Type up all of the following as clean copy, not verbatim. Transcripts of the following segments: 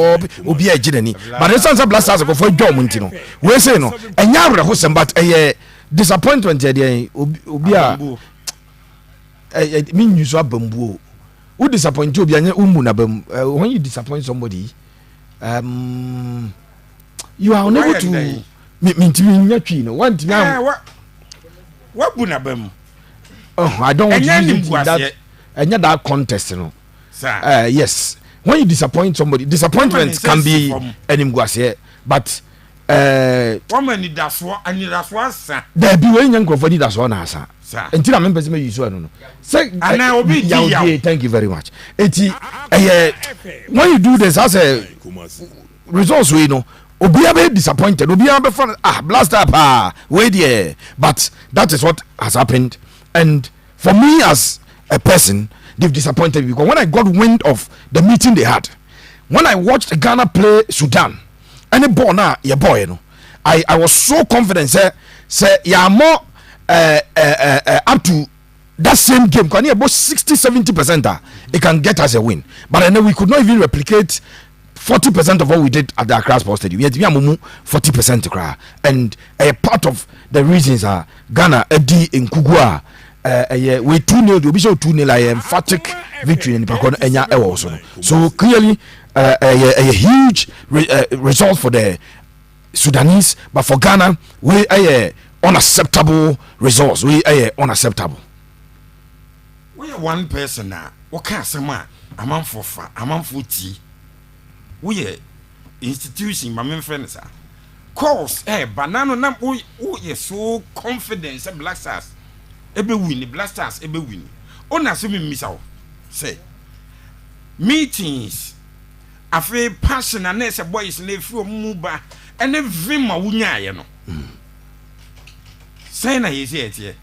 obi a gene ni but the Sansa Blasters go for dwom ntino we say no enya re ho sem but disappointment dey obi a me nyuso abambuo who disappoint you obi anya umu na bam when you disappoint somebody you are unable to me nyatwi no want me what bu na bam I don't want to use that that contest no yes when you disappoint somebody disappointment can be animguase but woman ni daso ani daso sa there be when you for the daso na asa until I remember me use no say ana obi di thank you very much eti when you do this as a results we know obi be disappointed obi be fun blaster pa we there but that is what has happened and for me as a person they've disappointed me because when I got wind of the meeting they had when I watched Ghana play Sudan any ball now your boy you know I was so confident say you more up to that same game because about 60-70% it can get us a win but then we could not even replicate 40% of what we did at the Accra Sports Stadium. We had 40% cry, and a part of the reasons are Ghana Edi in Kugua. We 2-0, we show 2-0 emphatic victory in Pakon Enya also. So clearly a huge result for the Sudanese, but for Ghana we unacceptable results. We unacceptable. We are one person now. What can someone a man for tea? We are institution, my main friends are. Course, banana nam we so confident say Blackstars ebe win, Blackstars ebe win. Ona so me miss out. Say meetings afi passion and say boys na fi omuba ene vim ma wunya ye no. Say na yesi etie.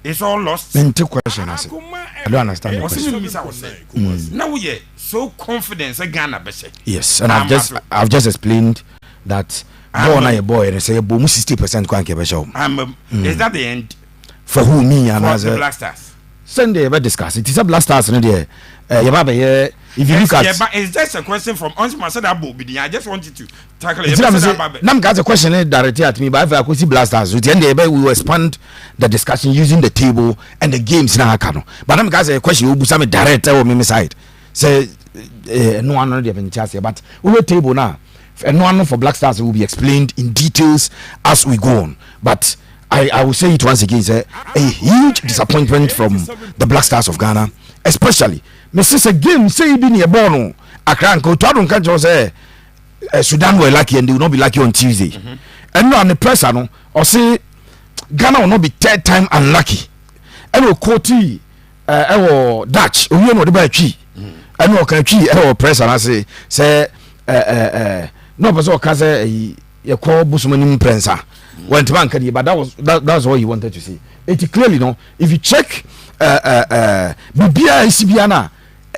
It's all lost. Into question I don't understand the question. Now we are so confident that Ghana be say. Yes, and I've just explained that go on a boy and say boom 60% kwan ke be show. Is that the end? For who me and as the Blackstars? Sunday we discuss it. Is a Blackstars no there. If you look at it's just a question from Onsma said that I just wanted to tackle it. Nam got a question directly at me, but if I could see Blackstars, with the end we will expand the discussion using the table and the games now. But I'm got a question who be direct or me side. Say no one already have been chance, but we will table now. And no one for Blackstars will be explained in details as we go on. But I will say it once again, a huge disappointment from the Blackstars of Ghana, especially Mrs. Again, say be near Bono, Accra, to don't catch say Sudan were lucky and they will not be lucky on Tuesday. And no on the press, or say Ghana will not be third time unlucky. And will quote Dutch, we know the by tree. And no country, press, and I say, no, but so can say you call Busman Prensa. Went man can but that's what he wanted to say. It clearly no. If you check Bibia Sibiana,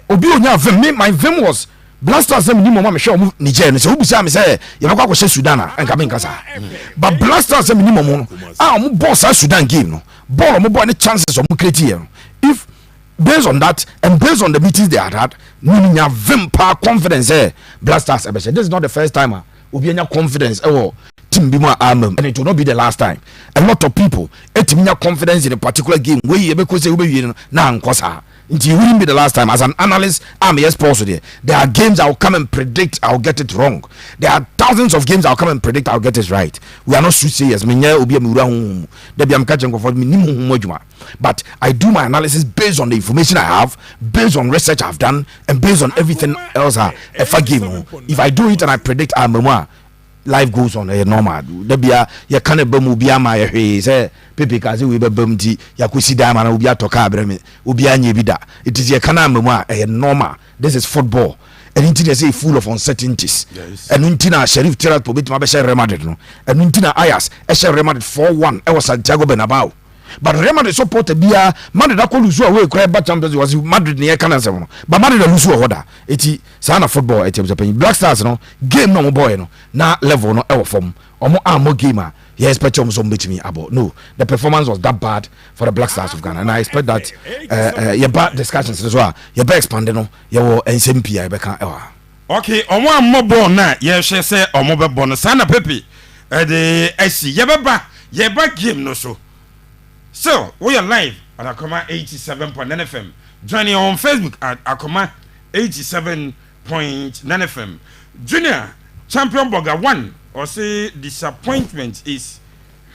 Obi onya vim my vim was Blasters them minimum am sure Niger so who be say you go Sudan and come in kasa. But Blasters them minimum boss Sudan game no. Ball mo boy any chances of create here. If based on that and based on the meetings they had no vim power confidence Blasters this is not the first time Obi onya confidence and it will not be the last time. A lot of people confidence in a particular game where you now it wouldn't be the last time. As an analyst, I'm yes possible. There are games I'll come and predict I'll get it wrong. There are thousands of games I'll come and predict I'll get it right. We are not soothsayers. But I do my analysis based on the information I have, based on research I've done, and based on everything else if I do it and I predict life goes on normal. There be a ya can be be my say Pepe Kazi we be bumti ya kusi dama na ubi atoka abreme ubi anye bida. It is a kana mema normal. This is football. And until they say full of uncertainties. And until Sheriff Terrat Pobit Mabesha Remaded no. And until Ayas Esha Remaded 4-1 I was Santiago Bernabeu. But Real Madrid support bia Madrid da ko lose away cry back champions was Madrid near Canada no but Madrid da lose order eti sana football eti Blackstars no game no boy no na level no e form omo amo game you expect them some beat me about no the performance was that bad for the Blackstars of Ghana and I expect that your bad discussions as well your bad expand no your NCMP I be can okay omo ammo na ye hwe se omo be no sana pepe de asi ye ba game no so we are live at Akoma 87.9 FM. Joining on Facebook at Akoma 87.9 FM. Junior Champion Burger 1 or say disappointment is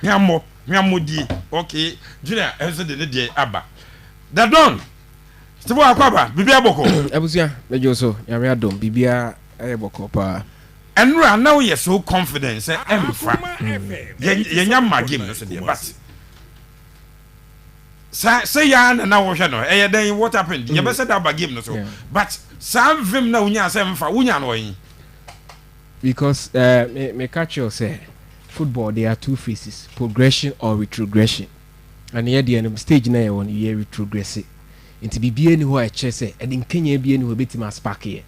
Miamo di. Okay, Junior answer the day Abba. That done. Stibo akwaba bibia boko. Abusia mejo so yare adom bibia boko pa. Enra now you so confident say emfa. Yenya ma game no so dey but say ya na wo hwe no then what happened? You be say that ba game no so but some vim na unya say emfa unya no yin. Because me catch you say football there are two phases, progression or retrogression. And here the end stage na you want you retrogress. Nti bibia ni ho a che say e din Kenya bia ni ho betima spark here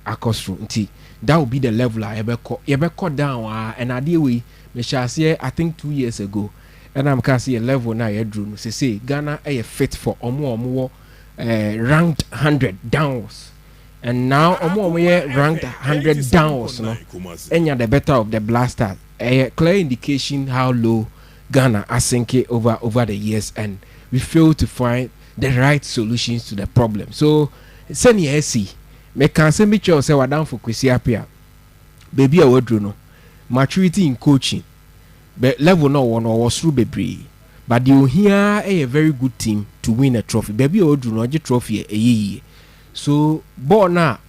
akosro nti that will be the level I yebeko down and ade we me shall say I think 2 years ago and I'm can see a level na ye drew no say Ghana e fit for omo ranked 100 downwards and now omo ye ranked 100 downwards no enya the better of the Blackstars a clear indication how low Ghana are sinking over the years and we fail to find the right solutions to the problem. So, send ye see. Me can say me say we down for Kwesi Appiah. Baby, I would no maturity in coaching. But level no one was through baby. But you hear a very good team to win a trophy. Baby, I would no get trophy a year. So, but now,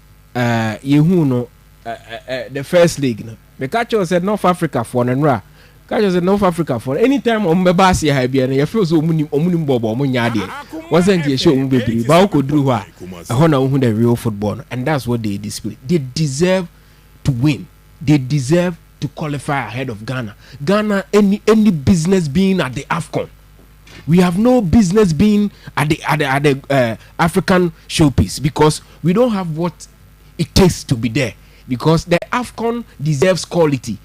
you know, the first league. No. Me catch you said North Africa for and Kajo say North Africa for anytime ombeba si ha bia na you feel so omunim bobo omunya de wasn't ye show bebre ba ko duru ho a ho na hu the real football and that's what they display. They deserve to win. They deserve to qualify ahead of Ghana. Any business being at the Afcon. We have no business being at the African showpiece because we don't have what it takes to be there because the Afcon deserves quality.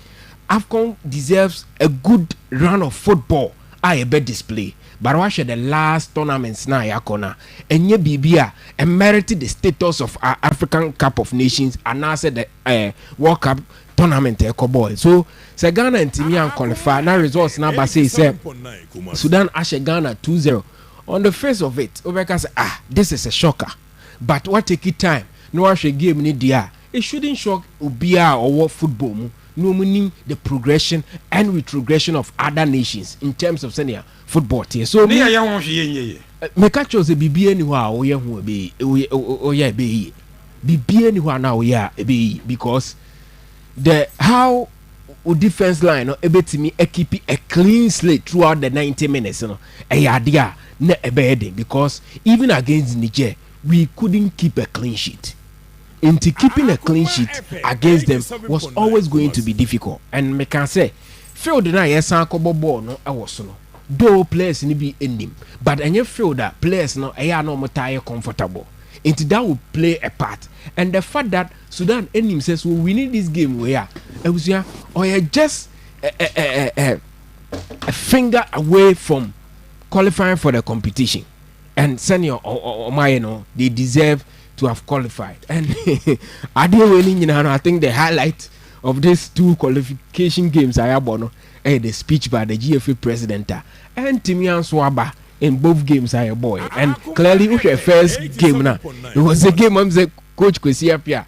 Afcon deserves a good run of football. A better display. But watch the last tournaments now yakona. Enye bibia merited the status of our African Cup of Nations and now said the World Cup tournament boy. So say Ghana and Timian qualify. Now results now by say Sudan ashe Ghana 2-0. On the face of it, Obeka say this is a shocker. But what take it time? No ashe game ni dia. It shouldn't shock Ubia or what football. No meaning the progression and retrogression of other nations in terms of senior football team. So me catch us a BB anywhere or yeah who be be BB anywhere now yeah be because the how defense line no able to me keep a clean slate throughout the 90 minutes no idea na because even against Niger we couldn't keep a clean sheet. Into keeping a clean sheet against them was always going to be difficult. And me can say, field na yes anko ball no I was no. Though players ni be in him, but any field that players no I are no more comfortable. Into that will play a part. And the fact that Sudan in him says we need this game where I was here or just a finger away from qualifying for the competition. And senior or my they deserve to have qualified. And I think the highlight of these two qualification games I have the speech by the GFA president and Timian Swaba in both games I boy. And clearly the first game now it was a game I'm saying Coach Kwesi Appiah.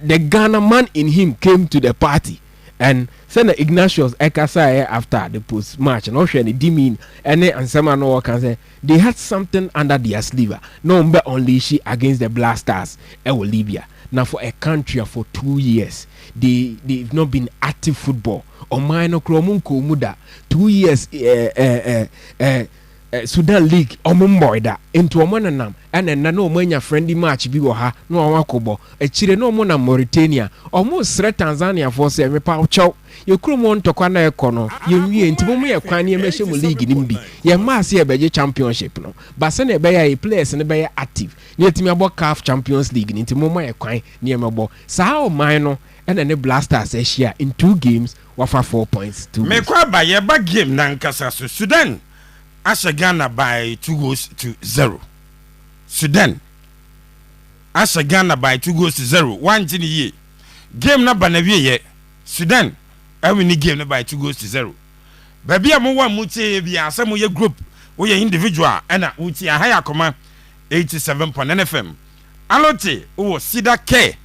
The Ghana man in him came to the party and Senator Ignatius Ekasa after the post match and also any demean and someone no can say they had something under their sleeve. No but only she against the Blackstars Libya. Now for a country for 2 years they've not been active football. Or minor Kromunko Muda 2 years Sudan League omumboida into omonanam and no manya friendly match bi wo ha no awakobo e chire no mo na Mauritania almost threat Tanzania for say me pa chow ye kromo ntokwa na ekono ye wie ntimo mo ye kwan ye mehye mu league ni mbi ye ma se e beje championship no ba se na be ya players ne be active ne timi abo CAF Champions League ni ntimo mo ye kwan ne mebo sa o man no and ne Blasters e share in 2 games wafa 4 points to me kwa ba ye ba game na nkasa so Sudan Asha Ghana by 2-0. Sudan Asha Ghana by 2-0. One thing ye. game na ba na wie Sudan win the game by 2-0 baby am one mutie bia asem ye group we individual na uti a higher command 87.9 FM alote wo sida care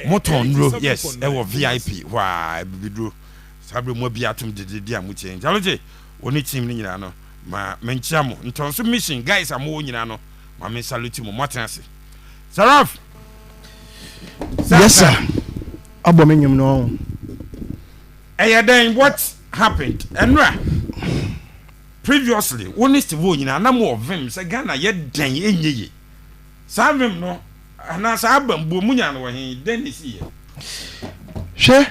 motonro yes e wo VIP wa bibidro sabre mo bia atum dede amutie alote oni team ni nyina no ma menchia mo ntonso mission guys amo nyina no ma me salute mo motenase Saraf yes sir abomenyum no then what happened enra previously one is to nyina na mo of him say Ghana ye den enyeye savim no ana sa abam bo munya no he den is here she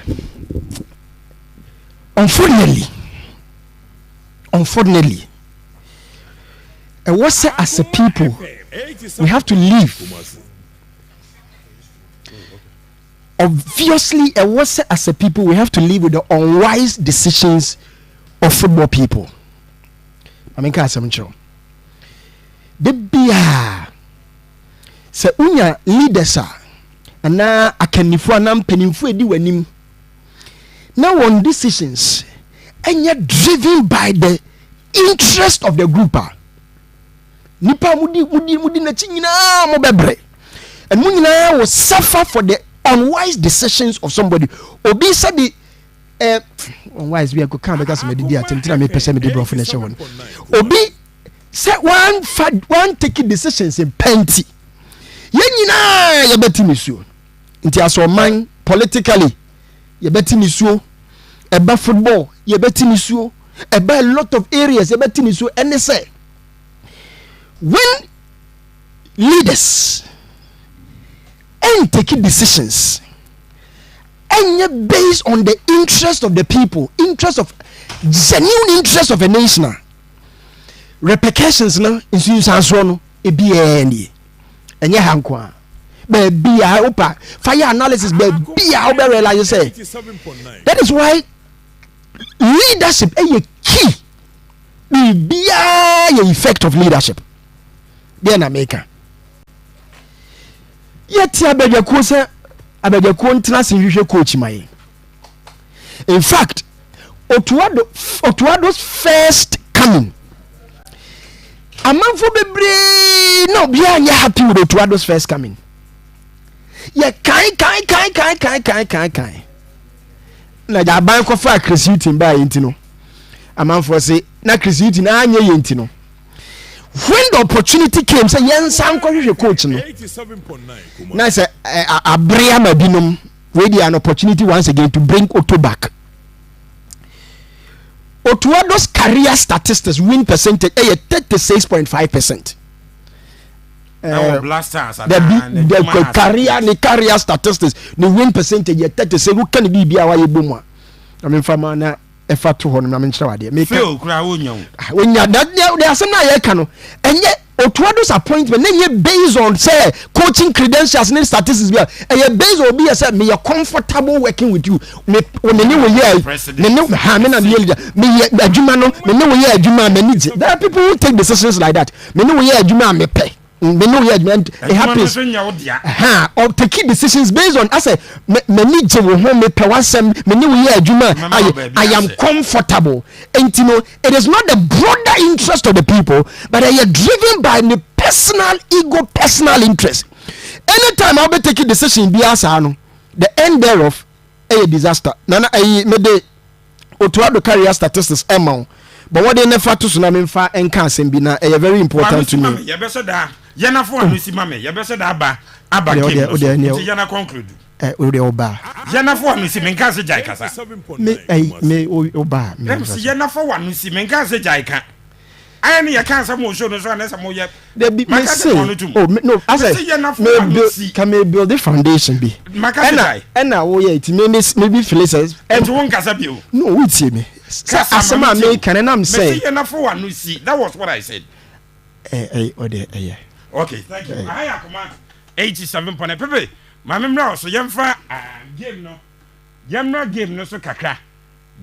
unfortunately and what say as a people we have to live obviously as a people we have to live with the unwise decisions of football people. I mean, can't say the bia say unya leaders and now I can if one am pennyfu edi wanim now on decisions and yet driven by the interest of the group nipa mudi na chinyina mo bebre and munyina will suffer for the unwise decisions of somebody obi said the unwise we go come because me dey attempt me person me dey bro finish one obi say one taking decisions in plenty ye nyina ye beti misuo nti aso man politically ye beti misuo eba football ye beti misuo eba a lot of areas ye beti misuo and say when leaders and taking decisions and based on the interest of the people, genuine interest of a nation, repercussions now in Sudan e be any and ya hankwa baby I hope fire analysis baby I hope realize say that is why leadership a key be a effect of leadership then America yet abedako say abedako ntena sin hwehwe coach mai in fact Otuado's first coming amanfo bebre no bia anya happy with Otuado's first coming ye kai na ja ban ko fa creativity ba yintino amanfo say na creativity na anya yintino when the opportunity came say yensan ko hwehwe coach no na say abrea mabinom we dey an opportunity once again to bring Otto back. Otuado's career statistics win percentage 36.5%. Blasters the career statistics the win percentage 36 who can be our yebumwa I mean fama na efa to hono na me nkyerɛ wade make feel kra wonya there are some na ye ka no enye Otuado's appointment na based on say coaching credentials and statistics be based on be say me comfortable working with you me ni we here me ha me na leader me adwuma no me we here adwuma me ni there are people who take decisions like that me we here adwuma me pay me no here it happens or take decisions based on I say me ni je wo ho me pay wasem me we here adwuma I am comfortable and you know it is not the broader interest of the people but they are driven by the personal ego personal interest. Anytime I'll be taking decision be as the end thereof a disaster nana me de Otuado career statistics amount but what they never to tsunami fa enka asem bi na very important to me. Ya beso da yana fo anu si mame ya beso da aba game yana conclude o de oba yana fo anu si menka se jai kasa me oba me si yana fo anu si menka se jai ka I need a cancer more show no so unless I'm more yet. Me say, oh no, I say can build the foundation be. And now oh yeah, it maybe Phyllis and one casabio. No, wait see me. Asama American and I'm saying enough for one see. That was what I said. Yeah. Okay, thank you. I have command 87 point pepe. My memory so yemfa game no. Yemna game no so kakra.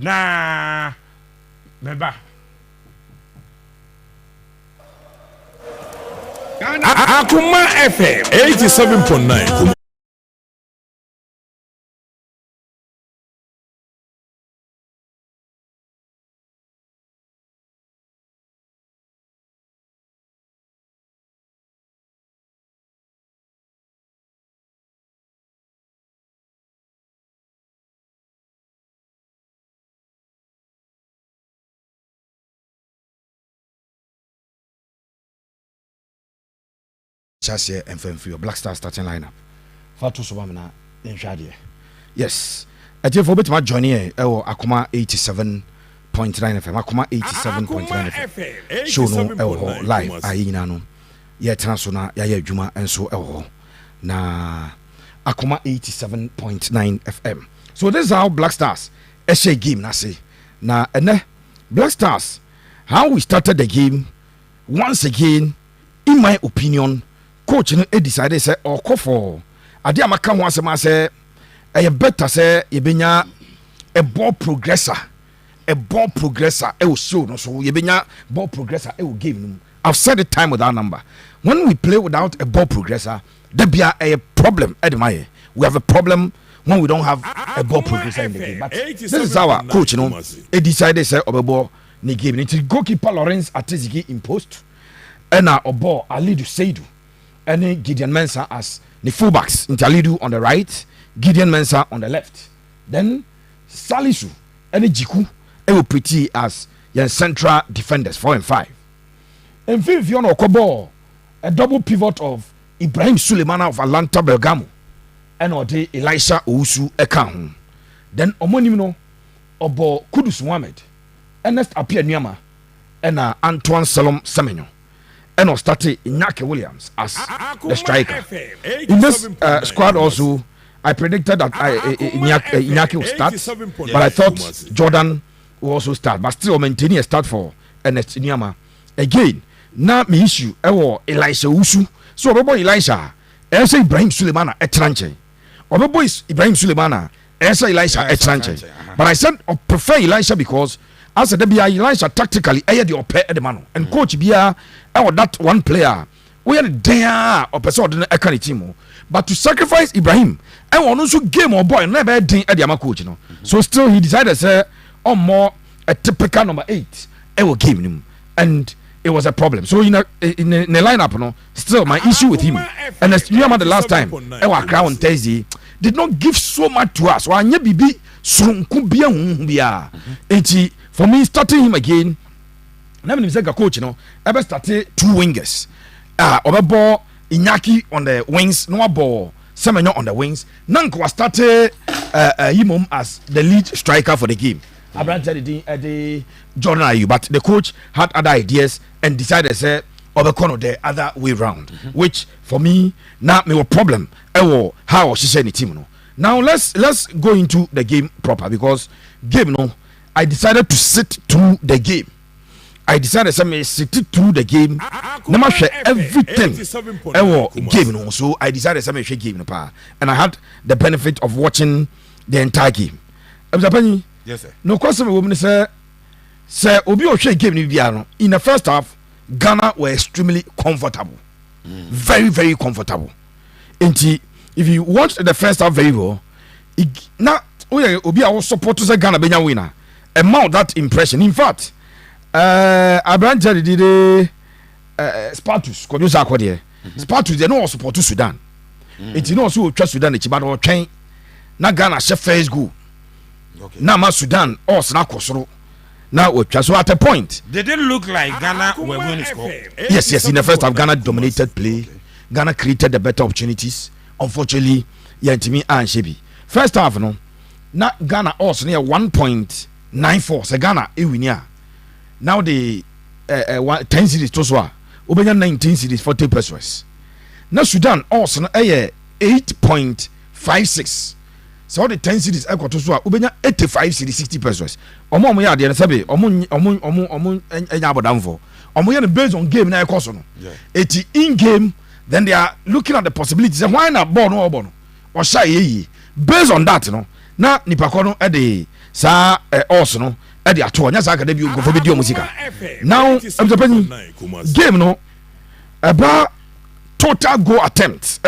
Na meba. Akuma FM 87.9 Chassis and for your Blackstars starting lineup. Fatu Subamina in Shadia. Yes. I tell for bit my journey, Akuma 87.9 FM, Akuma 87.9 FM. Show no live, Ainano. Yeah, Transona, Yaya Juma, and so na Akuma 87.9 FM. So this is how Blackstars SA game na say. Na Blackstars, how we started the game. Once again, in my opinion, coach decided say or call for ade amaka ho asema say e better say ye benya a ball progressor e will show no so ye benya ball progressor e will give no. I've said it time without number. When we play without a ball progressor, there be a problem. We have a problem when we don't have a ball progressor in the game. But this is our coach, he decided say obebo ni game. It's goalkeeper Lawrence Atezigi in post, and Obo Alidu Seidu, and Gideon Mensah as the fullbacks. Into Alidu on the right, Gideon Mensah on the left. Then Salisu and Jiku will pretty as your central defenders 4 and 5. And fifth, you know, Kobo, a double pivot of Ibrahim Sulemana of Atlanta Bergamo, and Ode Elisha Ousu Ekahun. Then Omonimino Obo Kudus Mohamed, Ernest Apia Nyama, and Antoine Salom Semenyo, and Ostate Iñaki Williams as the striker. In this squad also, I predicted that Iñaki will start, but I thought Jordan will also start, but still maintaining a start for Ernest Nyama. Again, na me issue Elisha Ousu. So Obo Elisha, say Ibrahim Sulemana etranche. Obo is Ibrahim Sulemana, say Elisha etranche. But I said I prefer Elisha because as a Elisha tactically the ope the man and coach bia that one player we are there or person the team. But to sacrifice Ibrahim, I want also game or boy never ding at the coach, So still he decided to say more a typical number 8 will give him, and it was a problem. So in the lineup, still my issue with him. And as you remember the last time, our crown Thursday did not give so much to us. For me, starting him again, let me say a coach, ever started 2 wingers. Obebo Iñaki on the wings, no ball, Semenyo on the wings. Nanko started him as the lead striker for the game. Abraham said the Jordan Ayew, but the coach had other ideas and decided to say Obekono the other way round, which for me now me a problem. How she said the team. Now let's go into the game proper because game I decided to sit through the game. I decided to sit through the game. Never share everything. Game so I decided to share game and I had the benefit of watching the entire game. Yes, sir. No question women say Obi Oshe game in the first half, Ghana were extremely comfortable. Very, very comfortable. And if you watch the first half very well, now Obi I was supposed to say Ghana Benya winner. Amount that impression. In fact, Abraham Jerry did Spartus, Spartus, they know support to Sudan. It's not so trust Sudan, but or train. Now Ghana chef first go. Okay. Now Sudan or Snakosro. Now so at a point they didn't look like Ghana were winning score. Yes, in the first half Ghana dominated play. Okay. Ghana created the better opportunities. Unfortunately, Yantimi and Shebi. First half now Ghana also near 1.94. So Ghana winia. Now the 10 series to Swa. Obenya 19 series 40 pesos. Now Sudan also 8.56. So the 10 cities equal to so ubenya 85 cities 60 pesos. Omo ya de sabe omo enya abodanfo. Omo ya based on game na ekoso no. Eti in game then they are looking at the possibilities. Why not ball no obo no? Or shy ye. Based on that na nipa ko no e de sa also no e de ato nya sa ka da bi go for video musica. Now game no about total goal attempts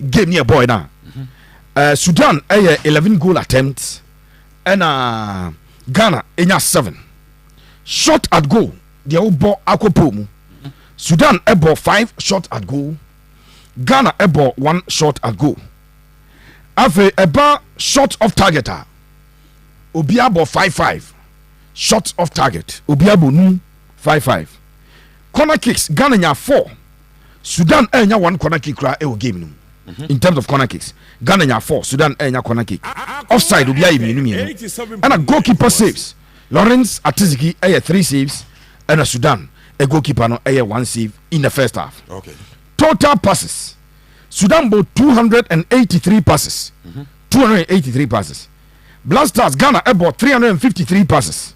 game near boy now. Sudan 11 goal attempts and Ghana 7 shot at goal. They all bought Akopomu. Sudan bought 5 shot at goal. Ghana bought 1 shot at goal. After about shot off target, Obiabo 5-5 shots off target. Obiabo 5-5 corner kicks. Ghana 4 Sudan enya one corner kick kra e o game no in terms of corner kicks. Ghana nya 4, Sudan enya corner kick. Offside obi ayi mienu and a goalkeeper saves. Lawrence Atiziki 3 saves and a Sudan a goalkeeper no 1 save in the first half. Okay. Total passes. Sudan bought 283 passes. 283 passes. Blackstars Ghana bought 353 passes.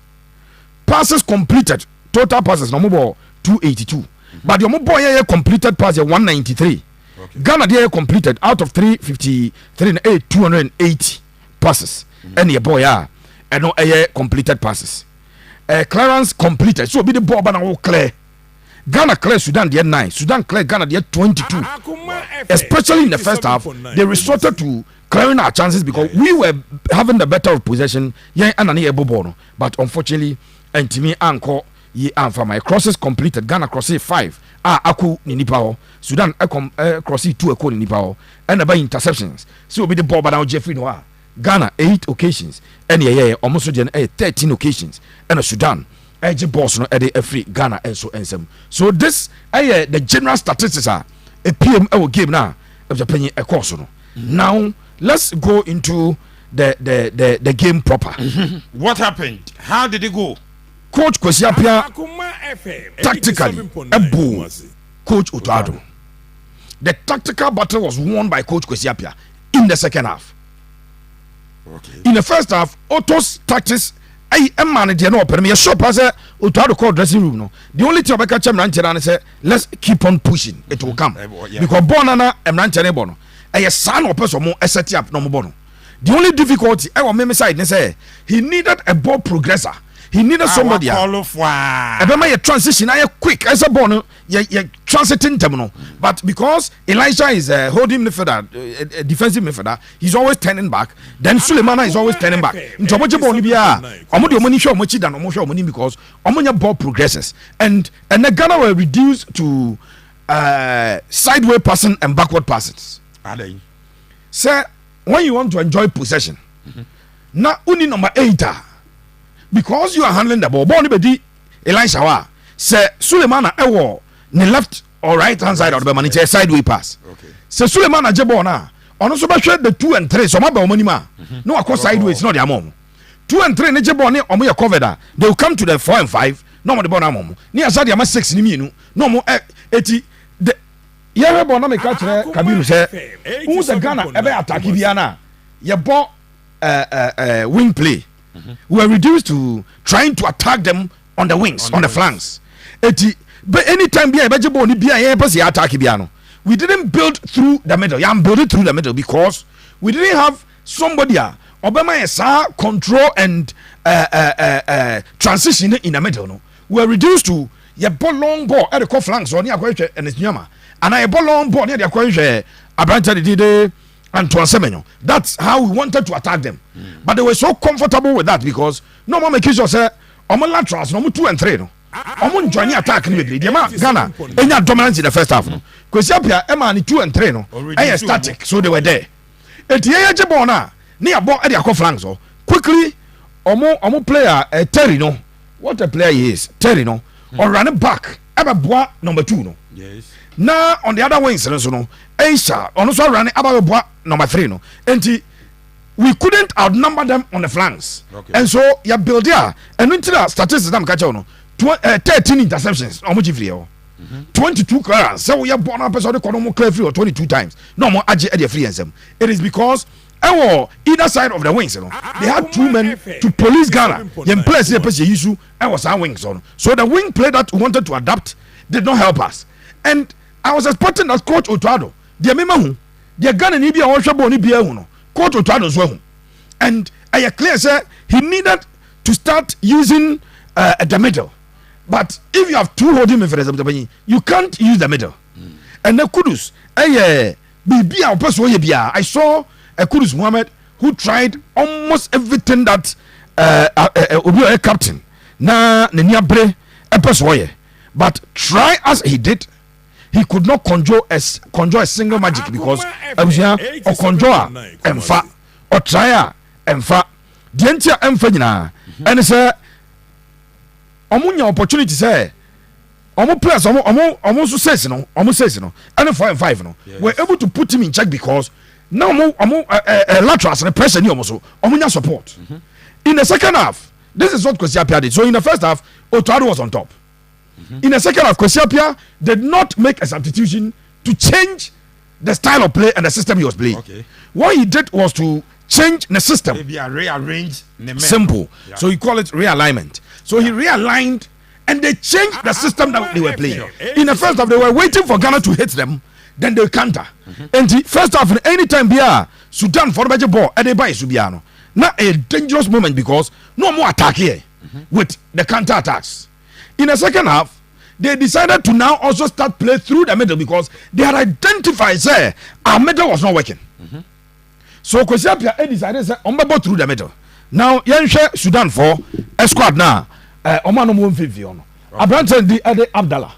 Passes completed. Total passes no more 282. But the more completed passes 193. Okay. Ghana they completed out of 353 280 passes. And your boy and no completed passes. Clearance completed. So be the ball but now clear. Ghana clear Sudan they 9. Sudan clear Ghana they 22. Especially in the first half, they resorted to clearing our chances because we were having the better of possession. Yeah, and an but unfortunately, and to me, anchor ye for my crosses completed. Ghana crosses 5. Aku ninipao. Sudan crosses 2 aku ninipao. And about interceptions. So be the ball but now Jeffrey Noah. Ghana 8 occasions. And almost 13 occasions. And a Sudan. Boss no free Ghana and so. So this the general statistics are a PM game now of the penny a course. Now let's go into the game proper. What happened? How did it go? Coach Kwesiapia tactically boo Coach Otuado. The tactical battle was won by Coach Kwesiapia in the second half. Okay. In the first half, Otto's tactics manage no open me shop as Otuado call dressing room no. The only thing I catch him and say let's keep on pushing. It will come. Because Bonana and Ranchane Bono. A son or person more set up no bono. The only difficulty I will make side say he needed a ball progressor. He needed somebody. A transition. I quick as a bono. Transiting terminal. But because Elijah is holding midfielder, a defensive midfielder, he's always turning back. Then Sulemana is always turning back. Into what you money show much than almost money because your ball progresses. And the Ghana were reduced to sideway passing and backward passes. Sir, when you want to enjoy possession, now only number 8. Because you are handling the ball, Elisha say Sulemana ewo ne left or right hand side of the man, it's a sideway pass. Okay. Say Sulemana jebona on also the 2 and 3. So my money ma no across sideways, not their mom. 2 and 3 ne jebone omo ya cover that. They will come to the 4 and 5. No more the bona mom. Ni asadi ama 6 ni mi no more 80 the yeah bona me catch Kabiru say who's the Ghana ebe attack biana ye ball wing play. We were reduced to trying to attack them on the wings, on the flanks. But anytime we didn't build through the middle. I'm building through the middle because we didn't have somebody Obama control and transition in the middle. No, we were reduced to ball long ball at the flanks or near and it's Nyama, and I ball long ball near the Aquaria Abranta and Semenyo. That's how we wanted to attack them. But they were so comfortable with that because no more make you say omo laterals no 2 and 3 no. Omo join attack ni be Ghana any dominance in the first half no. Kwesiapia Emma ni 2 and 3 no. They static so they were there. Etiye jebo na ni abo e dey flanks so. Quickly omo player Terry no. What a player he is. Terry no. Or running back ebe number 2 no. Yes. Now on the other wings no Aisha also running about number 3 no. And we couldn't outnumber them on the flanks. Okay. And so you build there and into the statistics I'm catching no 13 interceptions almost free 22 clearance. So we have born up person the clear free or 22 times. No more AJ free and them. It is because either side of the wings you know, they had 2 men to police Ghana. Them place the person issue and was our wings on. So the wing play that we wanted to adapt did not help us. And I was expecting that Coach Otuado the mema the Ghana ni bia won hwebo ni bia hu no Coach Otuado so hu and I clear say he needed to start using the middle. But if you have 2 holding midfielders you can't use the middle. And the Kudus bibia opeso ye bia I saw a Kudus Mohammed who tried almost everything that obi a captain na nani abre epeso ye but try as he did he could not conjure a single magic because or conjure emfa or try emfa the entire emfa nyina and say omunya opportunity say Omo players omo so says no, and 4 and 5 no. We're able to put him in check because now omo laterals and pressure ni omo so omo nya support. In the second half, this is what Kwesi Appiah did. So in the first half, Otuado was on top. In the second half, Kwesi Appiah did not make a substitution to change the style of play and the system he was playing. Okay. What he did was to change the system. Maybe rearrange the simple. Yeah. So he call it realignment. So he realigned and they changed the system that they were playing. In the first half, they were waiting for Ghana to hit them, then they counter. And the first half, anytime Bia Sudan for the ball, and they buy Subiano. Now a dangerous moment because no more attack here with the counter attacks. In the second half, they decided to now also start play through the middle because they had identified say our middle was not working. So Kwesi Appiah decided say on through the middle. Now Yenhwe Sudan for a squad now. Oman no mo mfefi ono. Abrante di Ade Abdallah.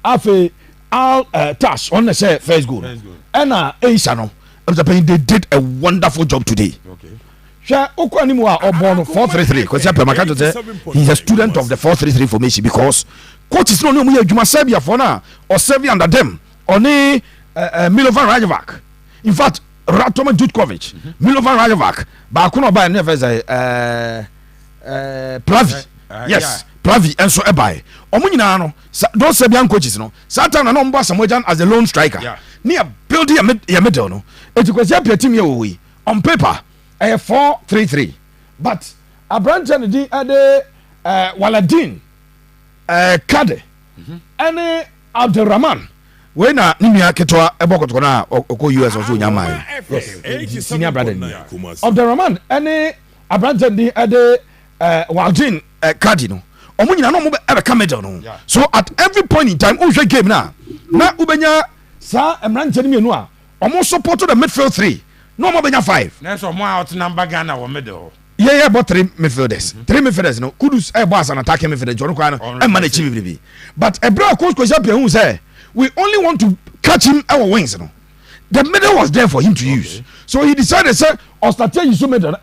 Afe Al Tash on the say first goal. And Aisha no. They did a wonderful job today. Okay. Sha okwani mu a obo 4-3-3 Kwesi Appiah maka say he's a student of the 4-3-3 formation because coaches no mu adwuma Serbia for na or Serbia under them oni Milovan Rajevac. In fact Ratoma Jutkovic, Milovan Rajevac, ba kuno ba na fe say Plavi. Yes, Plavi and so ebai. Omo nyina no those Serbian coaches no Satan na no mbo Samojan as a lone striker. Yeah. Near building a middle no. It Kwesi Appiah team here we on paper 4-3-3. But Abrante di Ade Waladin Kade and Abdurrahman when Nimia Ketwa Ebokot na Oko US or so nyama. Yes, senior brother Abdurrahman and Abrante di Ade Waladin Kadino. Omo nyina no mo be come down. So at every point in time o game na ubenya sa Emrante ni menu a omo support the midfield 3. No more than 5. That's more out number Ghana or middle. Yeah, but 3 midfielders. 3 midfielders. No, Kudus a boss and attacking midfielder. John Kwano and manage him. But a brother coach Kwesi Appiah who say we only want to catch him our wings. No, the middle was there for him to use. So he decided say or strategy so middle.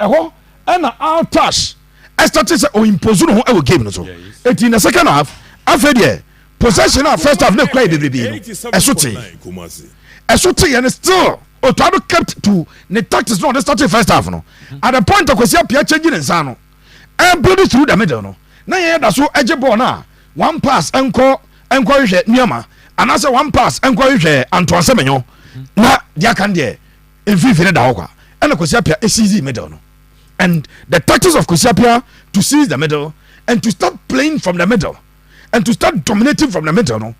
And our touch. I started say or impose no our game no so. It in the second half. After the possession of first half no quite baby. A shooting and still. Otuado kept to the tactics no they started first half no. At the point of Kwesi Appiah changing nsa no. And build it through the middle no. Na ye da so edge ball na. One pass enko hwe Niama. And as one pass enko hwe Antoine Semenyo. Na dia kan there. Enfifine da hokwa. And Kwesi Appiah seize middle no. And the tactics of Kwesi Appiah to seize the middle and to start playing from the middle and to start dominating from the middle no.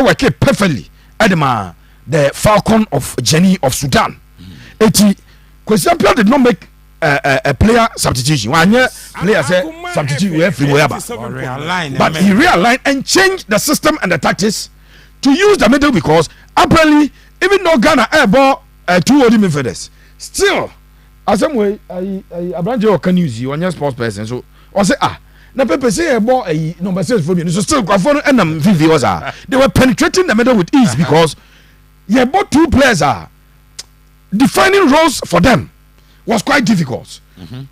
Work perfectly. Edema the Falcon of Jenny of Sudan. Kwesi Appiah did not make a player substitution. One year player said substitute everywhere, but he realigned and changed the system and the tactics to use the middle because apparently even though Ghana airball 2 holding midfielders, still as some way Abrante can use you on your sports person. So I say na Pepe say ball number 6 for me. So still and they were penetrating the middle with ease because. Yeah, but 2 players are defining roles for them was quite difficult.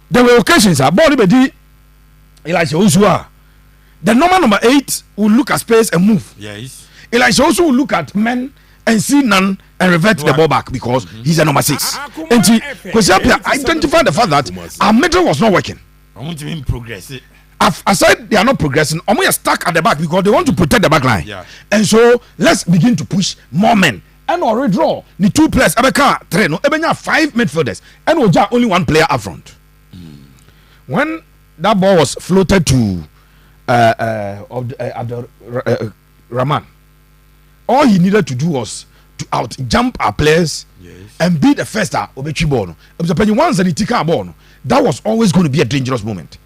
There were occasions ball be Elijah Osua. The number 8 will look at space and move. Yes. Elijah also will look at men and see none and revert the ball back because he's a number 6. And Kwesi Appiah identified the fact that our middle was not working. I want to progress. Aside they are not progressing, are stuck at the back because they want to protect the back line. Yeah. And so let's begin to push more men. And or redraw the 2 players Abeka 3 no ebenya 5 midfielders and oja only 1 player up front. When that ball was floated to Rahman, all he needed to do was to out jump our players and be the first obechi ball. Once the tika ball, that was always going to be a dangerous moment.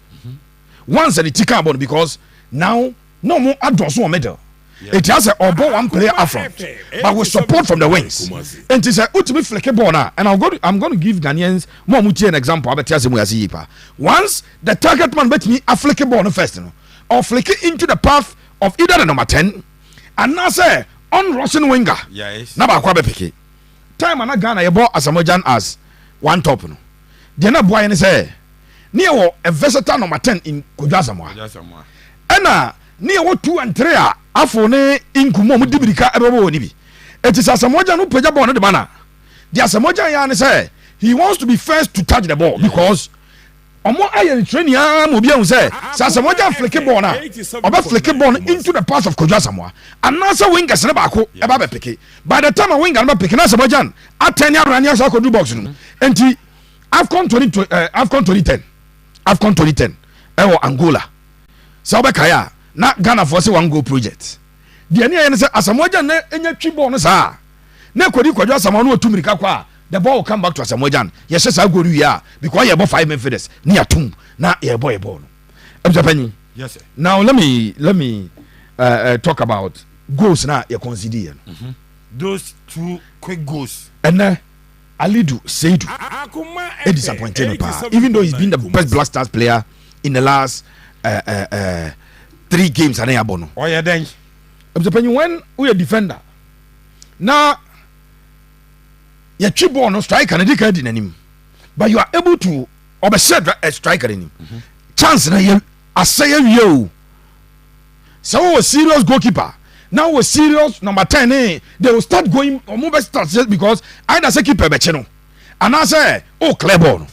Once the tika ball because now no more advance or middle. It has a 1 player up front, but with support from the wings. And it's a ultimate flexible now. And I'm going to give Ghanaians more an example. Once the target man bet me a flexible on first, or flick it into the path of either the number 10 and now say on Russian winger. Yes. Now time and Ghana you bought as a Mojan as 1 top. The other boy say near a versatile number 10 in Kujasamwa. And ne yɛwɔ 2 and 3 a afo ne nkumu mu di birika ɛbɛbɔ wɔ ni bi eti sɛ Asamoah no pagya ball no de ba na the Asamoah ya ne sɛ he wants to be first to touch the ball because ɔmo ayɛ training a mo bi ehun sɛ Asamoah flick ball na ɔbɛ flick ball into the pass of Kojo Asamoah anasa wingers ne baako ɛba bɛ pick by the time a winger no bɛ pick na Asamoah atɛn ne arani asa kodu box no enti Afcon 2010 ɛwɔ Angola sɛ ɔbɛkae a na Ghana for say one goal project deɛ ne yɛ ne sɛ Asamoah na enya twi ball no saa na kodi Kojo Asamoah no otu mirika kɔ a the ball will come back to Asamoah yes say go ru ya because you have 5 midfielders ni atum na you boy ball no yes sir. Now let me talk about goals na you consider those 2 quick goals and Alidu Seidu a disappointing even though he's been the best Blackstars player in the last 3 games and abono oh yeah then when we a defender now your chip ball no striker na dika di nanim but you are able to overshed a striker in him chance na you asay you so was serious goalkeeper now was serious number 10 they will start going or move start because either say keeper be no and I say oh clear ball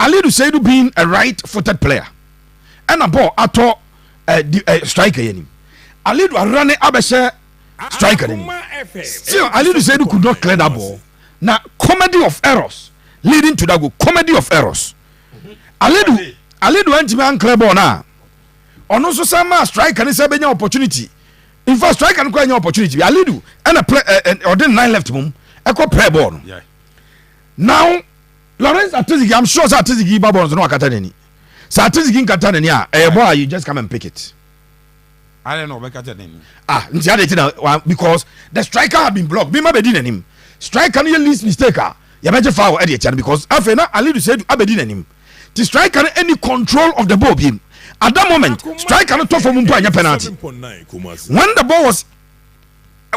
Alidu Seidu being a right-footed player and a ball ato striker in him Alidu running abeshe striker in him still Alidu Seidu could not clear that ball. Now, comedy of errors leading to that goal. Comedy of errors. Alidu went to man club on now. On also some striker and say opportunity. In fact, striker and quite opportunity. Alidu and a play or then 9 left boom. I call play ball. Yeah. Now, Lawrence Atizigi, I'm sure Atizigi Babons no Kataneni. So Atizigi in Katanenia, a boy, you just come and pick it. I don't know about Kataneni. Because the striker had been blocked. Be my bedin him. Striker no least mistake ya meje foul e dey because afena Alidu said abedi nanim the striker any control of the ball him at that moment striker no to for mumpa anya penalty when the ball was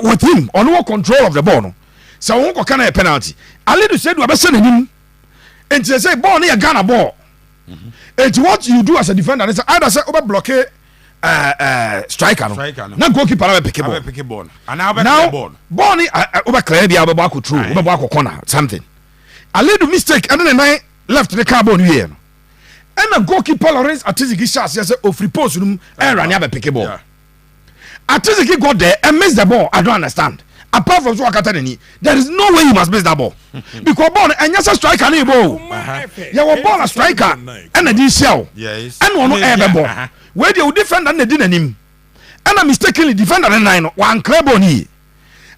with him on no control of the ball no so won ko kana penalty Alidu said we abese nanim and they say ball na Ghana ball and what you do as a defender is either say over block striker no na goalkeeper na pick ball and now ball ni over clear bia be back through be back corner something Alidu mistake and then 9 left the car ball here no and a goalkeeper Lawrence Atizigi shot say o free post room and ran ya be pick ball Atizigi got there and missed the ball. I don't understand apart from so akata there is no way you must miss that ball because ball and just striker ni ball ya wo ball a striker and a di shell and one no ball where the defender na di nanim and mistakenly defender na 9 one clear ball ni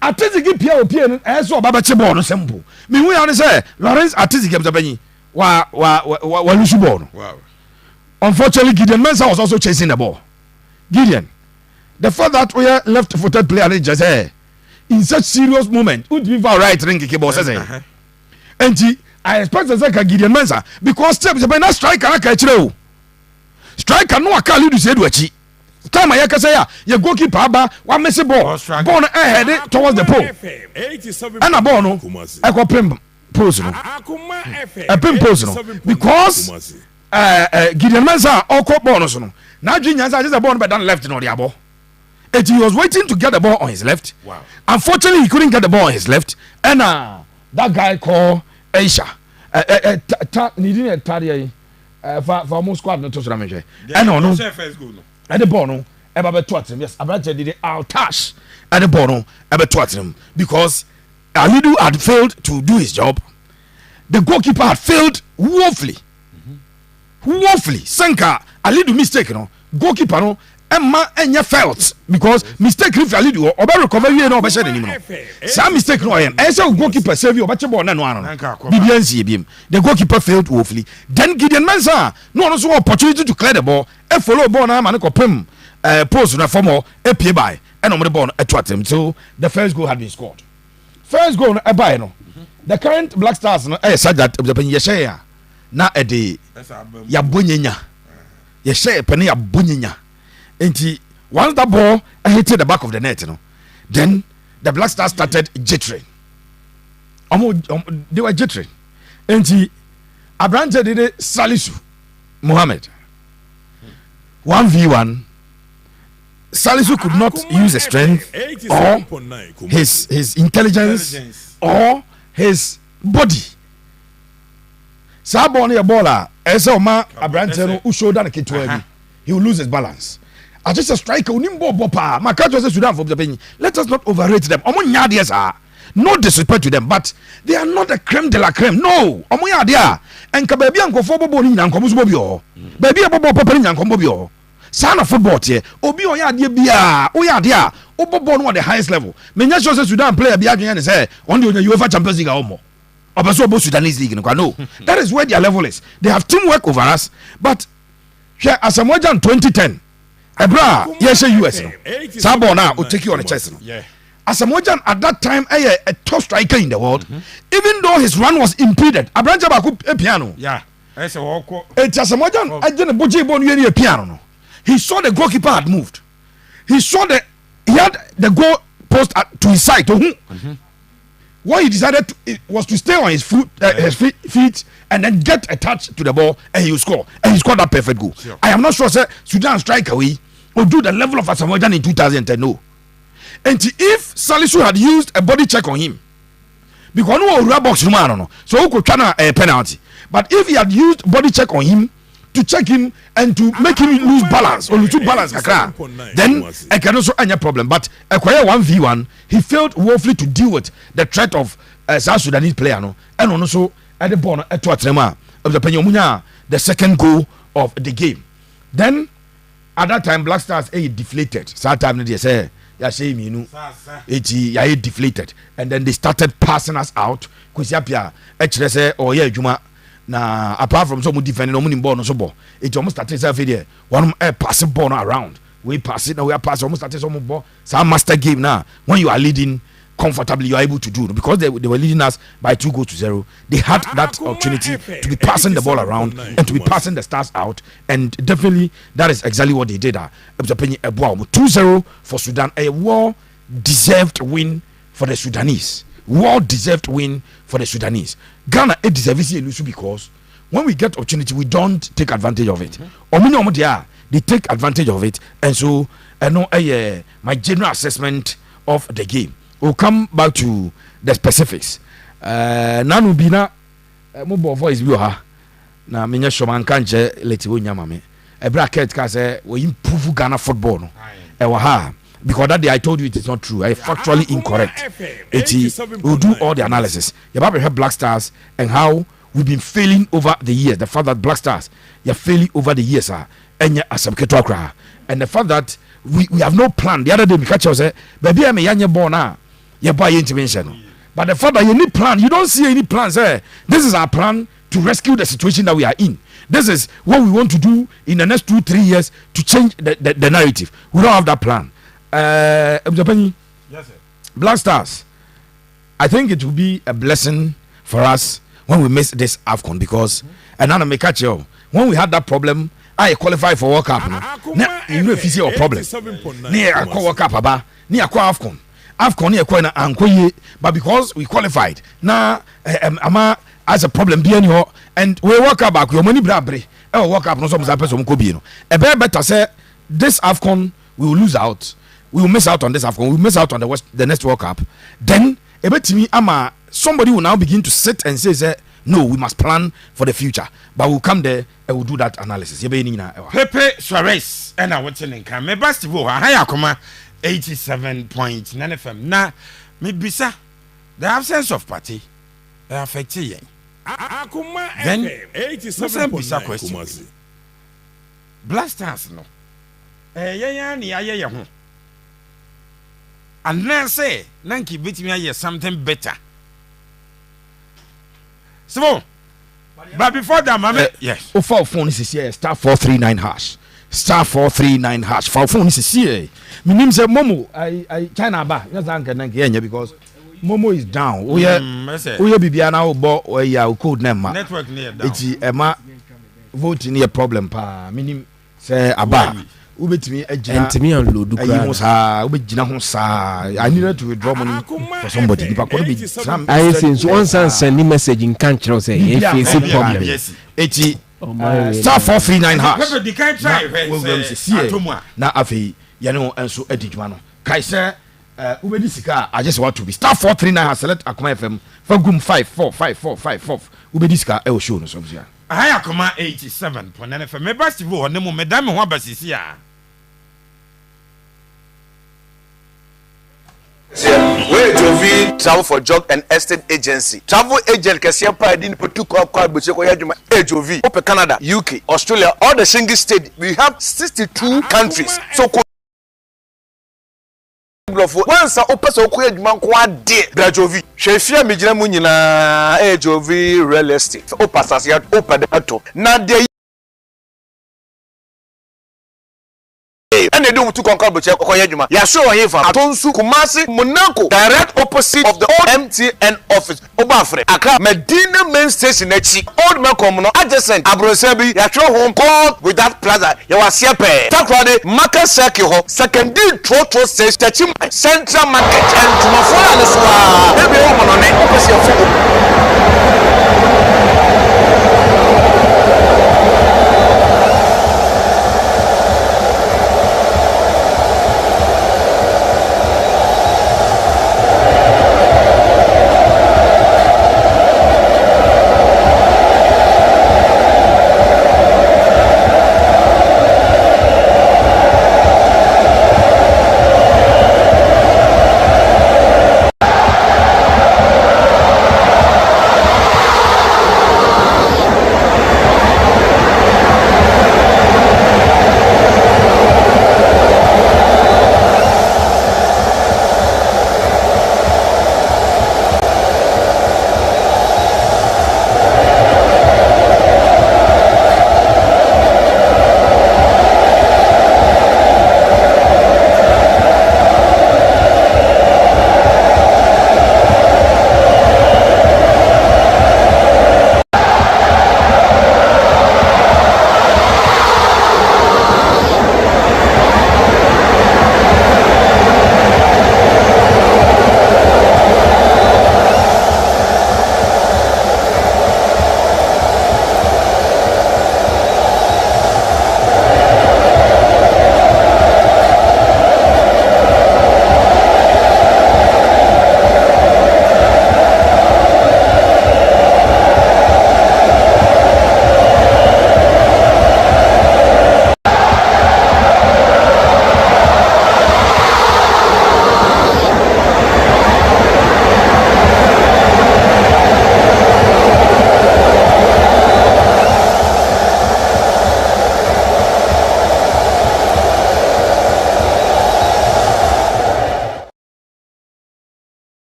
Atizigi pia opie no so baba che ball no simple me hu ya no say Lawrence Atizigi mzabanyi wa lose ball no wow unfortunately Gideon Mensah was also chasing the ball. Gideon the fact that we are left-footed player just in such serious moment would be for right ring kick ball say and I expect to say Gideon Mensah because steps be na striker na ka kire o striker no aka Alidu Seidu achi time ya ka say ya goalkeeper aba wa miss ball no head towards the pole and a ball no e ko prim post no e prim post no because Gideon Mensah oko ball no so no na dwunya say just the ball no be down left no the ball. And he was waiting to get the ball on his left. Wow. Unfortunately, he couldn't get the ball on his left. And that guy called Aisha. For almost squad not to Ramage. And no, and the ball no, ever taught him. Yes, Abraja did it out touch. And the ball no, ever taught him because Alidu had failed to do his job. The goalkeeper had failed woefully. Woefully. Sanka Alidu mistake no. Goalkeeper no. Emma enya felt because mistake if Alidu or be recover we no be share anim no some mistake no yen e say goalkeeper save you obache ball na no ano bibiansi ebiem the goalkeeper failed woefully then Gideon Mensah no no so opportunity to clear the ball e follow ball na ma ne kopem post na form e pie by e no mo the ball no to attempt so the first goal had been scored first goal no e by no the current Blackstars no e said that the pen ye share na e de ya bonyenya ye share pen ya bonyenya. And once the ball hit the back of the net, then the Blackstars started jittering. They were jittering. And Abrante did Salisu Mohammed 1v1 Salisu could not use his strength or his intelligence or his body. Sabon a baller, as a man, a brand who showed that he will lose his balance. I just a striker, Nimbo Bopa, my catch was a Sudan for the opinion. Let us not overrate them. No disrespect to them, but they are not a creme de la creme. No, Omoyadia and Kababian go for Boboni and Comusbobio. Baby a Bobo Papa and Combobio. Son of football here. Obi Oyadia Bia, Oyadia, Obobon at the highest level. Many shows Sudan player Biagan and say, only the UEFA Champions League or more. Obaso Sudanese League. No, that is where their level is. They have teamwork over us, but here as a Mojan 2010. Ebra, yes, US. Sabona will take you on the chest. Yeah. As a Mojan at that time, a top striker in the world, even though his run was impeded, Abranja Baku a piano. Yeah, it's a walk. It's as a Mojan, I didn't budget on a piano. He saw the goalkeeper had moved. He saw he had the goal post to his side. What he decided was to stay on his feet and then get a touch to the ball and he will score. And he scored that perfect goal. Sure. I am not sure, sir, Sudan striker will do the level of Asamoah in 2010. No. And if Salisu had used a body check on him, because no box so he could try a penalty. But if he had used body check on him to check him and to make him lose balance or lose balance, then I can also any problem. But acquire 1v1, he failed woefully to deal with the threat of South Sudanese player, and also at the ball at Tuatrema of the second goal of the game. Then at that time, Blackstars deflated. So time they say, it deflated, and then they started passing us out. Kusiapia, say, oh yeah, Juma. Now, apart from some defending, no ball, no so ball. It almost started self here. One passing ball around. We pass it now. We are passing almost started some ball. Some master game now. When you are leading comfortably, you are able to do because they were leading us by 2-0. They had that opportunity to be passing the ball around and to be passing the stars out, and definitely that is exactly what they did. 2-0 for Sudan, a well-deserved win for the Sudanese. Well-deserved win for the Sudanese. Ghana it deserves a lose because when we get opportunity, we don't take advantage of it. They take advantage of it, and so my general assessment of the game. We'll come back to the specifics. Nanu bina mobile voice view ha na menya shoman kanche leti wo nyama me. E bracket ka say we improve Ghana football no. E wa ha because that day I told you it is not true. I factually incorrect. We'll do all the analysis. You have heard Blackstars and how we've been failing over the years. The fact that Blackstars you're failing over the years and the fact that we have no plan. The other day we catch us say baby I'm a young born now. You buy intervention. But the fact that you need plan, you don't see any plans. This is our plan to rescue the situation that we are in. This is what we want to do in the next 2-3 years to change the narrative. We don't have that plan. Yes, sir. Blackstars, I think it will be a blessing for us when we miss this Afcon because another make catch you. When we had that problem, I qualify for World Cup. You know if you see a problem. Near a World Cup aba, near a Afcon. Afcon near Koina and but because we qualified now, ama as a problem be anyhow, and we work up back your money brabre. Work up no some person ko bi no. E better say this Afcon we will lose out. We will miss out on this Afcon. We will miss out on the next World Cup. Then somebody will now begin to sit and say no, we must plan for the future. But we'll come there and we'll do that analysis. Pepe Suarez and I watching in Cam. Me basketball. I come 87.9 FM. Now, me bisa the absence of party affect you. Then 87.9 question. Blasters no. Yeah. And then say, Nanki beat me something better. So, but before that, mama, yes. Oh, for phone is here, star 439 hash. Star 439 hash. For phone is here. My name is Momo. I China ba. Yes, Nanki because Momo is down. We are Bibiana or ya code name. Network near down. It's a vote near problem pa. Minim say aba. Ubetimi entimi and lodu I needed to withdraw money for somebody. If I could be I since one send message in country say if it's a problem. Star 439 hash. Na afi yɛne wo nso adi dwuma no kae sɛ wobɛdi sika a agye sɛ woato bi star 439 ha select akoma fm fa gum 545454 wobɛdi sika ɛwɔ show no so bia ahaya akoma 87 pɔnane fɛ meba steve hɔ ne mu meda me ho abasisi a Wait, Jovi, travel for job and estate agency. Travel agent can see a party in Portugal, Jovi, Open Canada, UK, Australia, all the single state. We have 62 countries. So once I open so quick, man, quite dear, Jovi. Shefia Mijina Munina, Jovi, real estate. Open Sasia, open the auto. Now they and they do to conquer Buchek Okoyajuma. Yasho Hifa, Atonsu, Kumasi, Monaco, direct opposite of the old MTN office. Obafre, Accra, Medina main station, Echi, Old Macomono, adjacent, Abrosebi, Yasho home called with that plaza. Yawasiepe, Takrade, Maka Circle, second D, Trotro stage, Tachim, Central Market, and Tumafua, the Swa, every woman on it, opposite of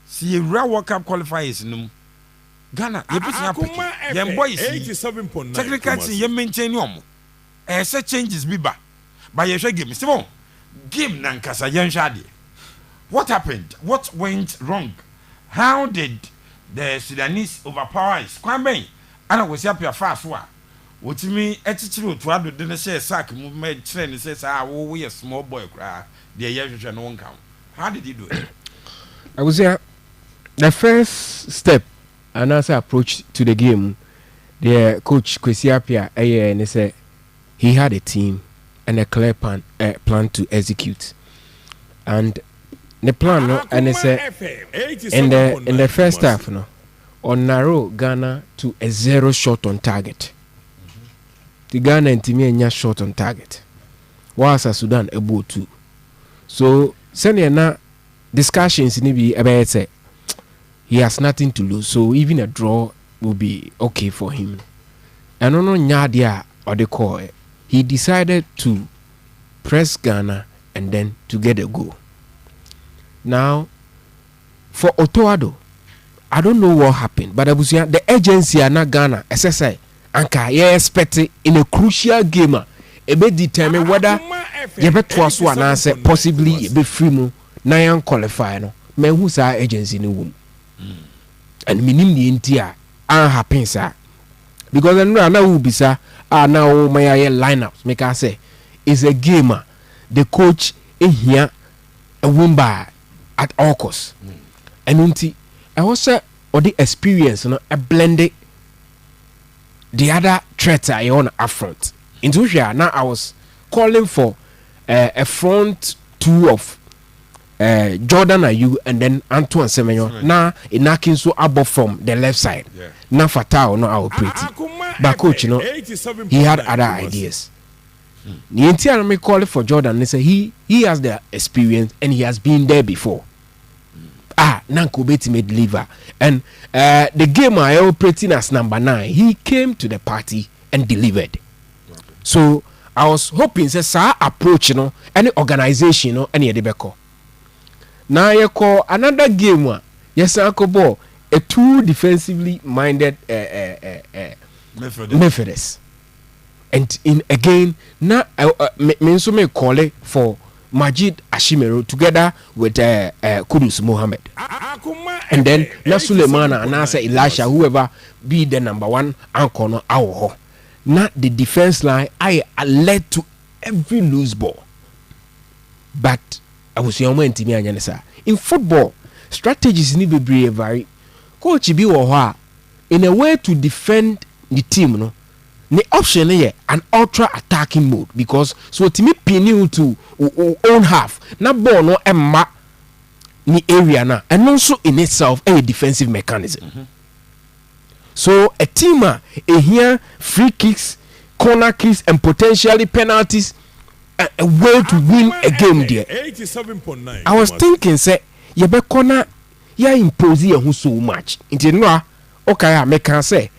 See a real World Cup qualifiers no Ghana you put your boys 87.9 technically you maintain your such changes biba by your game Simon game nankasa yanshadi. What happened? What went wrong? How did the Sudanese overpower us? Kwame and I was up your fast one. What to me attitude to have the say sack movement train says we a small boy cry the year no one count. How did he do it? I was here. The first step and as I approach to the game, the coach Kwesi Appiah and he said he had a team and a clear plan to execute. And the plan, no, and he said in the first half, no, on narrow Ghana to a 0 shot on target. The Ghana and Timmy shot on target. Whilst Sudan about 2. So send na discussions in be about say he has nothing to lose, so even a draw will be okay for him. And no nyadia or the call, he decided to press Ghana and then to get a goal. Now for Otoado, I don't know what happened, but the agency are not Ghana SSI anka you expect in a crucial game e be determine whether you be to us one answer possibly be free mu na yan qualify no me hu sa agency ni wom and minim ni ntia an happen sir because na will be sir now my lineups make I say is a gamer the coach here a win at all costs and unti I was say or the experience no a blended the other threats I on up front into here now I was calling for a front two of Jordan Ayew and then Antoine Semenyo. Now Inaki so above from the left side. Yeah. Now Fatah no operate. But coach, you know, he had other ideas. The entire me calling for Jordan. They say he has the experience and he has been there before. Nanko Beti made deliver. And the game I operating as number 9, he came to the party and delivered. So I was hoping say sir approach, you know, any organization, you know, any edebeko. Now you call another game one. Yes, Uncle Bo, a too defensively minded Methodist. And in again, now me call it for Majid Ashimero together with Kudus Mohammed. And then Nasulemana and Nasa Elisha, whoever be the number 1 anchor no our. Now the defense line I led to every loose ball. But I was young man to me and in football, strategies need to be very coach be or in a way to defend the team, no. The option here an ultra attacking mode because so to me pin to own half na ball no emma ni area na and also in itself a defensive mechanism. So a team here free kicks, corner kicks and potentially penalties a way to win a game there. 87.9. I was thinking say you be corner ya impose you so much. Into no okay I make can say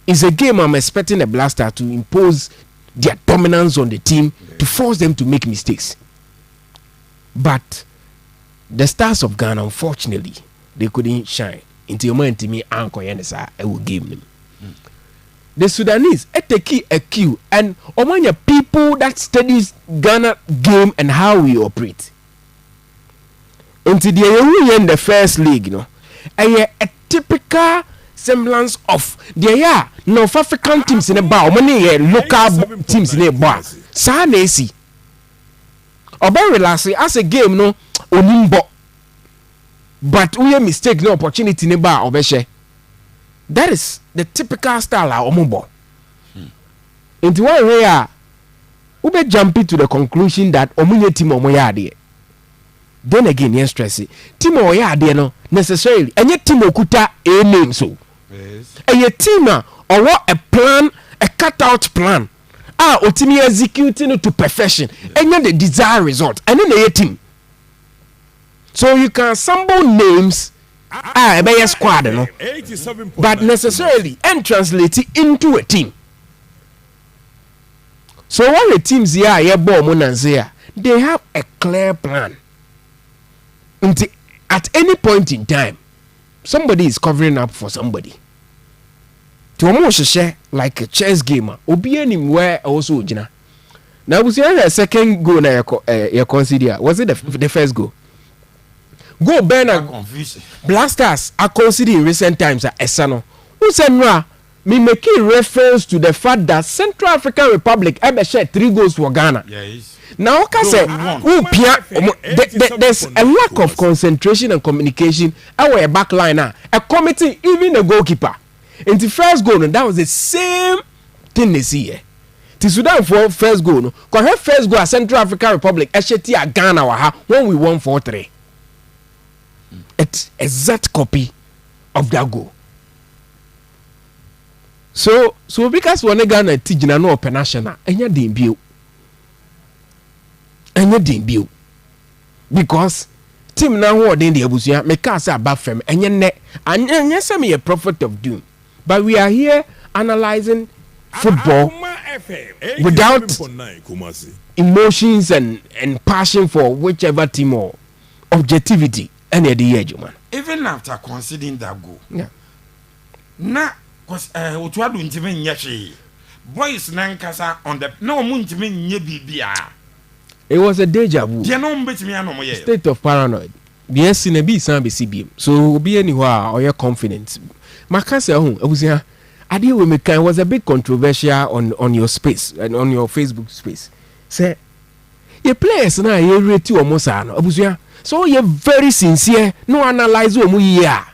it's a game I'm expecting the Blaster to impose their dominance on the team to force them to make mistakes. But the Stars of Ghana, unfortunately, they couldn't shine. Until moment to me, Uncle Yanisa, I will give them. The Sudanese, take a cue, and among your people that studies Ghana game and how we operate. Until they in the first league, you know, a typical semblance of the North African teams in the bar, many local teams in the bar. Sa na esi. Oba relax as a game no onimbo. But we mistake no opportunity in the bar obeshe. That is the typical style of omubo. Into one way we be jumping to the conclusion that omunye team omoya. Then again, yes, stress it. Team omoya no necessarily. And yet team okuta a name so. And your team or what a plan, a cutout plan. Ultimately executing it to perfection. And then the desired result. And then the team. So you can assemble names by a squad, no? But necessarily and translate it into a team. So when the teams here, they have a clear plan. At any point in time, somebody is covering up for somebody. To almost share like a chess gamer, obi anywhere also jina. Now we see a second goal na you consider. Was it the first goal? Go Bernard Blasters are considered in recent times as Esano. Who said no? Me making reference to the fact that Central African Republic ever shared 3 goals for Ghana. Yes. Now, there's a lack of concentration and communication. Our back line now, a committee, even a goalkeeper. In the first goal, that was the same thing they see here. The Sudan for first goal, no, because her first goal at Central African Republic, actually at Ghana when we won 4-3. It's exact copy of that goal. So because when Ghana tijina no open national, enya debut. Enya debut. Because team now who den the abusia make us above fem enya ne anya say me a prophet of doom. But we are here analyzing football without emotions and passion for whichever team or objectivity. Any of the edge, man. Even after conceding that goal, yeah. Na because what do you mean? Boys nankasa on the no muntimin bibia. It was a deja vu. State of paranoid. Yes, in a B, some BCB. So be anywhere or your confidence. Makasa home, I was here. I deal with me. Was a bit controversial on your space and on your Facebook space. Say, your players now you rate you almost an. So you're very sincere. No analyze what we hear.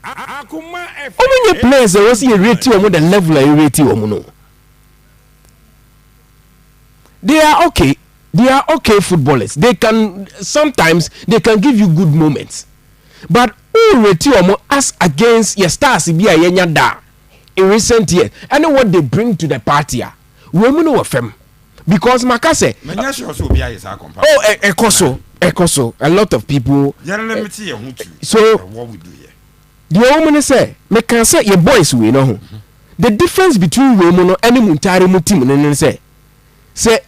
Only your players was you rate you on the level you rate you on. They are okay. They are okay footballers. They can sometimes they can give you good moments. But who rate you as against your stars be a yenya da in recent years? I know what they bring to the party. Women know them because Makase. Ekoso. A lot of people. So what we do here. The woman say, me can say your boys we know. The difference between women and Muntari Mutim and say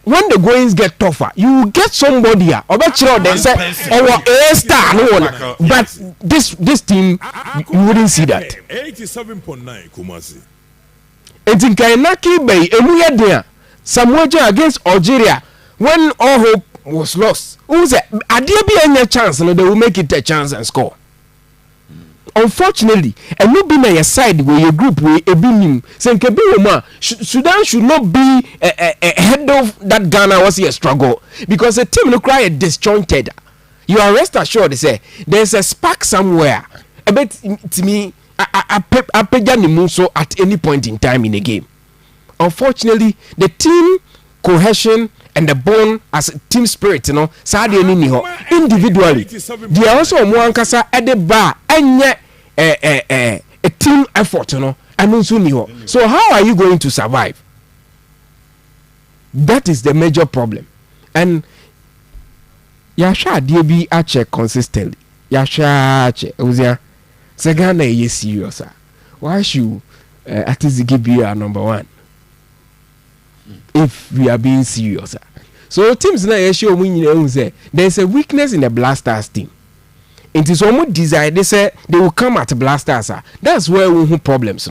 when the goings get tougher, you get somebody or bet you then say a star no one. But this team you wouldn't see that. 87.9 Kumasi. It's in Kainaki Bay, Emuya there. Samoa against Algeria when all hope was lost. Who said there be any chance and they will make it a chance and score? Unfortunately, and no be na your side where your group where a binim Sudan should not be ahead of that Ghana was a struggle because a team no cry disjointed. You are rest assured they say there's a spark somewhere. A bit to me I so at any point in time in a game. Unfortunately, the team cohesion and the bond as a team spirit, individually, they are also more at the bar and yet a team effort, So how are you going to survive? That is the major problem. And Yasha DB check consistently. Yasha check. Sagana is serious. Why should Atizigi be our number one? If we are being serious. So teams now show there's a weakness in the Blackstars team. It is almost desired they say they will come at Blackstars. That's where we have problems.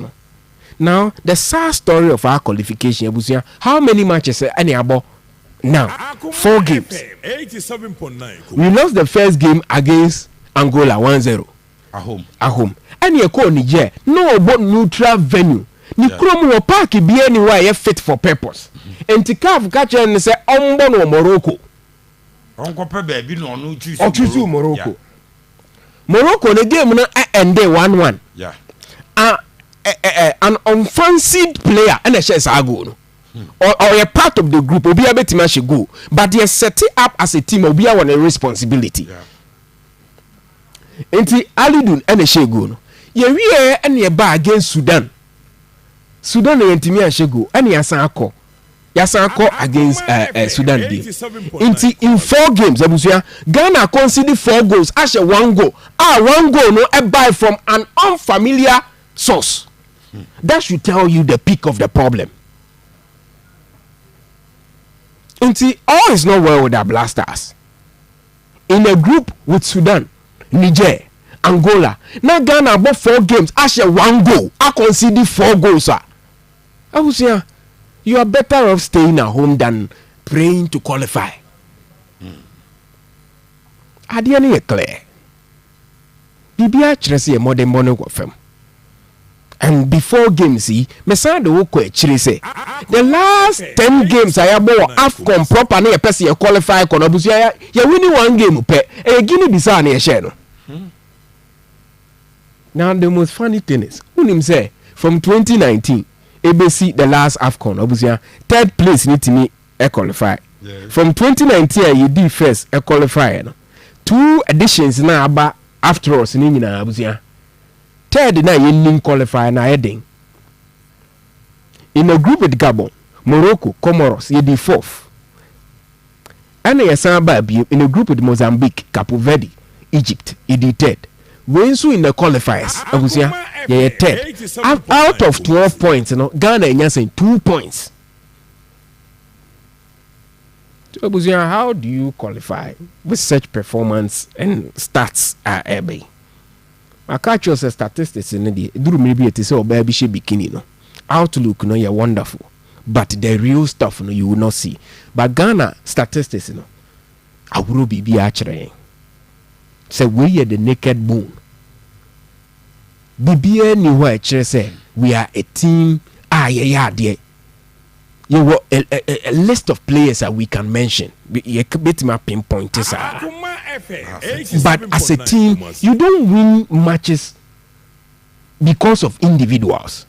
Now the sad story of our qualification, how many matches any about now? 4 games. 87.9. We lost the first game against Angola 1-0 at home. And you call Niger no about neutral venue. Ni krom wo park be anywhere fit for purpose. Enti CAF catch and say ombo no Morocco. Onko pe baby no choose Morocco. Morocco the game no end 1-1. Yeah. An unfancied player and a share go no. Or a part of the group obi abetima she go, but they set it up as a team obi a responsibility. Yeah. Enti Alidun and a share go no. Ye wie and ye ba against Sudan. Sudan yentimi ashego and yasanko against Sudan game. In 4 games abusia Ghana conceded 4 goals ashe 1 goal. 1 goal no a buy from an unfamiliar source. That should tell you the peak of the problem. All is not well with our Blasters. In a group with Sudan, Niger, Angola, now Ghana about 4 games ashe 1 goal. I conceded 4 goals. I was here. You are better off staying at home than praying to qualify. I didn't clear. Bibia Chelsea more than money with them. And before games, me say the work say the last 10 games I have Afcon proper na person qualify kono busia ya winning 1 game pe e Guinea Bissau na share no. Now the most funny thing is unim say from 2019 ABC the last Afcon obusia 3rd place need to me qualify. Yeah. From 2019 you did first qualify no. 2 editions na aba after us ni nyina obusia. 3rd na you qualify na heading. In a group with Gabon, Morocco, Comoros, you did 4th. And in a group with Mozambique, Cape Verde, Egypt, you did 3rd. When so in the qualifiers, Abusia, yeah, 3rd. Out of 12 points, Ghana is saying 2 points. So Abusia, how do you qualify with such performance and stats are able? I catch your statistics in the do maybe it is so baby she bikini no. Outlook no you're wonderful, but the real stuff no you will not see. But Ghana statistics no, I will be actually. So we are the naked bone. Bibi anywhere say we are a team. Yeah, dear. You were a list of players that we can mention. You can bit my pinpoint this. But as a team, you don't win matches because of individuals.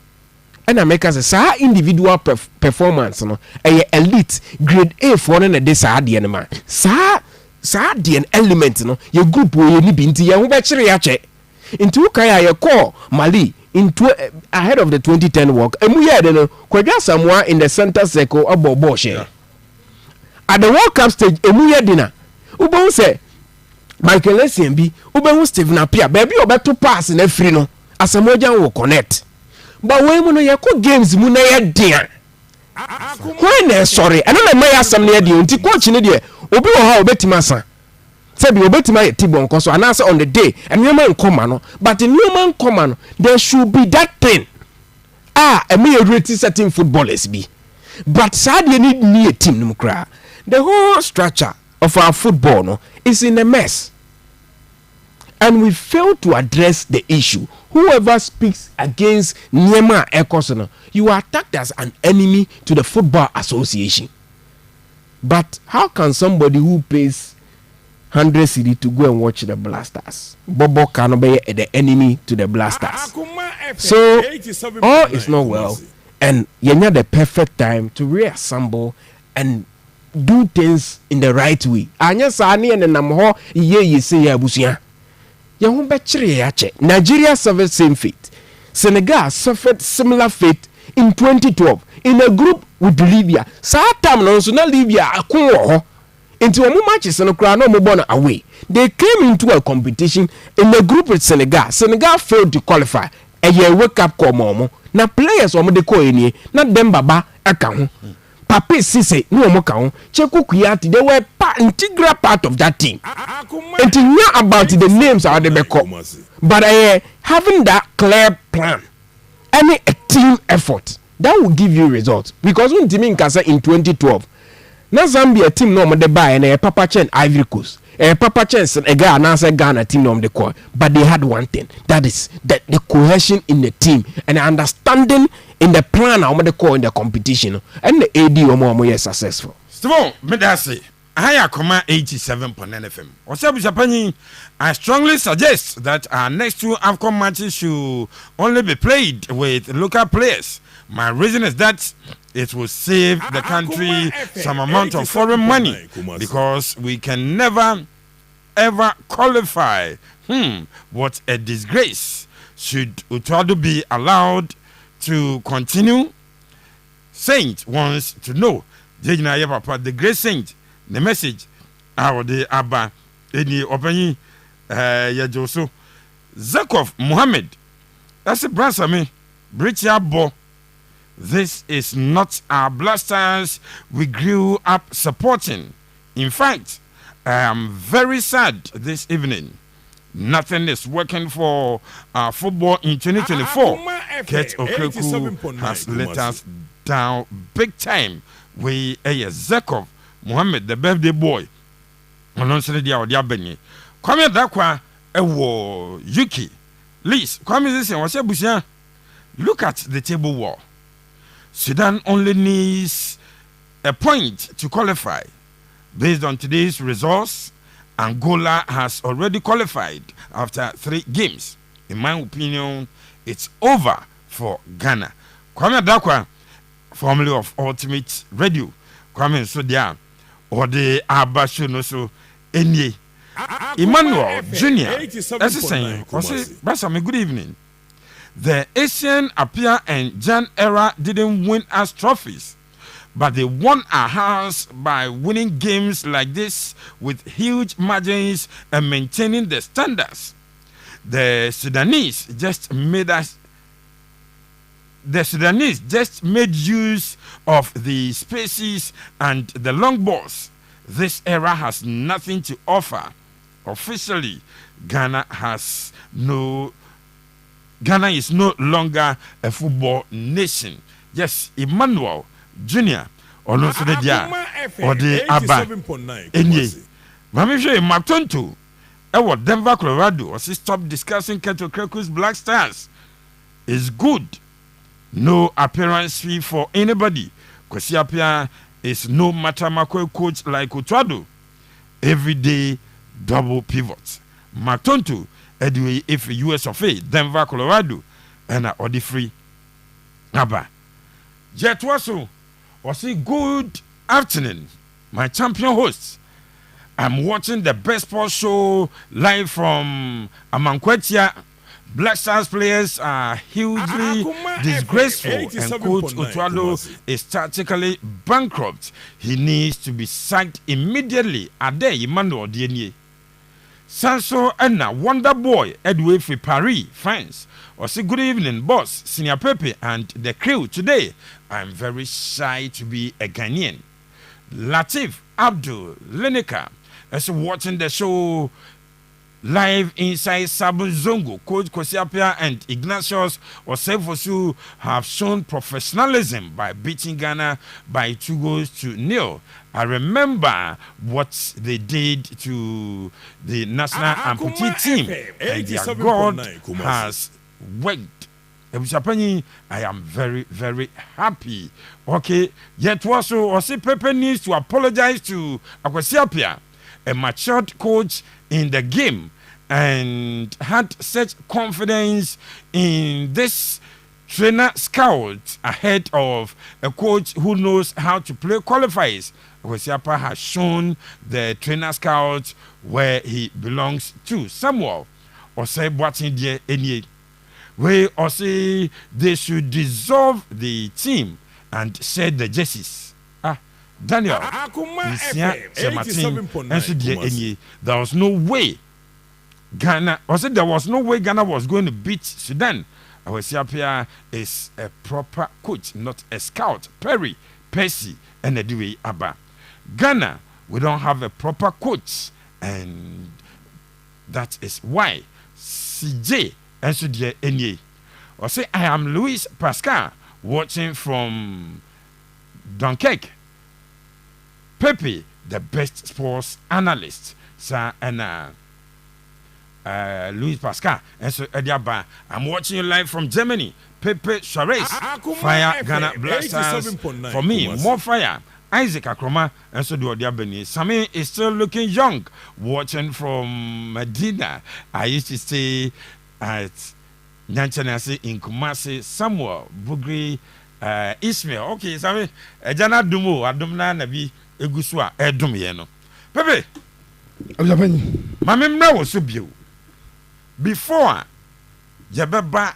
ɛna mɛka sɛ saa individual performance no ɛyɛ elite grade A foɔ no na de saa adeɛ no ma saa adeɛ no element no yɛ group wɔ yɛ ni bi nti yɛn ho bɛkyerɛ yɛakyɛ nti wokae a yɛkɔɔ Mali into ahead of the 2010 walk emu yɛ de no Kwadwo Asamoah in the center circle ɔbɔ bɔɔl hyɛ at the World Cup stage emu yɛ de na wobɛhu sɛ Michael Essien bi wobɛhu Stephen Appiah baabi a ɔbɛto pass na afiri no Asamoah Gyan wɔ connect but wɔn mu no yɛkɔ games mu na yɛ den a wɔn na ɛsɔre ɛno na ɛma yɛ asɛm no yɛ den nti coach no deɛ obi wɔ hɔ a obɛtumi asa sɛbi obɛtumi ayɛ tibɔ nkɔ so anaasɛ on the day nneɛma nkɔma no but nneɛma nkɔma no there should be that thing ɛma yɛ rate certain footballers bi but saa deɛ ni yɛ team no mu koraa the whole structure of our football no is in a mess and we fail to address the issue. Whoever speaks against Nyema Ekosono, you are attacked as an enemy to the Football Association. But how can somebody who pays 100 cedi to go and watch the Blasters, Bobo Kanobe, the enemy to the Blasters? So all is not well, and you need the perfect time to reassemble and do things in the right way. Anya sani and namho ye say abusia. Yahoo Bachri Nigeria suffered same fate. Senegal suffered similar fate in 2012 in a group with Libya. Satam no so na Libya akun into a matches no crowd no mo away. They came into a competition in a group with Senegal. Senegal failed to qualify. A year wake up call momo. Na players omo de ko eni na dem baba aka ho. Pape Sise no omo ka ho. Cheku Kuyati they were integral part of that team. And to know about the names are the backup. But having that clear plan, any team effort, that will give you results. Because when team in Kasa in 2012, na Zambia team no de buy and Papa Chen Ivory Coast. Papa Chen a guy announced Ghana team no the call. But they had one thing, that is that the cohesion in the team and the understanding in the plan of the call in the competition. And the AD omo successful. Steve, Medasi. Higher Comma 87.9 FM. Osabu Japani, I strongly suggest that our next two Afcon matches should only be played with local players. My reason is that it will save the country some amount of foreign money because we can never ever qualify. What a disgrace. Should Utuado be allowed to continue? Saint wants to know. The great saint. The message our the Abba any openi Yajoso Zakov Muhammad. That's a brasame Bridgia Bo. This is not our Blasters we grew up supporting. In fact, I am very sad this evening. Nothing is working for football in 2024. Kate Okreku has let us down big time. We Zakov Mohammed the birthday boy on dia odi abanye kwame dakwa ewo Yuki Liz kwame this was abusia. Look at the table war. Sudan only needs a point to qualify. Based on today's results, Angola has already qualified after 3 games. In my opinion, it's over for Ghana. Kwame dakwa, formerly of Ultimate Radio, kwame so dia or the Abashu no so any Emmanuel Jr. That's the same. Brasame, good evening. The Asian Appiah and Jan era didn't win us trophies, but they won our house by winning games like this with huge margins and maintaining the standards. The Sudanese just made use of the spaces and the long balls. This era has nothing to offer. Officially, Ghana is no longer a football nation. Yes, Emmanuel Jr. or no so or the Abba. Mami show Matonto. Denver, Colorado. Or stop discussing Keto Kreku's Blackstars. It's good. No appearance fee for anybody. Kwesi Appiah is no matter Makwe coach like Utuado. Every day double pivots. Matonto, anyway, if US of A, Denver, Colorado, and Odi free. Haba. Jet Waso was a good afternoon, my champion hosts. I'm watching the best sports show live from Amankwetia. Blackstars players are hugely disgraceful, and Coach Otuado is tactically bankrupt. He needs to be sacked immediately. Ade Emmanuel Dienye. Sanso Enna Wonder Boy Edway for Paris, France. Or say good evening, boss, Senior Pepe, and the crew today. I'm very shy to be a Ghanaian. Latif Abdul Lenica is watching the show live inside Sabun Zongo. Coach Kosiapia and Ignatius Osefosu have shown professionalism by beating Ghana by 2-0. I remember what they did to the national amputee team, and their God has worked. I am very, very happy. Okay, yet also Osi Pepe needs to apologize to Akwesiapia, a matured coach in the game, and had such confidence in this trainer scout ahead of a coach who knows how to play qualifiers. Akwesiapia has shown the trainer scout where he belongs to. Samuel Osei Boatin die Enye. We or say they should dissolve the team and shed the jerseys. Daniel, there was no way Ghana. I said there was no way Ghana was going to beat Sudan. Awesiapia is a proper coach, not a scout. Percy, and Ediwe Abba. Ghana, we don't have a proper coach, and that is why CJ. And so dear Enye. Or say I am Louis Pascal watching from Dunkirk. Pepe, the best sports analyst. Sir and Louis Pascal. And so Ediaba, I'm watching you live from Germany. Pepe Suarez. Fire Ghana Blackstars. For me, more fire. Isaac Akroma and so do Odiabeni. Sami is still looking young. Watching from Medina. I used to say at Nyanchanasi in Kumasi, Samuel, Bugri, Ismail. Okay, Sami, Jana Dumo, Adumna Nabi, Egusua, Edum Yeno. Pepe, Mamma now was so beautiful. Before Jababa,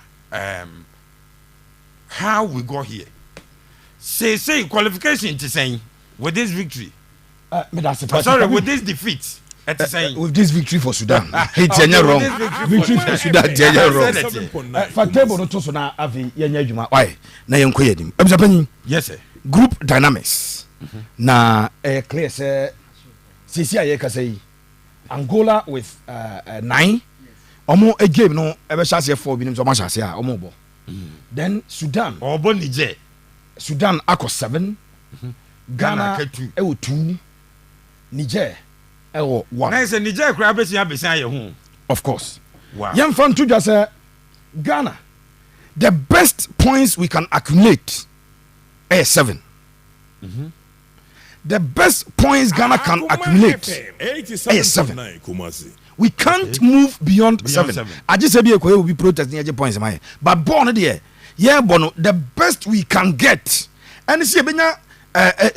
how we got here. Say qualification to saying with this victory. Sorry, with this defeat. With this victory for Sudan, it's wrong. Victory for Sudan, wrong. For table not to na avi yenya juma. Why? Na yenko yedim. Yes sir. Group dynamics. Na clear say sisi aye ka say Angola with 9. Omo a game no ebe chance 4 binim so ma chance a omo bo. Then Sudan. Obo Niger. Sudan akọ 7. Ghana 2. Niger. 1. Nice Niger crab is ya home. Of course. Wow. Young fan to just say Ghana. The best points we can accumulate is 7. The best points Ghana can accumulate is 7. We can't move beyond 7. I just said will be protesting points my. But born there, yeah, Bono, the best we can get. And see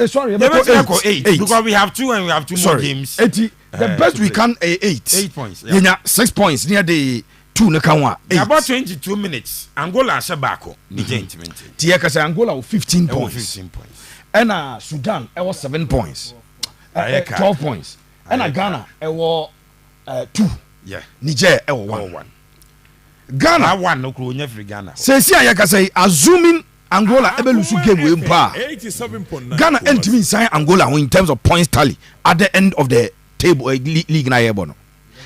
sorry, 8 because we have 2 and we have 2 more games. 80. The best we can 8 points. Yeah, 6 points near the 2 Nakawa. About 22 minutes. Angola Shabako. Tiaka say Angola 15 points. And Sudan was 7 points. 12 points. And Ghana was 2. Yeah. Niger 1. Ghana 1 no crew free Ghana. Say say assuming Angola ebelusu game we mpa. Ghana entimi sign Angola in terms of points tally at the end of the table league na yebo no.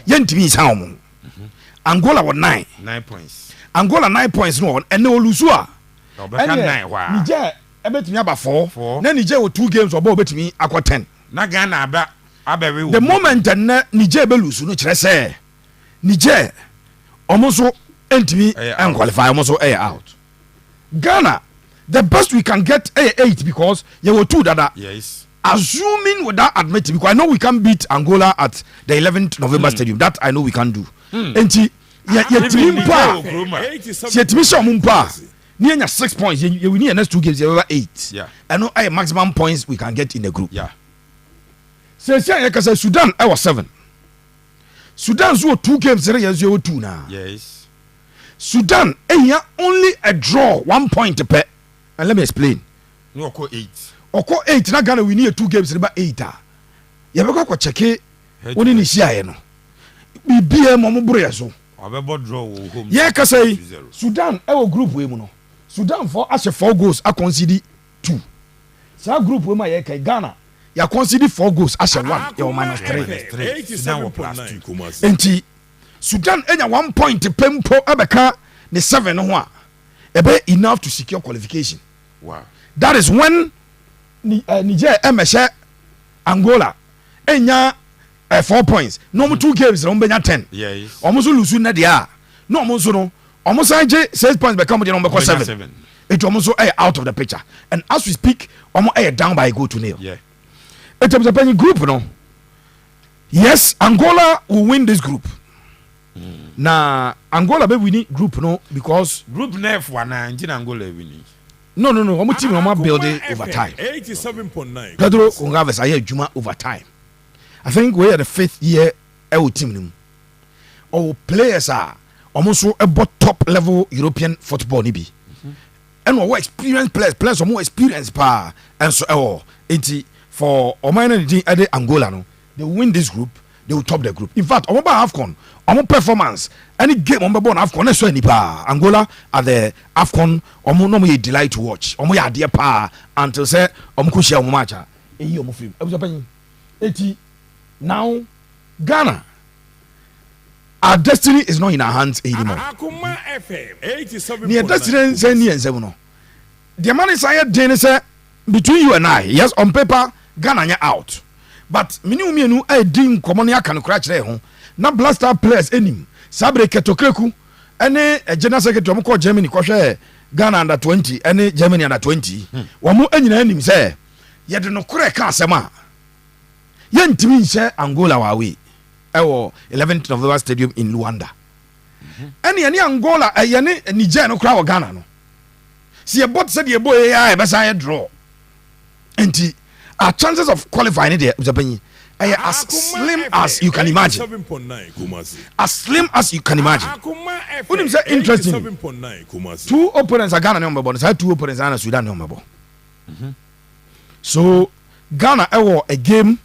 Yentimi sign omo. Angola was 9 points. Angola 9 points no and no lusu a. Niger ebetimi aba 4. Na Niger with 2 games obo obetimi akwa 10. Na Ghana aba the moment na Niger ebelusu no kire say Niger omoso entimi and qualify omoso out. Ghana, the best we can get 8 because there were 2 that are. Yes. Assuming without admitting, because I know we can beat Angola at the 11th November Stadium. That I know we can do. And near 6 points. You need next 2 games. You have 8. Yeah. And no maximum points we can get in the group. Yeah. So Sudan I was 7. Sudan's 2 games. You 2 now. Yes. Sudan only a draw 1 point per. And let me explain. No, 8. Oko 8 na Ghana we need 2 games about 8 ah. You be go check it. Oni ni share no. Bibia mo bro so. Abebo draw home. Yeah, say Sudan e group we mu no. Sudan for as 4 goals a concede 2. So group we ma ye kai Ghana ya concede 4 goals as 1 ya -3. Sudan were +2. Enti Sudan enya 1 point pempo abeka ne 7 no ho a. Ebe enough to secure qualification. Wow. That is when Niger MSH Angola enya 4 points. No 2 games no benya 10. Yes. Almost lose na dia. No almost no. Almost 6 points become the number 7. It almost out of the picture. And as we speak, almost down by a goal to nil. Yeah. It was a penny group no. Yes, Angola will win this group. Na Angola be winning group no because group F one and Angola winning. No. Omo team no build it over time. 87.9. Pedro Gonçalves aye adwuma over time. I think we are the 5th year our team nim. Our players are almost about top level European football ni bi. And our experienced players are more experienced pa and so for Omani di Angola no, they win this group, they will top the group. In fact, Omo ba Afcon, Omo performance, any game Omo ba Afcon so any pa Angola at the Afcon Omo no me delight to watch. Omo ya dear pa until say Omo ko share Omo matcha. Eyi Omo film. Eti now Ghana, our destiny is not in our hands anymore. Akuma FM 87.9. Near destiny say ni ense no. The man is here dey say between you and I, yes on paper Ghana nya out. But minu mienu e din komo ne aka no kra kire ho. Na Blackstars players enim. Sabre Ketokreku ene general secretary mo ko Germany ko hwe Ghana under 20 ene Germany under 20. Wo mo anyina enim say ye de no kra ka asema. Yentimi nse Angola wawe ewo 11th November Stadium in Luanda. Any Angola yene Niger no kra wo Ghana no. See about said ye boy ya be say draw. Enti our chances of qualifying there as slim as you can imagine. 7.9 Kumasi. As slim as you can imagine. Akuma FM. What is interesting? 7.9 Kumasi. 2 opponents are Ghana number 2 opponents are Sudan number. So Ghana ewo a game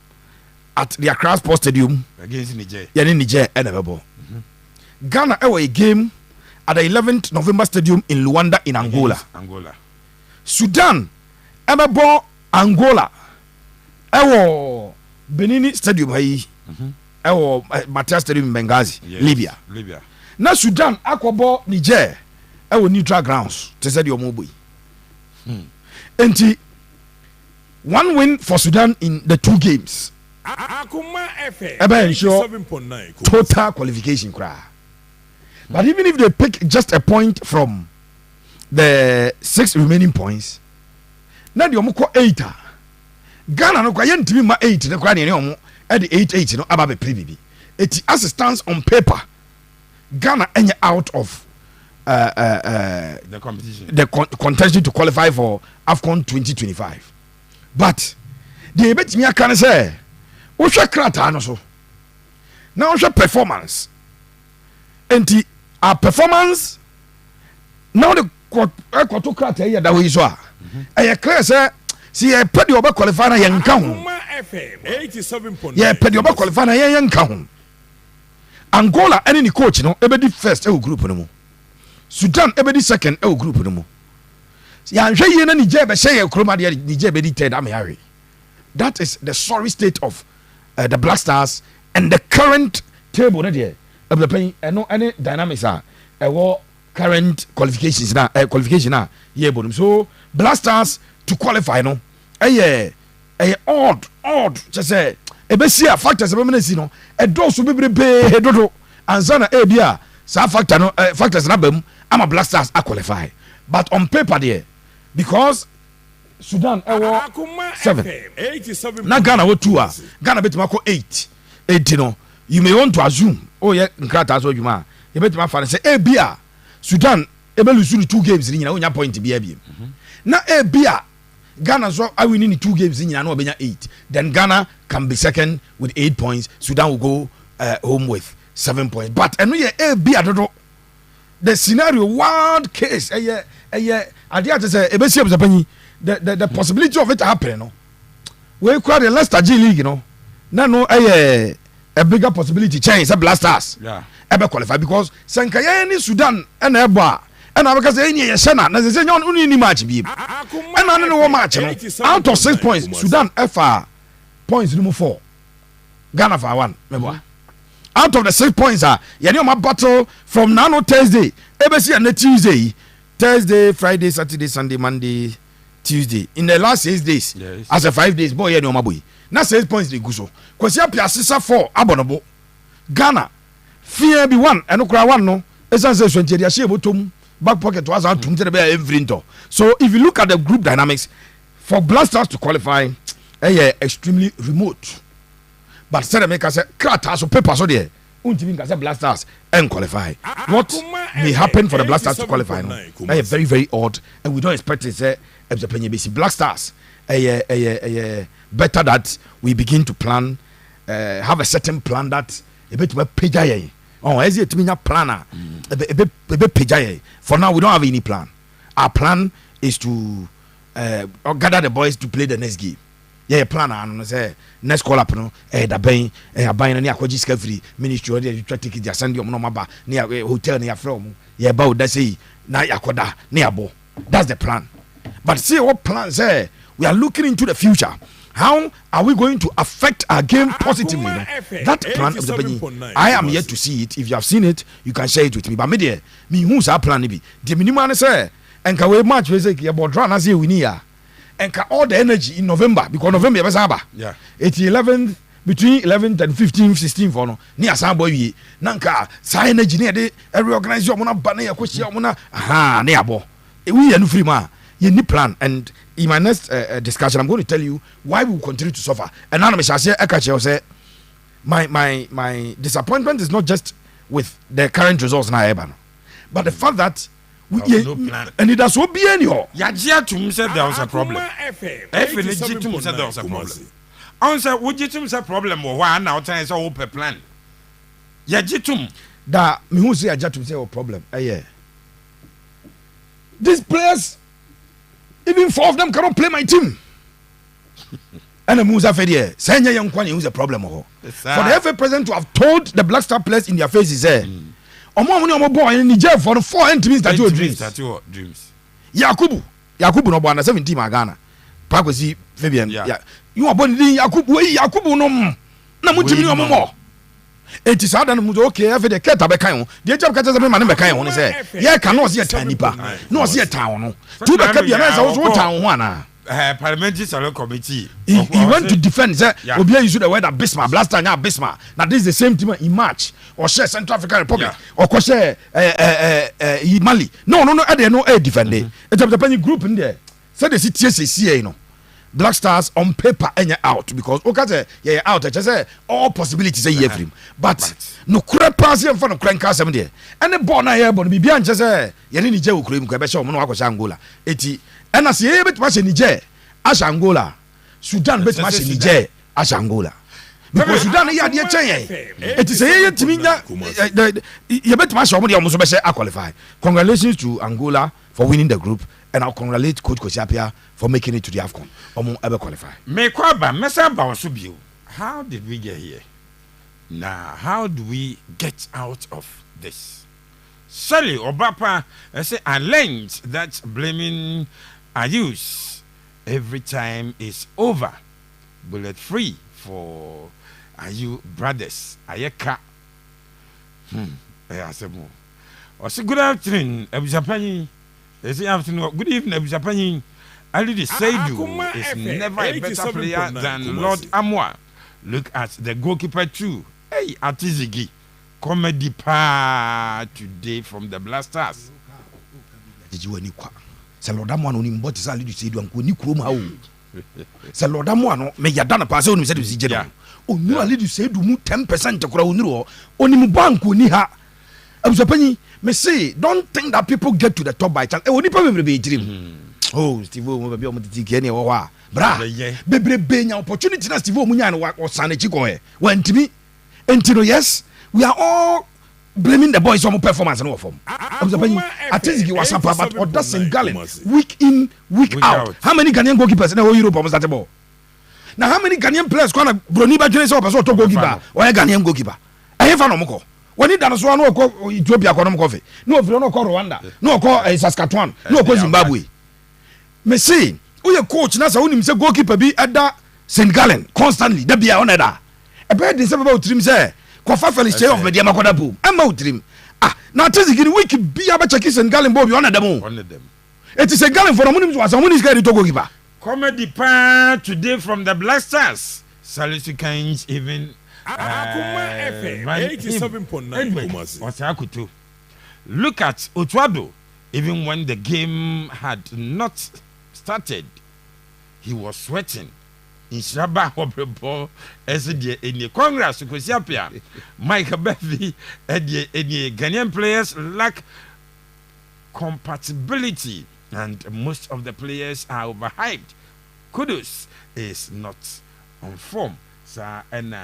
at the Accra Sports Stadium Against Niger. Niger and Ghana ewo a game at the 11th November Stadium in Luanda in Angola. Sudan ebebo Angola ewo Benin Stadium hayi ewo Matia Stadium in Benghazi, Libya. Na Sudan akobo Niger ewo neutral grounds te said your moboy. Enti 1 win for Sudan in the 2 games. Akuma FM. Ebe ensure 7.9 total qualification cry. But even if they pick just a point from the 6 remaining points, now the omoko 8. Ghana no kwa yentimi ma 8 ne kwa ne omo e the 8 no aba be prebibi. It as it stands on paper, Ghana enya out of the competition. The contention to qualify for Afcon 2025. But the betimi aka say wo hwe krata no so. Na wo hwe performance. Enti our performance now the kwato krata ya da we so a. E clear say see e pedi oba qualify na yenka ho. Akuma FM 87.9. Ye pedi oba qualify na yenka ho. Angola any ni coach no ebedi first e group no mu. Sudan ebedi second e group no mu. Ya nhwe ye na Niger be share kroma de Niger be di third am yare. That is the sorry state of the Blackstars and the current table na there. No any dynamics are current qualifications na qualification na ye bonum. So Blackstars to qualify no odd just say ebesia factors e be menasi no e do so bebrebe dodo ansana e bia sa factor no factors na bam ama Blackstars a qualify. But on paper there, because Sudan ewo 7 na Ghana wo 2 a Ghana betima ko 8 no you may want to assume oh yeah nkrata so dwuma you betima fa say bia Sudan ebe lusu ni 2 games ni nyina wonya point bi abiem na ebia Ghana so are winning the 2 games nyina na obenya 8 then Ghana can be second with 8 points. Sudan will go home with 7 points. But eno ye ebia dodo the scenario wild case adia to say ebesi obsapani the possibility of it happening no we call the Leicester G League no na no a bigger possibility change say Blackstars ebe qualify because sankaye ni Sudan na ebo a na because any ye shena na say nyon uni ni match bi na no wo match no out of 6 points Sudan FA points no 4 Ghana for 1 mebo out of the 6 points you know my battle from now no Thursday ebesi and Tuesday Thursday Friday Saturday Sunday Monday Tuesday in the last 6 days as a 5 days boy you know my boy na 6 points dey go so kwasi apiasisa 4 abonobo Ghana fear be 1 eno kura 1 no esan say 20 dia shey botom back pocket was out to be every into. So if you look at the group dynamics for Blackstars to qualify extremely remote. But said make us crata so paper so there untimi say Blackstars and qualify. What may happen for the Blackstars to qualify no very very odd, and we don't expect it say Blackstars better that we begin to plan have a certain plan that a bit pay. Oh, as it mean a planner, for now we don't have any plan. Our plan is to gather the boys to play the next game. Yeah, planner and say next call up no da ben buying any akwaji free ministry or you try to take send you no maba near hotel near from yeah about that say na yakoda near bo. That's the plan. But see what plan say we are looking into the future. How are we going to affect our game positively? No? That plan of the Benny, I am yet to see it. If you have seen it, you can share it with me. But me, who's our plan? Be the minimum say, and can we match with about run as we need, and can all the energy in November because November is Saba. Yeah, 11th between 11th and 15th, 16th for no near Sabo. Nanka, sa energy near the reorganize your mona banana question mona. Aha, near bo. We are no free man. You need plan and. In my next discussion, I'm going to tell you why we will continue to suffer. And now, I say, my disappointment is not just with the current results now, but the fact that we no plan. And it has so be anyhow. Yajia to me said there was a problem. F to me said there was a problem. I said, would you to say problem or why now time is all per plan? Yajitum that me who say Yajia to say a problem. Yeah, these players. Even 4 of them cannot play my team. And the Musa Fedier, Sanya Young Kwani, who's a problem. For the FA president to have told the Blackstar players in their faces, Omo boy in Niger for the 4 entities that you dreams. Yakubu no bwana 17 Ghana. Pakwesi Fabian. Yeah. You are born in Yakubu no na mutimi no mo. Enti sa da no muzo okay afi de keta be kan ho de job keta me ma ne be kan ho ne say ye can no see tan nipa no see tan no tu be ka bia na say wo tan ho ana parliamentary select committee he went to defend say obi use the word Bismarck Blaster nya Bismarck na this is the same team in March or share Central African Republic or ko share Mali no e no e defend it the penny group in there say the CTC no Blackstars on paper enya out because okay yeah out just say all possibilities say here free but no kura pass here for no kranka sem there any ball na here but bibia nche say ye ni Niger okura mu ka be show mo no akosha Angola eti ena se ye bet ma se Niger asha Angola Sudan bet ma se Niger asha Angola because Sudan ya de chen ye eti say ye timi nya ye bet ma show mo de mo so be say qualify. Congratulations to Angola for winning the group. And I'll congratulate Coach Kosiapia for making it to the Afcon. Omo ever qualify. How did we get here? Now, how do we get out of this? Sally Obapa, I learned that blaming Ayus every time is over. Bullet free for Ayu brothers. Ayeka. Good afternoon, Abujapani. Good evening, Abujapani. Ali Seidu is never a better player than Lord Amwa. Look at the goalkeeper too. Hey, Atizigi. Comedy pa today from the Blackstars. Did you any qua? Lord Amwa on him, but it's Ali Seidu and Kuni Kroma. Lord Amwa, may Yadana pass on him said to see. Oh, no, Ali Seidu 10% to Kraunuro. Only Mubanku Niha. Abusapani, me say, don't think that people get to the top by chance. E woni pa bebrebe dream. Oh, Steve O mo be o mo titi ni wo wa. Bra. Bebrebe nya opportunity na Steve O munya no wa sane chiko e. Wantimi. Entino yes, we are all blaming the boys on performance no form. Abusapani, Atiziki was up but Oda Sengalen week in week out. How many Ghanaian goalkeepers in the whole Europe almost that ball? Now how many Ghanaian players kwana Broni ba jene so person to goalkeeper or Ghanaian goalkeeper? Eh fa no mo ko. When he done so no ko Ethiopia ko no ko fe. No fi no ko Rwanda, no ko Saskatchewan, no ko Zimbabwe. Me say, we coach na sa wonim say goalkeeper bi eda St. Gallen constantly. Da bia on eda. E be dey say about trim say Kofa Felix of media makoda boom. Emma trim. Ah, na tiziki ni week bia ba check St. Gallen bo bi on eda mo. One of them. It is St. Gallen for wonim so someone is going to goalkeeper. Comedy pan today from the Blackstars. Salisu Kings even Akuma FM 87.9 Kumasi. Look at Otuado. Even when the game had not started, he was sweating. In Shaba Hobrebo, as in Congress, Kusiapia, Mike Bevi, any Ghanaian players lack compatibility, and most of the players are overhyped. Kudus is not on form. Sir and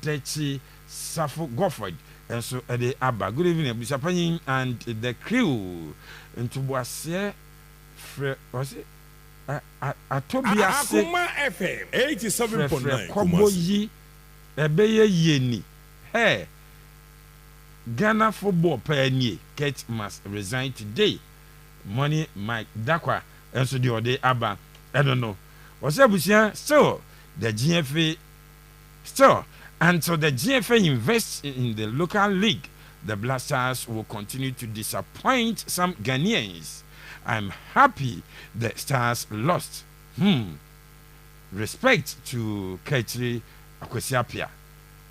Dechi Safo Gofford. And so the Abba. Good evening, Bishop and the crew. And to was was it? Akuma FM 87.9 Kobo Kumasi. yi ebeye yeni. Hey, Ghana football pioneer Kate must resign today. Money Mike Dakwa. And so the other Abba. I don't know. What's up, still the GFA still until the GFA invests in the local league, the Blackstars will continue to disappoint some Ghanaians. I'm happy the Stars lost. Respect to Kaitri Akwesiapia.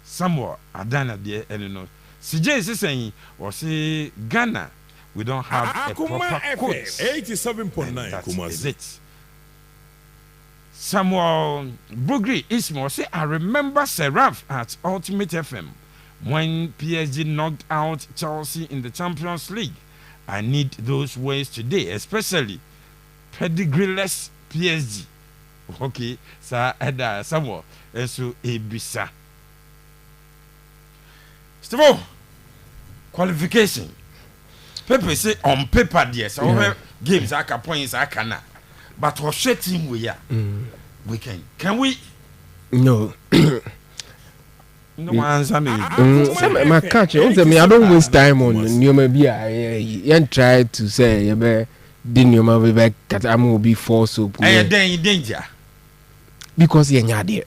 Somewhere Adana there, I don't know. CJ is saying, or say Ghana, we don't have a proper coach. 87.9 That is it. Samuel Bugri Ismail say, I remember Seraph at Ultimate FM when PSG knocked out Chelsea in the Champions League. I need those ways today, especially pedigreeless PSG. Okay, sir, Eda Samuel, so Ebisa. Steve, qualification. People say on paper, yes, our games are points, I cannot. But for team we are, we can we? No. No answer me. My catch, I don't waste time on you. Maybe I try to say, you be didn't you maybe back that I will be forced to. Then in danger. Because you're not there.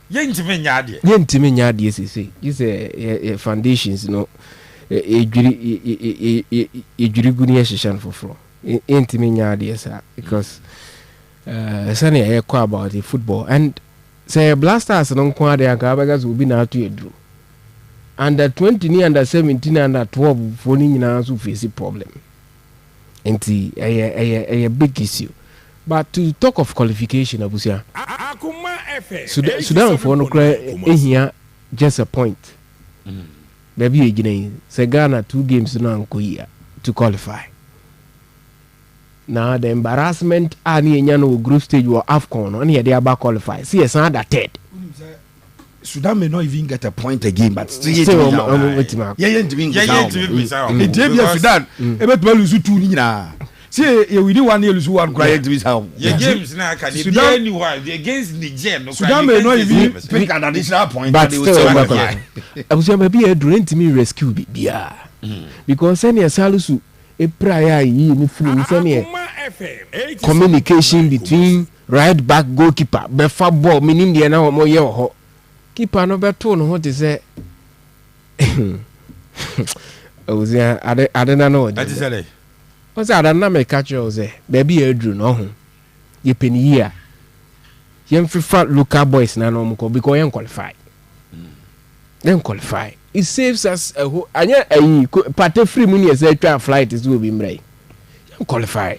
You're nyadi. You see, you say foundations, you know, a juriguni session for floor. Intimate sir, because Sunny I quite about the football and say Blasters don't quite the Akabagas will be now to a drew. Under 20, under 17, under 12, phoning now to face a problem. And a big issue. But to talk of qualification, Abusia, Akuma FM Sudan for no cry here just a point. Maybe again, say Ghana 2 games now to qualify. Now the embarrassment any nyano group stage or Afcon only they are qualify. See it's not that third. Sudan may not even get a point again, but still Yeah, Sudan. About well lose 2 nina. See, we do 1 year lose 1 quiet to his house. Your games now can be anywhere against Niger. Sudan may not even pick an additional point, but still I was maybe a dream to me rescue bia. Because any salusu a prior ye communication between right back goalkeeper befa ball meaning the na mo ye ho keeper no beto no what is say ozia adena no That is it. what's that na me catch you say baby edru no ho ye penny year yem fifa local boys na no mo because yem qualify then qualify. It saves us a whole party free money as a try flight is will be mray. You qualify.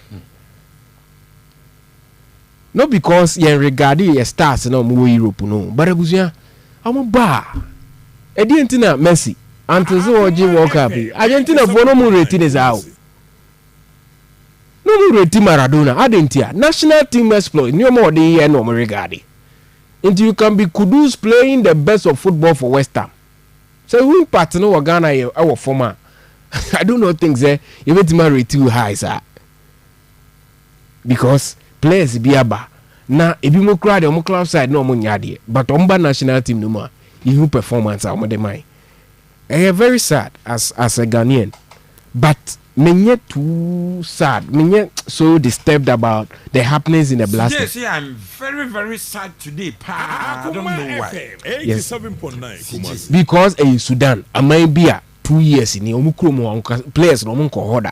Not because you regard your stars no more Europe no, but Abusia, I'm a bar. I didn't know Messi. until so oji World Cup Argentina for no more rating is out no more rating Maradona adentia national team exploit no more the year no more regard until you can be Kudus playing the best of football for West Ham so who partner wa Ghana our former I do not think say you bet my rate too high sir because players be aba na ebi mo kra de mo club side no mo nyade but omba national team no more you performance am de mind very sad as a Ghanaian but menye too sad menye so disturbed about the happenings in the Blackstars. Yes, I'm very very sad today I don't know why. 87.9 because in Sudan aman bia 2 years ni omukro mo players no mo nkohoda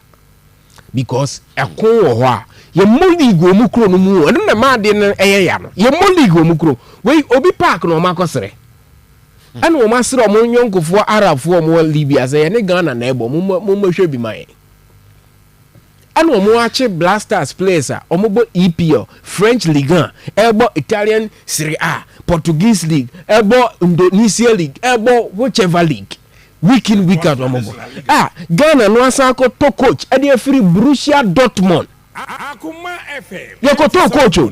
because ekon wo ho a ye mo league omukro no mu eno na ma de no eyeya no ye mo league omukro we obi park no makosere ana o masere o mo nyonkofo arabfo mo Libya say ne Ghana na ebo mo hwe bi man ana o mo ache Blackstars players a o mo bo EPL French Ligue 1 ebo Italian Serie A Portuguese League ebo Indonesia League ebo whichever league week in week out o mo bo Ghana no asanko to coach e dey free Borussia Dortmund Akuma FM ye ko to coach o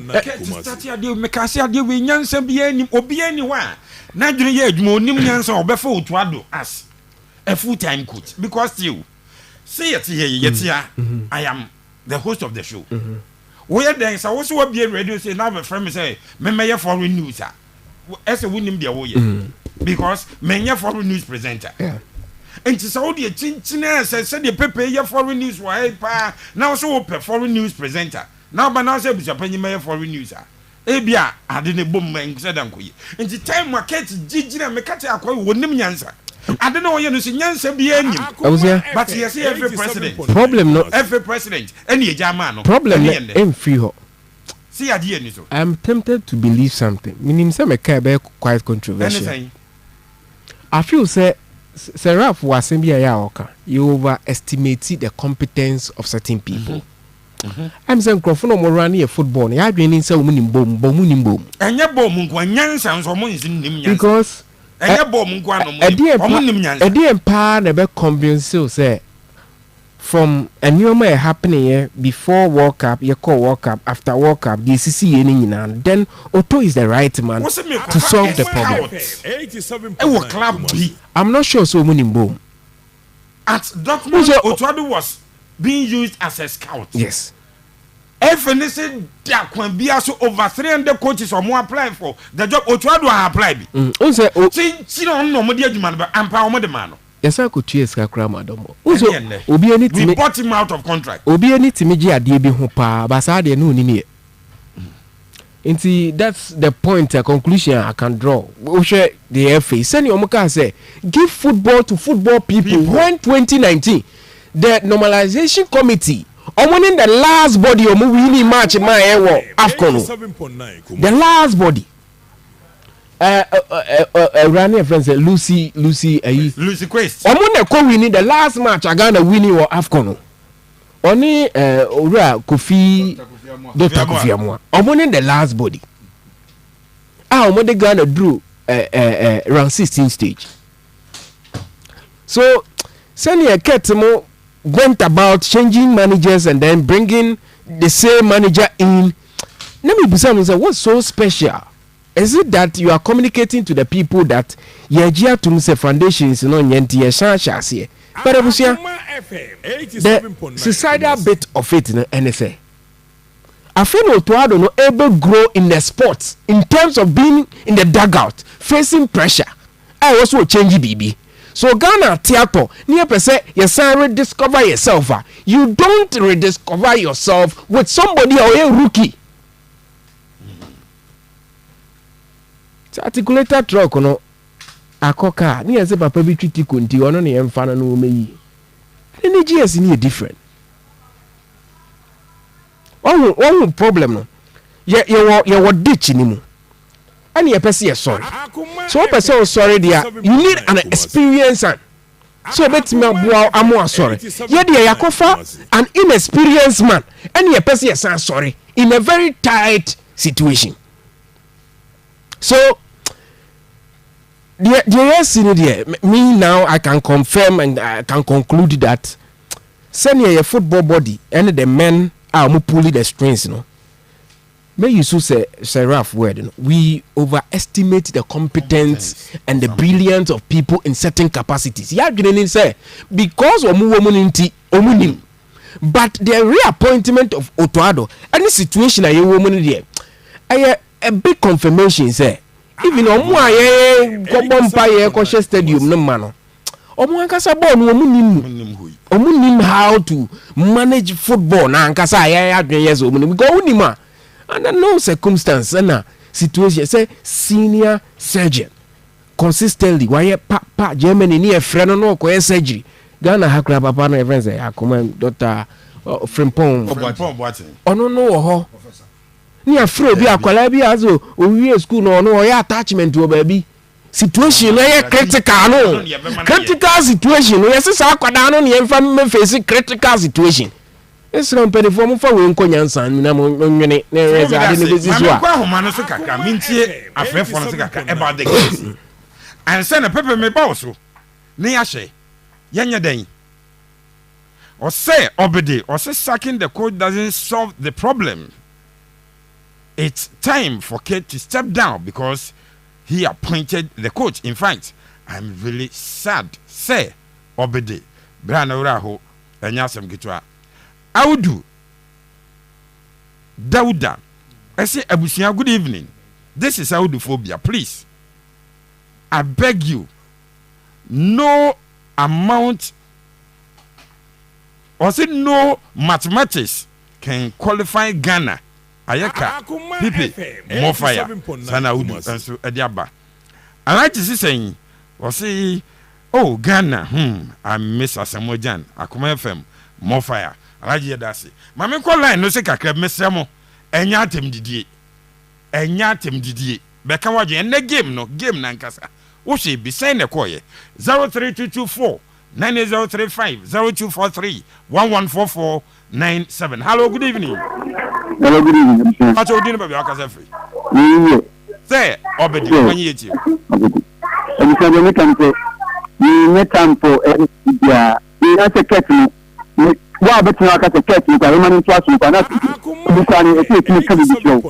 start ade me ka se ade we nyansa bia ni obi ani wa na dwene ye adwuma onim nyansa obefa otuado as a full time coach because you say it here I am the host of the show we then so wo so be radio say now my friend say me meye foreign news as a winim dia wo ye because me nye foreign news presenter and so the chinchina say the paper ye foreign news why pa now so foreign news presenter now but now say busapanyi meye foreign news ebia ade ne bom man say dan koyi nti time market gigina me kate akoy wonim nyansa ade no ye no so nyansa bia enyim but yes every president problem no every president any ejama no problem em free ho see ade ani so I'm tempted to believe something meaning say me ka be quite controversial I feel say Seraph was in bia oka you overestimate the competence of certain people I'm saying Crawford no run here football ya adwene say omunim bom enye bom nko nyansa nso mo nnim nyansa because enye bom nko ano mo nnim nyansa e dey empower na be convince say from a new may happening here before World Cup you call World Cup after World Cup the CC nyina then Otto is the right man to solve the problem 87.9 club B I'm not sure so omunim bom at Dortmund Otuado was being used as a scout. Yes. FNC there can be also over 300 coaches or more applying for the job Otuado have applied. Unse see no mo dia djuma ba ampa o mo de man no. Yes I could cheers kakra madam. Unse obi ani we bought him out of contract. Obi ani timi gi ade bi ho pa ba sa de no ni ne. Inti that's the point a conclusion I can draw. We share the FA. Send your muka say give football to football people. When 2019 the normalization committee winning the last body of winning match in my Afcon. The last body. Running friends Lucy Quest. Winning the last match Ghana winning or Afcon. Only Kofi Dr. Kofi Amwa. Winning the last body. Omone Ghana drew round 16 stage. So Senior Ketemo went about changing managers and then bringing the same manager in. Let me be say what's so special? Is it that you are communicating to the people that Yejia Tumse foundations no nyenti ye sha here? But the societal bit of it in NSA. I feel Otuado no able grow in the sports in terms of being in the dugout, facing pressure. I also change BB. So Ghana theater near per se yes rediscover yourself. You don't rediscover yourself with somebody or a rookie. So articulated truck no akoka ni ese papa bi twiti konti ono ne emfa na no meyi. Any GS ni different. One problem no. Ye ditch ni mu. And you person sorry. So one person sorry there, you need an experience. So bet me I'm more sorry. Yeah, there yakofa an inexperienced man. And you person sorry in a very tight situation. So me now I can confirm and I can conclude that send a football body and the men are pulling the strings, you know. May you so say rough word, you know? We overestimate the competence and the brilliance of people in certain capacities. Yeah, you say because omunim, but the reappointment of Otoado, any situation a woman there, a big confirmation say even Koshe Stadium no man. Omuankasa ball omunim how to manage football na ankasa yes omunim because unima under no circumstance na situation say senior surgeon consistently why pa Germany ni e friend no ko surgery Ghana hakra papa no friend say akoma Dr. Frimpong ono no ho ni afro bi akwala bi azo owie school no ya attachment to baby situation no ye critical no critical situation no yes sa akwada no ne mfa me face critical situation esra mpede fo mo fa we nkonyansa na mo nwene na reza ade ne bezi so a kwa homa no so kaka mintie afrefo no so kaka about the case and send a paper me ba so ne ya hye yenya den or say obede or say sacking the coach doesn't solve the problem. It's time for Kate to step down because he appointed the coach. In fact, I'm really sad. Say, Obede, Brian Oraho, and Yasam Gitwa. I would do. Dauda, I say, Abusia, good evening. This is Audophobia. Please, I beg you, no amount, or say no mathematics can qualify Ghana. Ayaka pipi more fire sana udu enso ediaba I like to see saying or say oh Ghana I miss Asamojan Akuma FM more fire I like you that say mama call line no say kakra mesemo enya atem didie beka waje enne game no game na nkasa wo she bi sign ne koye 03224 9035 0243 114497 hello good evening. Hello, good evening. What you doing, baby? I can't say. Say, Obedi, when you eat you. And so when you come to, you make time for yeah, you not a cat. What about you? I can't cat. You can remain in class. You cannot. You can if you can show.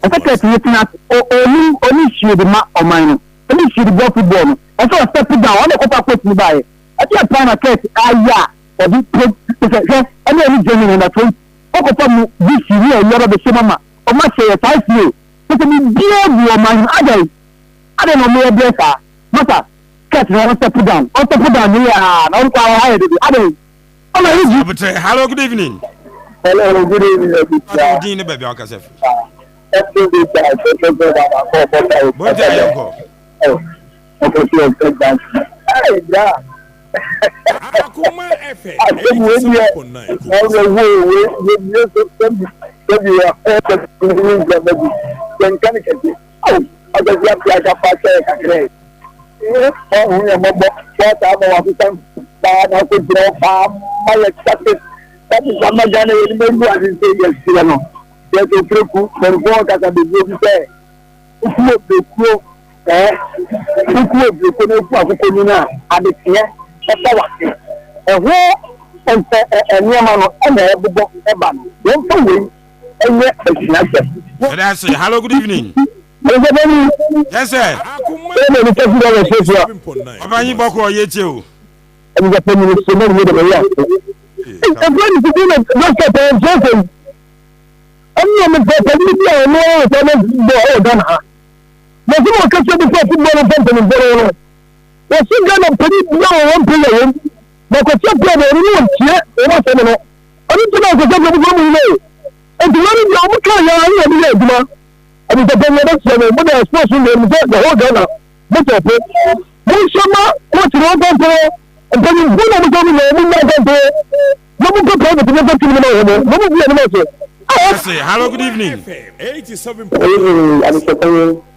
I can't you cannot. Only she the ma or mine. Only she the ball football. I saw step down. I don't go back to buy. I can't plan a cat. Yeah. Or this. I know you joining on that one. Okopa this year yoro be mama o ma say 5 years so me dear you man I don't know me blessa mata cat no step down here na on kwa high I don't hello good evening. Hello good evening Dine baby o ka say Akuma FM. Hello, good evening. Yes, sir. But what's up there? We don't care. We don't say no. I don't know what you're going to do. And the money you're going to do, I mean, the next one, but they're supposed to the whole Ghana. What's up? One summer, what's wrong there? And then you're going to go there. No one can play the never to know. No one will be hello, good evening. 87.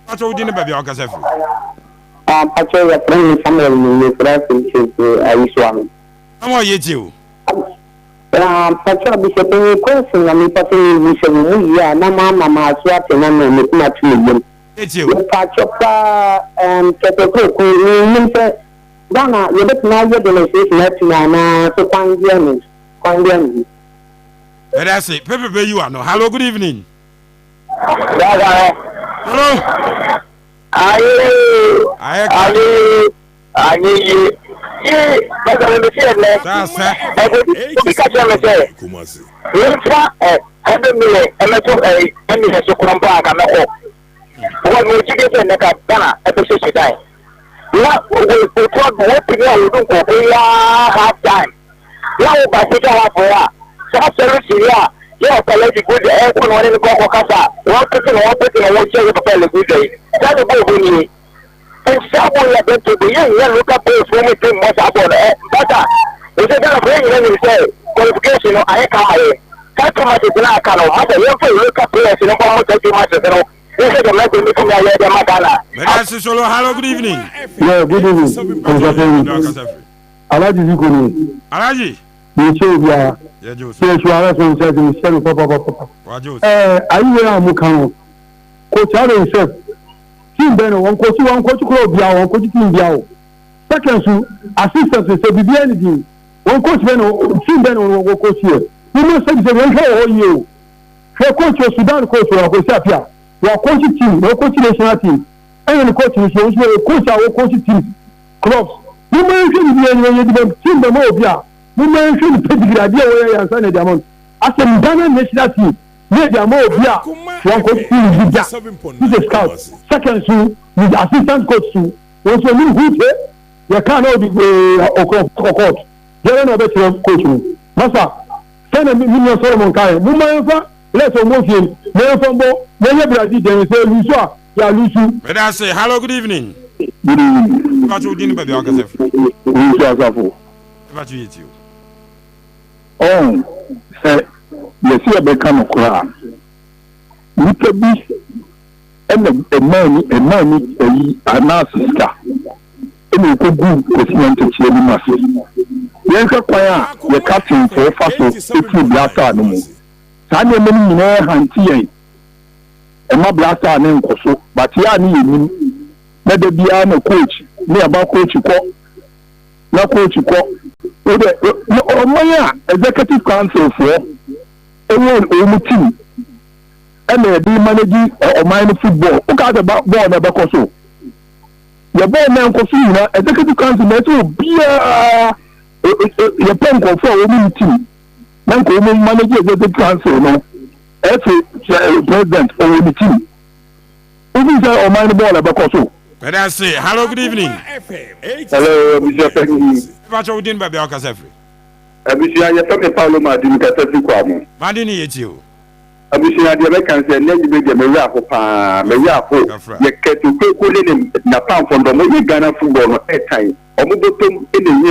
What's your dinner, baby? Actually, I'm playing somewhere in the How are you? Pacha Bishop, any question? I'm passing with you. Yeah, Mama, swat, and I'm not too It's you. Pachopa and Ketoku, Ghana, you bet now your demonstration at Nana, so Kwangian. But I say, Pepe, you are no. Hello, good evening. Hello. Yeah, college good aircon one in the Boko Casa. One person, one chair with a good day. That's a good. And someone like that to be young, look up this woman thing much about it. But it's a kind of thing when you say qualification, I can't. That's how much is not kind of matter. You have to look up here, you know, how much you must know. This is the message looking at the Magana. Hello, good evening. Yeah, good evening. Alaji, Alaji. yeah. Yeah, Joseph. Yes, you are also saying, Papa. Are you where I'm coming? Coach Allen said, Team Beno, one coach, Biao, one coach, Team Biao. Second, assistants, so be anything. One coach, Beno, Team Beno, one coach here. You must say, all you. For coach, your Sudan coach, or Coach your coaching team, your coaching national team, and the coach is coach our coaching team, clubs. You mentioned the team, the Mobia. You mentioned the pedigree idea where you are the amount. As a Ghana national team, near the Mobia, one coach team, he's a scout. Second, he's assistant coach too. Once you mean good, you cannot be coach. You don't know better coach. Master, send a million Solomon Kai. Mumma, let's almost him. Never from Bo, never Brazil, they say, Lucia, ya Lucia. But I say, hello, good evening. Good evening. What you doing, baby? What you eat you? Oh, you see a become cry. You can be a man, a narcissist. And you could go with him to cheer him. Yes, the captain for fast to be Blackstars. Sunday morning, Hanty, and my Blackstars name also, but ya need let there be a coach, near about coach, no coach, no, executive council for a team. And they be managing or minor football. Who got about ball never so? Your ball man Cosina, executive council, that will be a pen for a women team. Man, women manager executive council, no, as a president or the team. Who is a minor ball about so? But I say, hello, good evening. Hello, Mr. Peggy. What you doing, baby? Mr. Paulo Martin, Catholic. Madini, it's you. Abusua de be kan se na nyi be me ya pa me ya fo ye ketu ko le na pan fo ndo mo ye Ghana football no etan omo botom e na nyi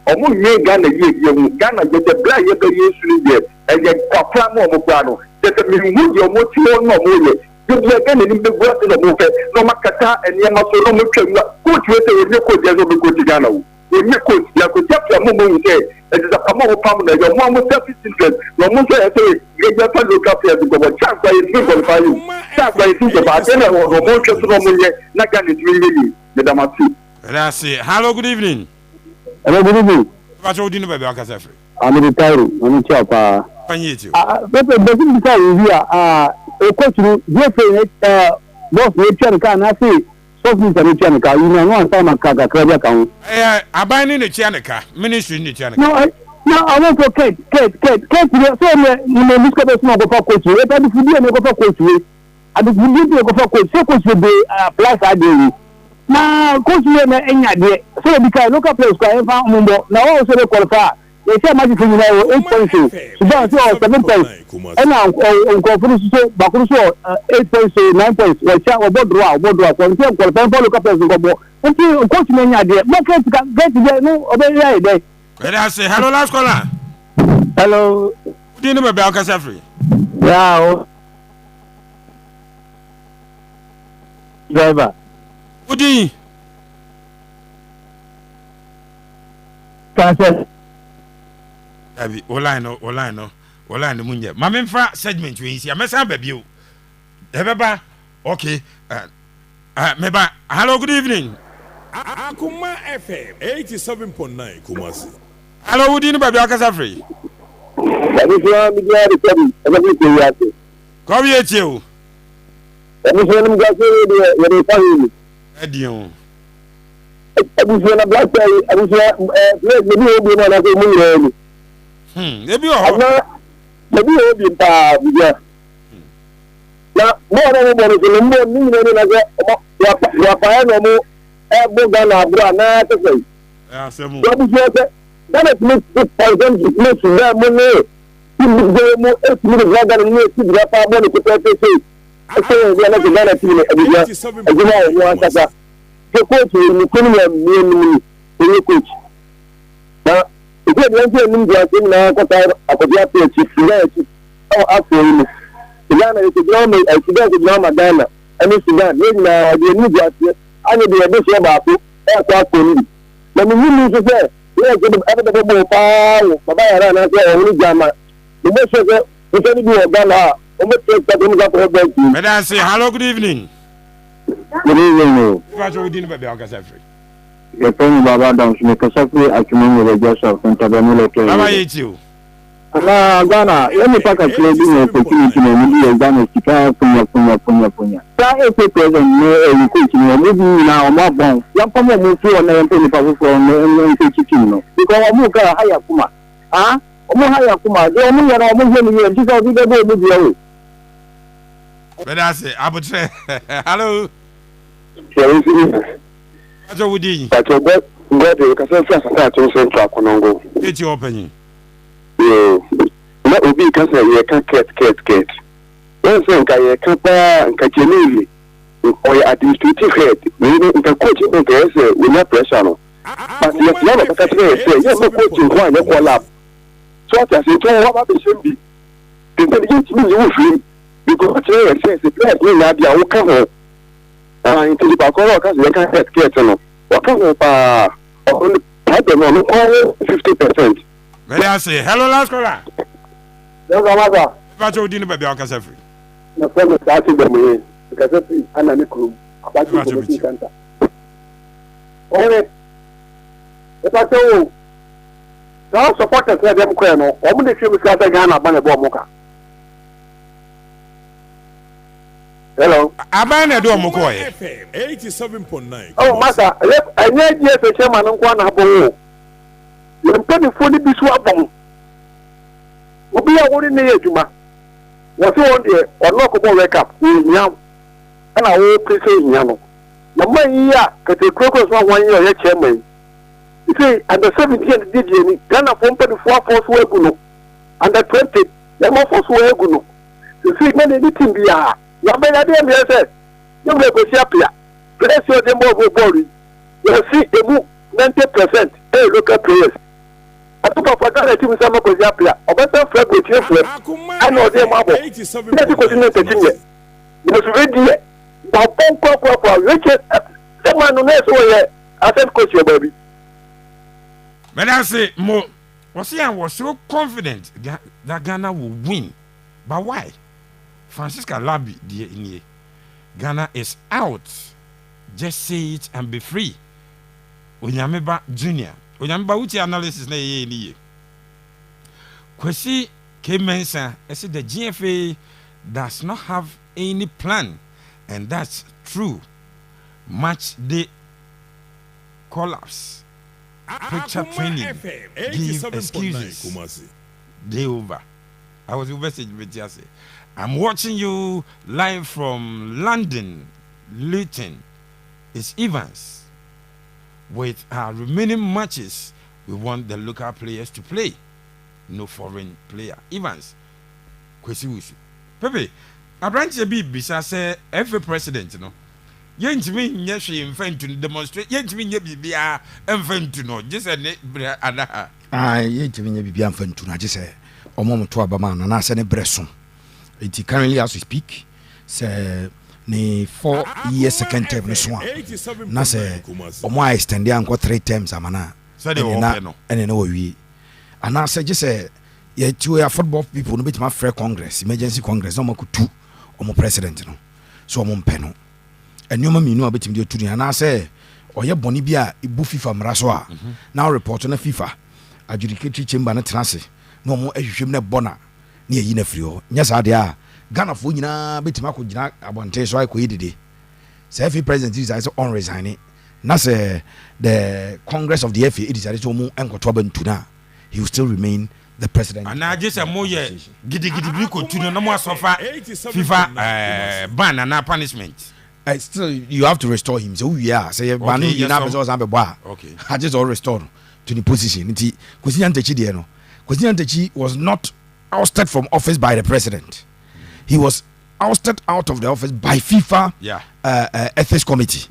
omo nyi Ghana ye mu Ghana je de bra ye be yesu ni ye e ye kwapra mo omo kwa no je te mi hu ye omo ti o no mo ye je Ghana ni be gwa se no mo fe no makata eni ma so no mo twam ko ti we se ye ko je so be ko ti Ghana wo ye ko ya ko tapia mo mo ye it is a common problem that your mom was self-interest. No one says, you get your local players to go, but chance by you qualify you. Chance by you think about it, or the more just from you, not going to really, the Damasi. That's it. Hello, good evening. Hello, good evening. What you doing, baby? I'm in the Cairo. I'm in Chapa. Can you too? But the thing is, here, a coach, you boss, nature can I say. You know, one time I can't account. I buy in the Chianica, ministry in the Chianica. No, I want to Kate. So, you know, this kind of small go for coach. If I do go for coach, I do go for coach. So, coach will be plus I now, coach, you know, any idea. So, because local players can find Mumbo. Now, also qualify. They say, magic from 8.2. Sudan, 7 points. And now, on conference, Bakuso, 8 points, 9 points. Well, about draw. So, I'm qualifying for local players to go. Until coach, any idea. No, get to no, obey day. When I say, hello, last caller. Hello. Do you know about Casafri? Yeah. Driver. Good evening. Cancel. Abi olano munye. Mama mfa segment we isi amesa ba bio. Ebeba okay Meba, hello, good evening. Akuma FM 87.9 Kumasi. Hello, good evening, baby. Akasa free. Come here, you. Edion. Maybe all. Maybe you'll be bad. Now, more than one is in the morning, you are fine no more. Bogana, Brana, to say. That is makes this person to make their money. You go more 8 minutes rather than you see the power money to pay. I say, we are not the man at you. I do not want that. The coach will come in the coach. Now, if you don't get in now, I could not pay chief. Oh, absolutely. Sudan is a drama, and Sudan is a drama, Ghana. And in Sudan, the new grass, I need to be a about it. That's what when you need to say, yes, everybody power, Baba Ran, I say, only Jama. The best of it, we can do a Ghana. Madam, say hello, good evening. Good evening. What are you doing, baby? Akasa free. The phone Baba Downs, make a separate acumen with a Joseph and Tabanula. How are you? Ghana, let me pack a plate in opportunity and Ghana to try Punya. That is a present, no, maybe now, my bone. Young Pama moved to an empty power from the chicken. Because I moved a higher Kuma. Ah, Omohaya Kuma, the only one I'm moving here, just a bit of the But I say, I would say, hello. What are you doing? But your God, you can say, I told you to Congo. It's your opinion. That would be because you can't get. One thing I can't catch or administrative head, meaning the coaching will not pressure. But you have never got to say, you're not coaching one, you're collab. So as you told what about the same the intelligence means you will feel because what says the player will not be a walker into the back of because they can't get what can I don't know, all 50%. May I say, hello, last caller. Yes, Amada. What are you doing, baby? Akasa free. My friend is starting the way because it's an animal about the community center. Okay. If I tell you, now supporters let them go. No, I'm going to show you that Ghana ban a bomb. Hello. Abana do Mokoy. FM 87.9. Oh, Master, I need you to share my own one. I'm pretty fully be swapping. We'll be a wooden near Juma. What's on there or lockable wake up? Yam. And I will please say Yano. No money, yeah, because the crocus 1 year chairman. You see, under 17th DJ, Ghana company 4 force Weguno. Under 20, the more force Weguno. You see, many meeting be a. You have been a damn yes, you will go see up here. Bless your demo of body. You see, the move 90%. Hey, local players. I took up a Ghana team with some of the Zapia. Or better, Fred with you, I know them about 87. Let me continue to continue. You must read here. But Richard, someone who knows where I said, coach your baby. But I say, Mo, I was so confident that Ghana will win. But why? Francisca Labi, dear in Ghana is out. Just say it and be free. Onyameba Junior. Onyameba, which analysis na ye. Kwesi cmenesel, I said the GFA does not have any plan, and that's true. Match day collapse. Picture training. Give excuses. Day over. I was your message with you. I'm watching you live from London, Luton. It's Evans. With our remaining matches, we want the local players to play. No foreign player. Evans. Kwesi Wusu. Pepe, a branch of Bisa say every president, you know. Yentimi nyehwe mfantu demonstrate yentimi nye bibia mfantu no just ana yentimi nye bibia mfantu na just omom to abama na se ne breso it currently as we speak say ne 4 years second term no so na say omo I extend am 3 terms amana so they open no ene na wi ana say just ye two football people no betima free congress emergency congress no makutu omo president no so omo mpe no ɛnneɛma mmienu a bɛtumi de atu ne anaa sɛ ɔyɛ bɔne bi a ɛbu FIFA mmara so a na report na FIFA adjudicatory chamber no tena ase na ɔmo ahwehwɛm no bɔ na ne yɛyi no afiri hɔ nyɛ saa deɛ a Ghanafoɔ nyinaa bɛtumi akɔgyina abɔnten so akɔyɛ dede sɛ FA president decide sɛ ɔnresign na sɛ the Congress of the FA decide sɛ ɔmo ɛnkɔto abantu no a he will still remain the president. Ana agye sɛ moyɛ gidigidi bi kɔtu no na mo asɔfa FIFA ban ana punishment. Still you have to restore him. So yeah, say ban no nyina be so san be boa. Okay. I just all restore to the position. Nti Kwesi Nyantakyi de no. Kwesi Nyantakyi was not ousted from office by the president. He was ousted out of the office by FIFA ethics committee.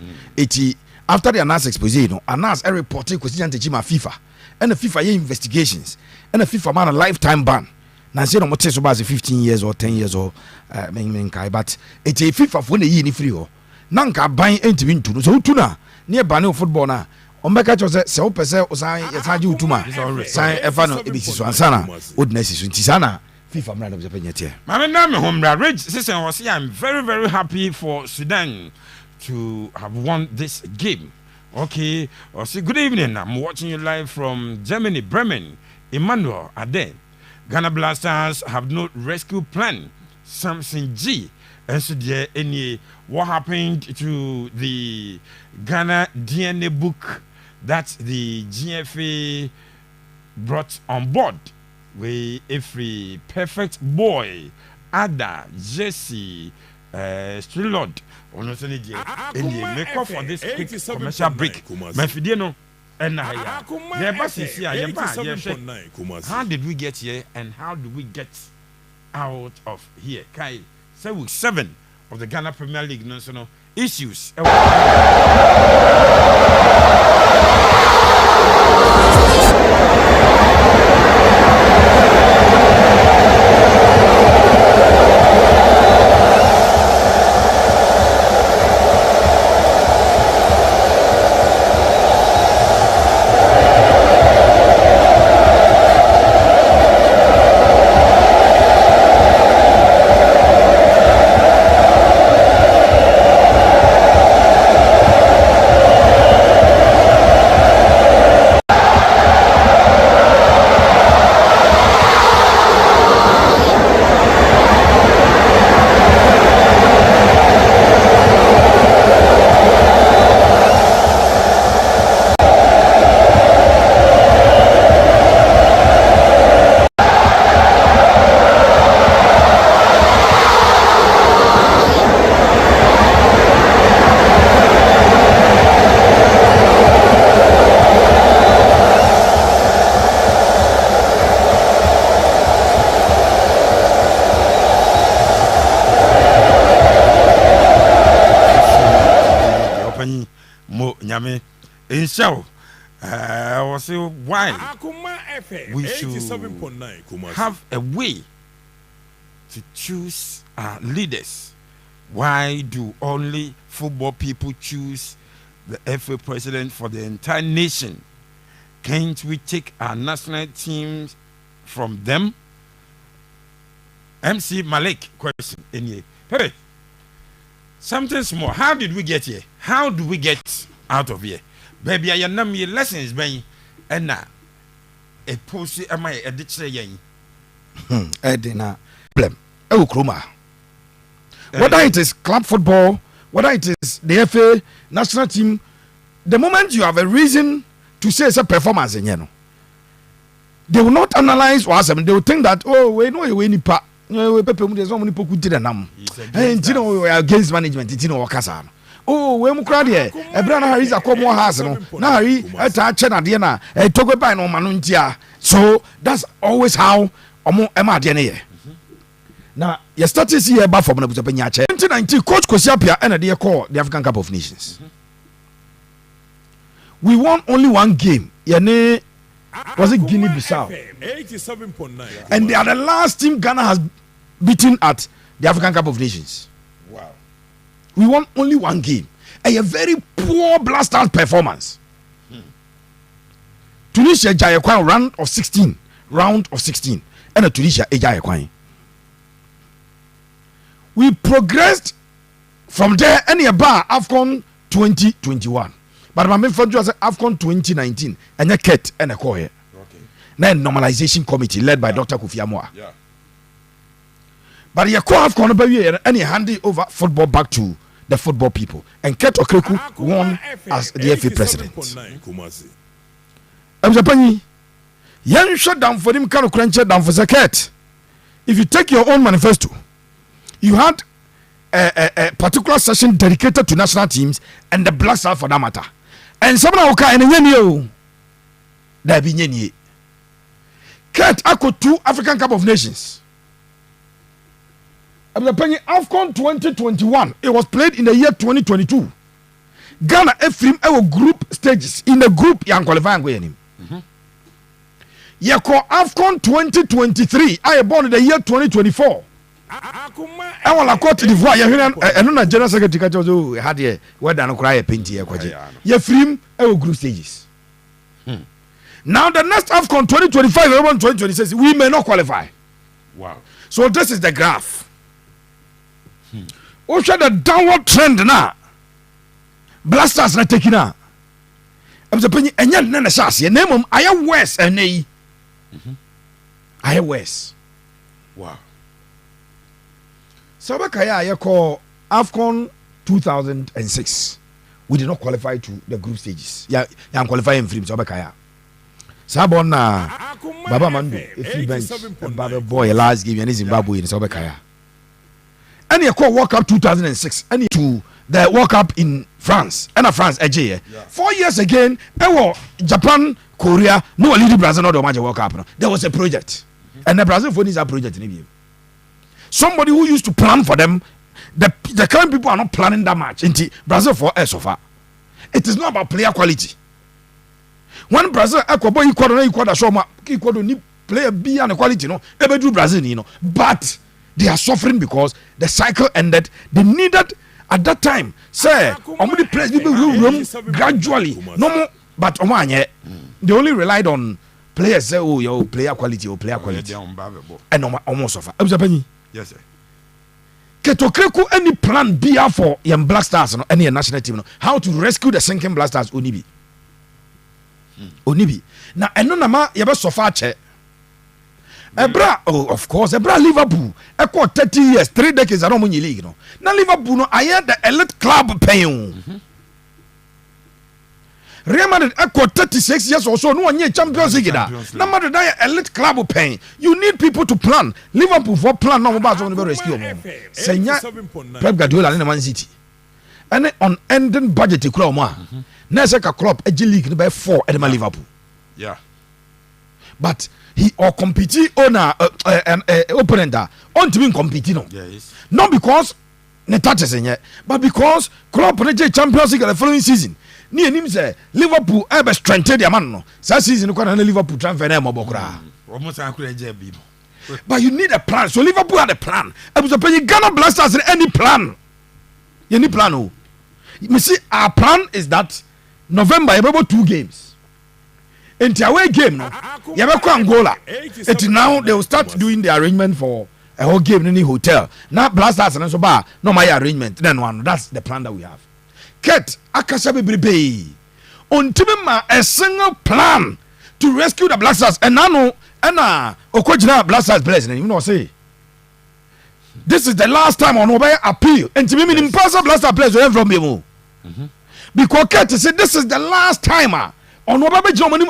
After the Anas expose, Anas reported Kwesi Nyantakyi ma FIFA. And the FIFA investigations. And the FIFA man a lifetime ban. Now say no more so about 15 years or 10 years or but it's a FIFA for the year free. Nanka buying entering to so tuna near banning football na. Omeka chose se o pese o san yasaji utuma. San efa no ebisi so ansana odness so ntisana FIFA mra no bepenyete. Mama na me homra Rage season was here. I'm very very happy for Sudan to have won this game. Okay, say good evening. I'm watching you live from Germany, Bremen. Emmanuel Ade. Ghana Blasters have no rescue plan. Samson G. And so there any what happened to the Ghana DNA book that the GFA brought on board with every perfect boy, Ada, Jesse, Strelord. Honestly, make up for this quick commercial break. My video and how did we get here and how do we get out of here? Kai, say week 7 of the Ghana Premier League national issues. In show, I was say why we should have a way to choose our leaders. Why do only football people choose the FA president for the entire nation? Can't we take our national teams from them? MC Malik question in here. Hey, something small. How did we get here? How do we get out of here? Baby, I know me lessons, ben, and now a post am I a ditch yen? Edina problem. Oh, Kruma. Whether it is club football, whether it is the FA national team, the moment you have a reason to say it's a performance, they will not analyze what happened. They will think that, oh, we know you any part. There's so many people who didn't know. And you know, we are against management. It's no Wakasano. Oh, we crowd here. Ebrana Harris a come more house. No, Harry, a China Diana, a Togo by no Manuntia. So that's always how Emma DNA. Now, you start to see a buff from the Penyache. 2019, Coach Kosiapia and a dear call the African Cup of Nations. We won only one game. Yane was it Guinea Bissau? 87.9. And they are the last team Ghana has beaten at the African Cup of Nations. Wow. We won only one game. A very poor Blackstars performance. Tunisia Jayakwan round of 16. And a Tunisia Jayakwan. We progressed from there any bar Afcon 2021 but my main for you Afcon 2019 and a ket and a coy then normalization committee led by Dr. Kofi Amoah. But you call Afcon and you hand over football back to the football people and Ket Okreku won as the FA president. I'm Japan. Yan shut down for him, kind of crunch down for Zaket. If you take your own manifesto, you had a particular session dedicated to national teams and the Blackstars for that matter. And someone okay and yenio. There be yenye. Ket Ako 2 African Cup of Nations. I'm Japan. Afcon 2021. It was played in the year 2022. Ghana Ephraim our group stages in the group yan qualifying going him. Yeko Afcon 2023 I born in the year 2024. I want to quote the voix. And no general secretary kacho had here where dan cry paint here kwaje. Ephraim our group stages. Now the next Afcon 2025 and 2026 we may not qualify. Wow. So this is the graph. We show the downward trend now. Blasters na taking na. I'm saying enya na shas ye name I am worse and I am worse. Wow. So I call Afcon 2006. We did not qualify to the group stages. Yeah, I'm qualifying for him. So Sabon na Baba Mando if you bench Baba boy last game in Zimbabwe in Sobekaya. And you call World Cup 2006 and to the World Cup in France and France AJ 4 years again Japan Korea no lead Brazil not the major World Cup there was a project and the Brazil for this project in somebody who used to plan for them the current people are not planning that much into Brazil for us so far it is not about player quality when Brazil equal show ni player be and quality no ebe do Brazil you know but they are suffering because the cycle ended they needed at that time say omudi players people room gradually no more but they only relied on players say oh your player quality and almost suffer yes sir Ketokreku any plan be for young Blackstars no any national team no how to rescue the sinking Blackstars onibi na eno na ma ye be suffer che Ebra, oh, of course, Ebra Liverpool. Echo 30 years, 3 decades around Munyi League. No, now Liverpool, no, I had the elite club paying. Real Madrid, echo 36 years or so, no one Champions League. No matter that elite club paying. You need people to plan. Liverpool for plan, no more on the rescue. Senya Pep Guardiola in Man City. And on ending budget, you club, Neseka club, a G League by 4 at Liverpool. Yeah. But he or compete owner opponent on to be competing yes. Not because ne touches yet but because club project Champions League the following season near him say Liverpool ever strengthened their man no that season kwa na Liverpool transfer na mobokra almost an but you need a plan so Liverpool had a plan I was paying Ghana Blasters any plan oh you see our plan is that November about 2 games into away game no yabeko Angola it now they will start doing the arrangement for a whole game in the hotel now Blasters and so bar no my arrangement then one that's the plan that we have Ket akasa bebrebe ontime ma a single plan to rescue the Blasters and now okojina Blasters players you know say this is the last time on obey appeal and to me in person Blasters players from me because Ket said this is the last time on what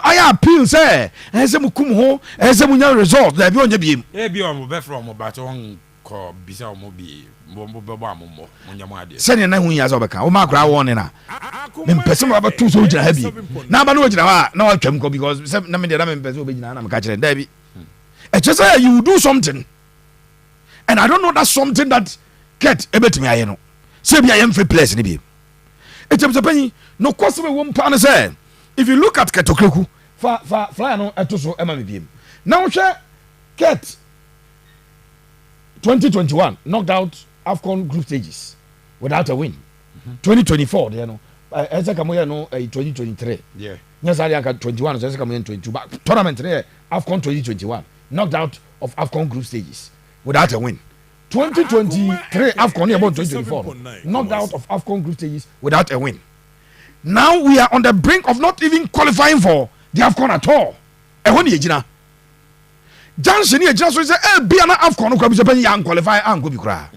I appeal say and say mukum ho and say munya result there be onye biem e bi on be from but on ko bisa mo bi mo munya mo ade sene na hu ya so beka o ma kra won na me person ba tu so gina ha bi na ba no gina ha na wa twam ko because na me dey na me person be gina na me ka kire there bi e just say you do something and I don't know that something that Ket ebetimi aye no say bi aye free place ni bi e tem say no cost me won pa na say if you look at Ketokreku, fly no etoso ema mebiem. Now share Ket 2021 knocked out Afcon group stages without a win. 2024 you know. Esa kamoya no 2023. Yeah. Nyasa ya 21 esa kamoya 22 but tournament there Afcon 2021 knocked out of Afcon group stages without a win. 2023 Afcon about 2024 knocked out of Afcon group stages without a win. Now we are on the brink of not even qualifying for the Afcon at all. Ehoni ejina. Johnson here just say be an Afcon ko bi so young qualify and go bi kra.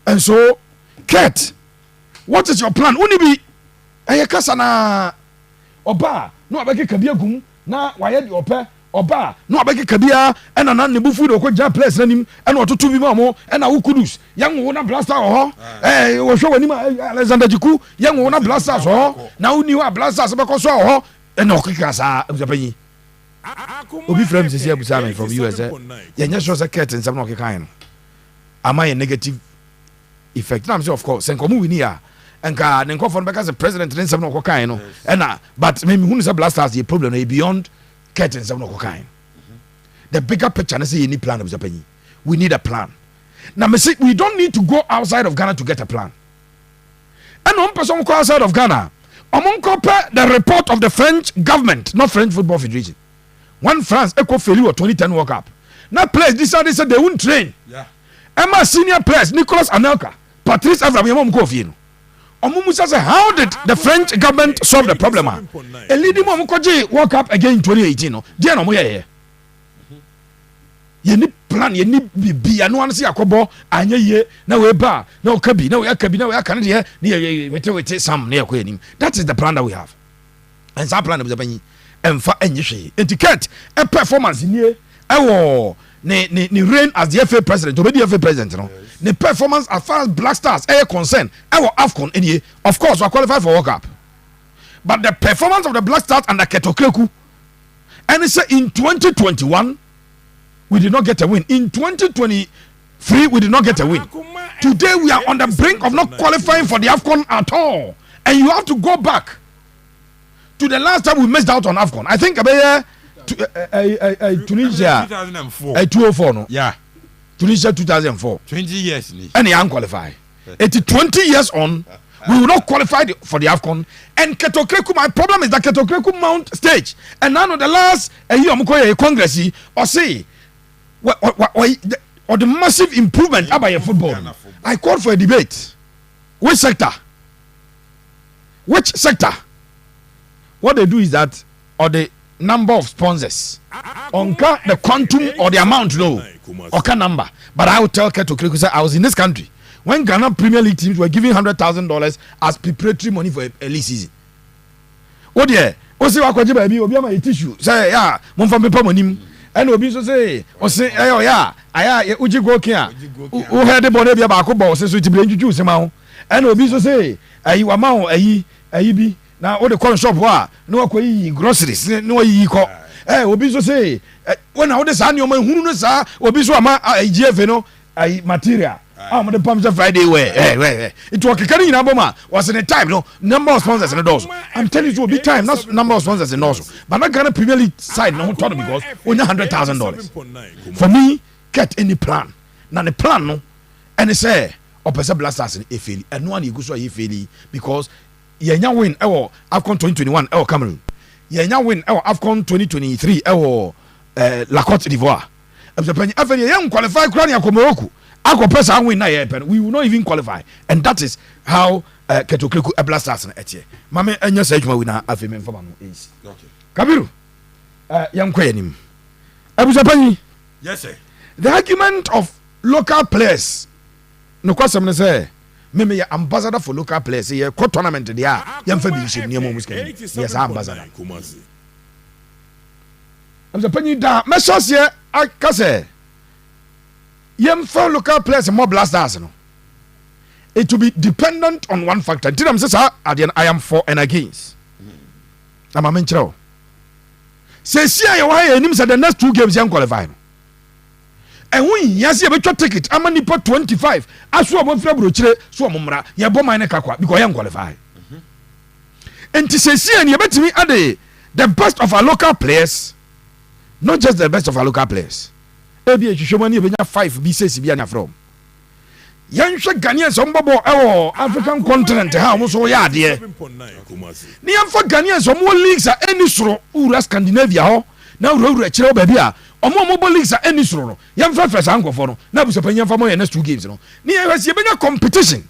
And so Kurt, what is your plan? Uni bi kasa na oba no abeke kabia gum na waye de ope oba no abeke kabia ena na nebufu de ko ja place na nim ena ototo bi ma mo ena wo kudus yang wo na blaster ho wo hwe wani ma Alexander Jiku yang wo na blasters ho na uni wa blasters be ko so ho ena okika sa abusapanyi obi frame sisi abusame from US ya nya sure secret nsam na okika no am I a negative effect na am say of course senkomu wini ya enka ne nkofo no be ka say president nsam na okika no ena but me hunu say blasters the problem is beyond curtains of no kind. The bigger picture, I say, any plan of Japan. We need a plan. Now, we don't need to go outside of Ghana to get a plan. And one person go outside of Ghana, among compare the report of the French government, not French Football Federation. When France echo failure 2010 World Cup. Now, players decided they won't train. Yeah. Emma senior players, Nicolas Anelka, Patrice Evra, Kofi. Omumusa say, how did the French government solve the problem? A leading Momukoji World Cup again in 2018. No, dear no more. You need plan, you need be. I no one see a kobo. Anya ye na we ba na okabi na we akabi na we akane here. We some near queening. That is the plan that we have. And some plan of the bany. Emfa enyishi. Etiquette a performance in here. Ewo ni reign as the FA president. Already FA president. No. The performance as far as Blackstars are concerned, our Afcon any of course we are qualified for World Cup. But the performance of the Blackstars and the Ketokreku, and it's in 2021 we did not get a win. In 2023 we did not get a win. Today we are on the brink of not qualifying for the Afcon at all. And you have to go back to the last time we missed out on Afcon. I think about Tunisia 2004 no. Yeah. Tunisia 2004. 20 years. And they unqualified. 20 years on, we will not qualify for the Afcon. And Ketokreku, my problem is that Ketokreku mount stage. And now the last year, Congress, or say, or the massive improvement about your football. I called for a debate. Which sector? Which sector? What they do is that, or the number of sponsors, onka the quantum or the amount, no, okay number. But I will tell Keto Kreku, say I was in this country when Ghana Premier League teams were giving $100,000 as preparatory money for a league season. Oh dear, oh say wakwaji baby, obi ama tissue. Say yeah, mon fa me pa monim. And obi so say, o say oh yeah, aya uji go kia. O head the body bia ba ko bo say so ti bile njuju se ma ho. And obi so say, ayi wa ma ho ayi bi. Na o de corner shop wa no akoyi groceries no yi ko obi so say when na o de sa ni o ma hunu no sa obi so ama GF no material am de pam Friday we it work can you number was in a time no number of sponsors in those. I'm telling you big time not number of sponsors in those. But not Ghana Premier League side no told because only $100,000 for me get any plan na the plan no and they say opesa Blackstars in efeli and no one you go so efeli because yenya win ewo Afcon 2021 ewo Cameroon yenya win ewo Afcon 2023 ewo La Côte d'Ivoire absepany afeli yenya qualify krani akomoku akopesa win na ye pen we will not even qualify and that is how Ketokreku Blackstars na etie mame enya sa adwuma wina afemi mfama no is okay Kabiru yankwa yanim absepany yes sir the argument of local players no kwasem ne say me ya ambassador for local players ye ko tournament dia ya mfa bi shim niam muska yes ambassador am the penny da me so se akase ye mfa local players more Blackstars no it to be dependent on one factor until am say I am for and against am am nchiro say see ya wa enim say the next 2 games you qualify no and when yes, you have a ticket, I'm only put 25. I saw one February, so Mumra, you have my Kakwa because I am qualified. And to say, see, and you bet me at the best of our local players, not just the best of our local players. Maybe you show money when you have 5 BCS from. Young Ghanaians, some African continent, how much so ya dear. Near for Ghanaians, some more leagues are any sort of Scandinavia. Now, road baby, ɔmo mobile leagues a any soro no yɛmfa fɛ saa nkɔfoɔ no na abusuapanyin yɛmfa mo yɛ next 2 games no ne yɛhwɛ sɛ yɛbɛnya competition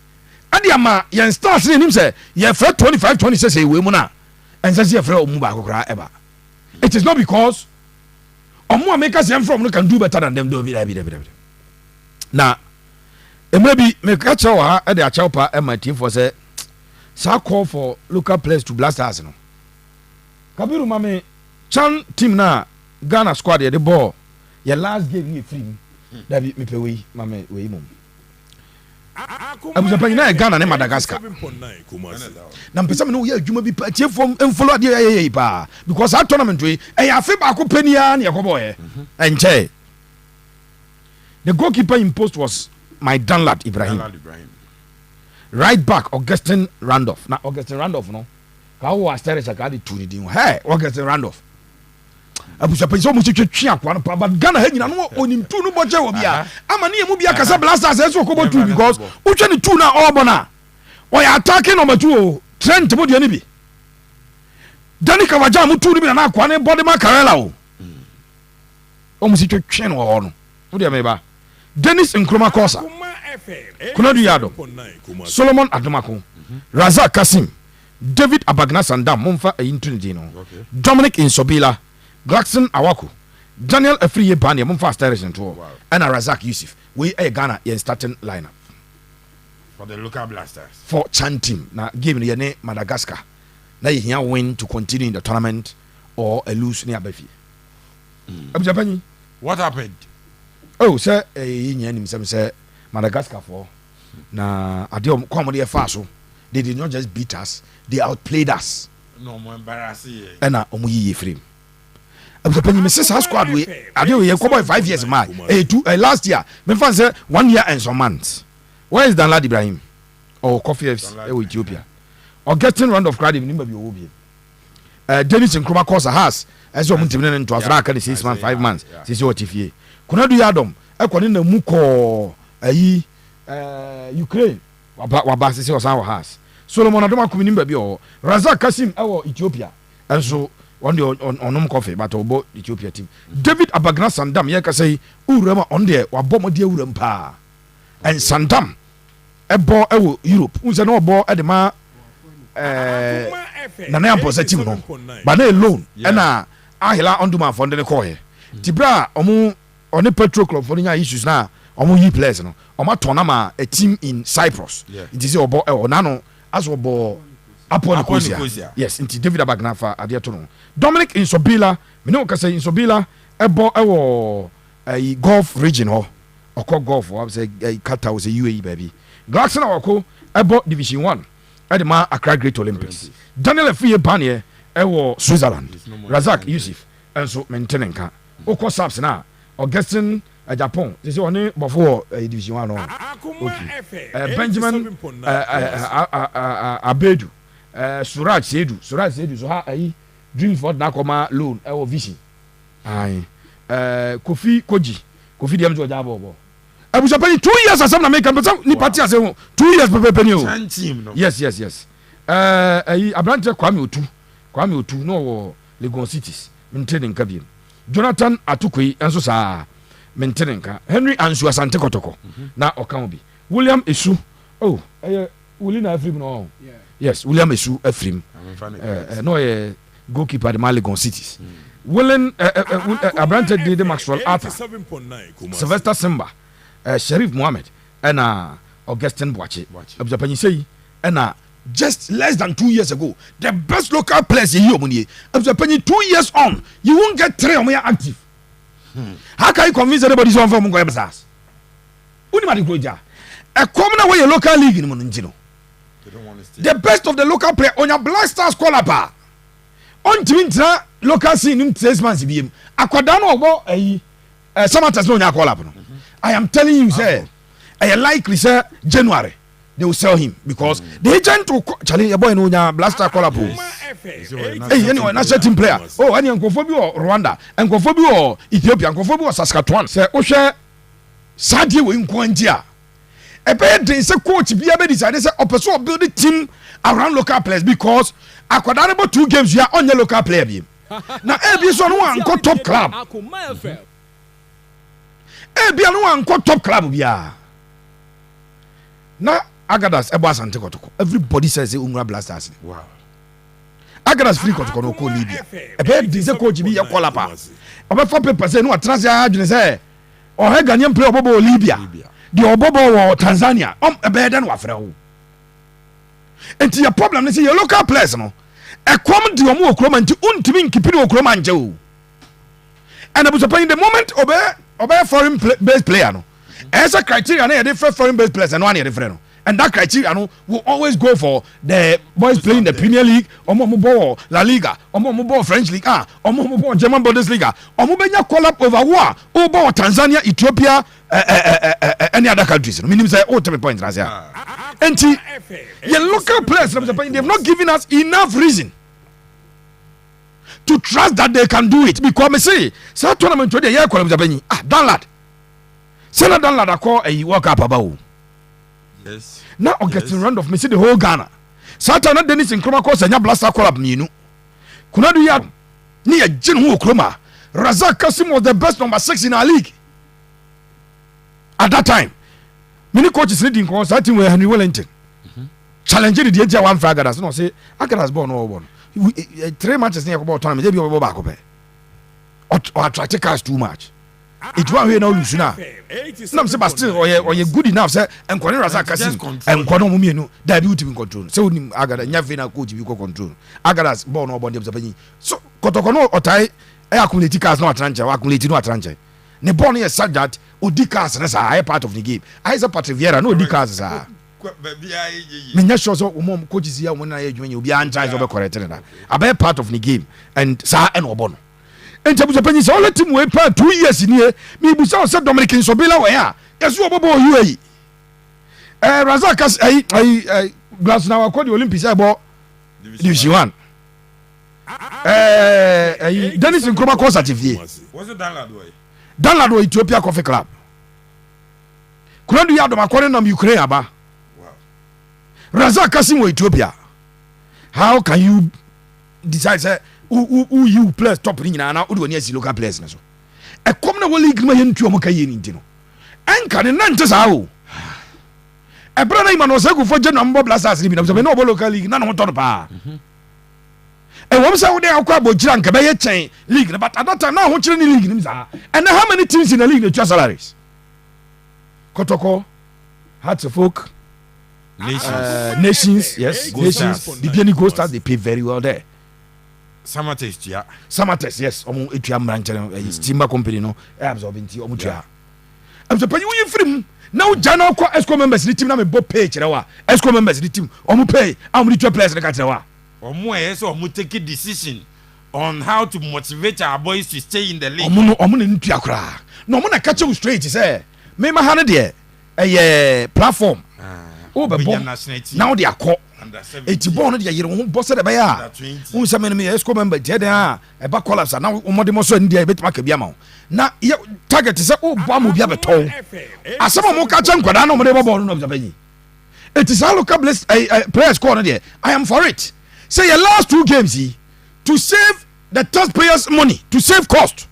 ade ama yɛn stars ne nim sɛ yɛfrɛ 25-26 ɛwɔ mu no a ɛnsɛ sɛ yɛfrɛ ɔmo baako koraa ɛba it is not because ɔmo a meka sɛ yɛmfrɛ ɔmo no can do better than them do bi na mmerɛ bi meka kyerɛ wɔ ha ɛde akyɛw pa ɛma tiefoɔ sɛ saa call for local players to Blackstars no Kabiru mame Chan team na Ghana squad yɛde ball yɛ last game yɛ free mu dabi mepɛ wei mame wei mom abusuapanyin na yɛ Ghana ne Madagascar na mpɛ sɛ me ne woyɛ adwuma bi pa tiefoɔ mfolo adeɛ yɛyɛ yi paa because that tournament wei ɛyɛ afe baako paniaa ne yɛkɔbɔɔyɛ ɛnkyɛ the goalkeeper imposed was my Danlad Ibrahim. Right back Augustine Randolph. Now Augustine Randolph no. Ka wo astere saka de tu ni din. Hey, Augustine Randolph. Abusa pe so mo twetwe akwa no pa but Ghana ha nyina no onim tu no boje wo bia. Ama ne mu bia kasa Blackstars eso ko tu because utwe ni tu na obo na. O ya attacking number 2 o. Trent mo de ni bi. Dani Kawaja mo tu ni bi na akwa ne body ma Karela o. O mo twetwe no ho no. Wo de me ba. Dennis Nkrumah Kosa, Kunadu Yado, Solomon Adomako, Razak Kasim, David Abagna Sandam, Mumfa Intundino, Dominic Insobila, Glaxon Awaku, Daniel Afriye Bania, Mumfa Starish and Tour, and Razak Yusuf. We a Ghana in starting lineup for the local Blasters. For Chan team, now give me your Madagascar. Now you here win to continue in the tournament or a lose near Befi. What happened? Oh, sir, nim say Madagascar for na adeom come far so they did not just beat us, they outplayed us. No more embarrassing. And omu yi frame. Abusapani Mrs. squad we adeom ye come 5 years ma. Last year, me fan say 1 year and some months. Where is Danlad Ibrahim? Or Coffee FC Ethiopia. Or getting round of crowd nimba bi obi. Dennis Nkrumah Kosa has as you muntimene into Africa 6 months 5 months. Sisi otifie. Kunadu Yadom ekwane na muko ayi Ukraine waba sisi osan has Solomon Adoma kuminimba bi o Razak Kasim ewo Ethiopia enso on the onom coffee but obo Ethiopia team David Abagna Sandam ye ka say urama on there wabomode uram pa and Sandam ebo ewo Europe unse na obo e de ma na na amposa team no but na alone na ahila onduma for ndene ko he tibra omu on the petrol club for the issues now omo yi players no omo tonama a team in Cyprus it is obo nano as obo Apon Nicosia yes into David Abagnafa ade to no Dominic Insobila me no ka say Insobila ebo ewo Gulf region ho okọ Gulf o say Qatar was a UAE baby Glaxon awako ebo division 1 e ma Accra Great Olympics Daniel Afriye Banie ewo Switzerland Razak Yusuf enso maintenance okọ Saps na Augustine Japan they say one before division 1 okay Benjamin Abedu Suraj Sedu so ha Dreamford na koma loan e vision ai Kofi dem jo jabo abusa pani 2 years asam na make am ni party ase 2 years pepe ni o team no yes Abrante Kwame Otu no wo Lagos Cities maintaining kabiem Jonathan Atukui enso sa maintenance Henry Ansu Asante Kotoko na okan bi William Esu William Afrim no yes William Esu Afrim no goalkeeper the Maligon Cities William Abrante Dede Maxwell Arthur Sylvester Simba Sharif Mohammed and Augustine Boache Abdapani say and just less than 2 years ago the best local players in Yomuni Abdapani 2 years on you won't get 3 or more active. How can you convince everybody so from Mungo Ebsas? Unimadi Groja. A common way a local league in Munjino. The best of the local player on your Blackstars call up. On Twintra local scene in 6 months BM. Aquadano or a Samatas no call up. I am telling you, sir, I likely say January. They will sell him because the agent will challenge a boy in Blaster call. Hey, anyway, national team player. Oh, any Uncophobia or Rwanda, Uncophobia or Ethiopia, Uncophobia or Saskatchewan. Say, Osha Sadi in Kwantia. A bad day, say, coach, be a decided, say, Opposite build a team around local players because I could about 2 games here on your local player. Now, every one go top club. bia no anko top club bia na Agadas ebo asante kotoko everybody says unra Blastars Wow. Agadas free kotoko no ko Libya ebe di se coach bi ye call up obe for paper say no transfer adwene say o he Ghanaian player obobo Libya di obobo wo Tanzania ebe den wa frɛ ho enti your problem is your local players no e kom di omo okroma nti untimi nkipiri okroma nje o and abusopan the moment obe foreign based player no as a criteria na dey foreign based players no one dey frɛ no and that criteria no will always go for the boys playing the Premier League omo ball La Liga omo ball French League omo ball German Bundesliga omo benya call up over war over Tanzania Ethiopia any other countries no meaning say tell me point na say enti your local players they have not given us enough reason to trust that they can do it because me say tournament wey dey here call Danlad say na Danlad akọ World Cup about. Yes. Now getting round of me see the whole Ghana. Satan Dennis in Chroma cause anya Blaster call up Ninu. Kunadu ya ni a Jin who Chroma. Razak Kasim was the best number 6 in our league. At that time. Many coaches leading consulting with Henry Wellington. Challenging the entire one for Agadas. No say Agadas born or born. 3 matches near about time, maybe over back or attract cars too much. It won't hear no lose now. Nam say but still or you good enough say and Kwani Razak Kasim and Kwano Mumi no that beauty in control. So Agada nyafina coach you control. Agadas born or born them so Kotokono otai accumulate cars no atranche accumulate no atranche. Ne born here such that odi cars na say part of the game. I say Patriviera no odi cars sa. Me nya sure so mom coaches here when I adwuma obi an charge obe correct na. Abe part of the game and sa and obono. And Tabuzapan is all team way part 2 years in here. Me Busa said Dominican Sobila way. Yes, you abobo UAE. Razakas, Glass now called the Olympics about Division 1. Dennis in Chroma Course at TV. Was it Danlad? Danlad Ethiopia Coffee Club. Couldn't you have Macquarie Ukraine aba? Razak Kasim Ethiopia. How can you decide say who you players top ring na na who do local players na so e come na league ma yentu omo kaye ni ntino enka ne nante sa o e bra na imano se ku fo je no mbo Blastars ni bi na so be no local league na no to no pa e wom say wo dey akwa bogira nka be ye chen league na but at that time na ho kire ni league ni sa and how many teams in the league dey salaries Kotoko Hartlefolk Nations yes Nations the Bieni Ghost Stars they pay very well there. Samates, yeah. Samates, yes. Omo etua mranche Steamer company no absorbing ti omo tua. I'm so pay you free. Now Jana ko Esco members the team na me bo pay kire wa. Esco members the team omo pay am the players na ka kire wa. Omo so omo take a decision on how to motivate our boys to stay in the league. Omo no ntua kra. No omo na catch you straight say. Me ma ha ne de platform. Oh be bon. Now they are call. Eti born de yire ho boss de be ya un se me esco member je de e ba collapse na omode mo so ndi e betima ka bia ma na target se o bo am bia beton asema mo ka cha nkwada na omode bo no no yi eti sa local players call no de I am for it say your last 2 games to save the taxpayers money to save cost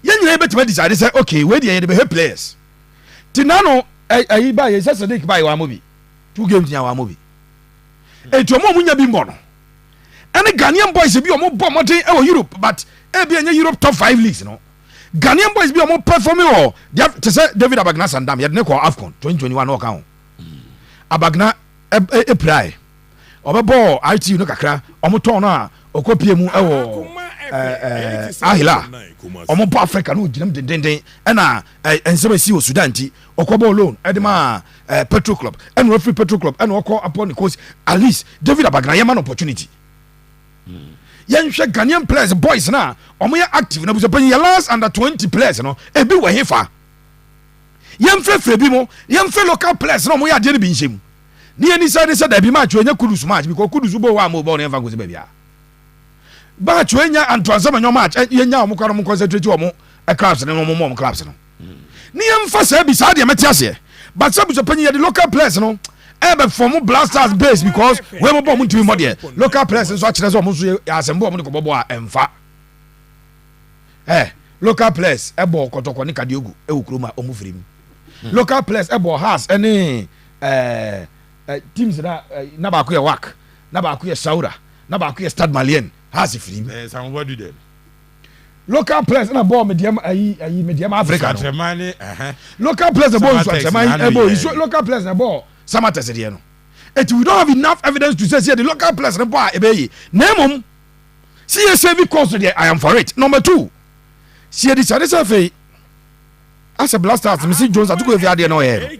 yen nyina betima decide say okay we de be players tinano ayi ba ye say Sadiq ba wa mobi 2 games nya wa mobi etu omo munya bi mbono ene Ghanaian boys bi omo bo modern e Europe but e bi anya Europe top 5 leagues no Ghanaian boys bi omo perform o te say David Abagna Sandam ye de ne ko Afcon 2021 no ka ho Abagna e pray obebo ITU no kakra omo ton no a okopie mu e wo Ahila omo po Africa no ginam denden na ensema si o Sudan ti okobo loan edema Petrol Club and referee Petrol Club and oko upon the coast at least David Abagna yaman opportunity yen hwe Ghanaian players boys na omo ya active na buso pan ya last under 20 players no e bi wa hefa yen frefre bi mo yen fe local players na omo ya de ne bi nhyem ni ani say da bi match enya kudus match because kudus bo wa mo bo ne fa go se ba bia ba chwenya antoanzama nyo match yenya omo kwaro mo concentrate omo clubs ne mo clubs no ni yen fa say bi sa de metiase but some opinion the local players no ebe form Blastars base because we mo bo mo ntimi mo de local players so akire so mo so asembo mo ko bobo a emfa local players ebo kotoko ne kadiogu e wukroma omu firim local players ebo has any teams na ba ko ye wak na ba ko ye saura na ba ko ye stade malien has firim some what do them local players na ball medium medium africa no local players na ball so local players na ball samates de no et we don't have enough evidence to say the local players na ball ebeyi nemom see you say because I am for it. Number 2 see the say as a Blackstars Mr. Jones atuko efi ade no here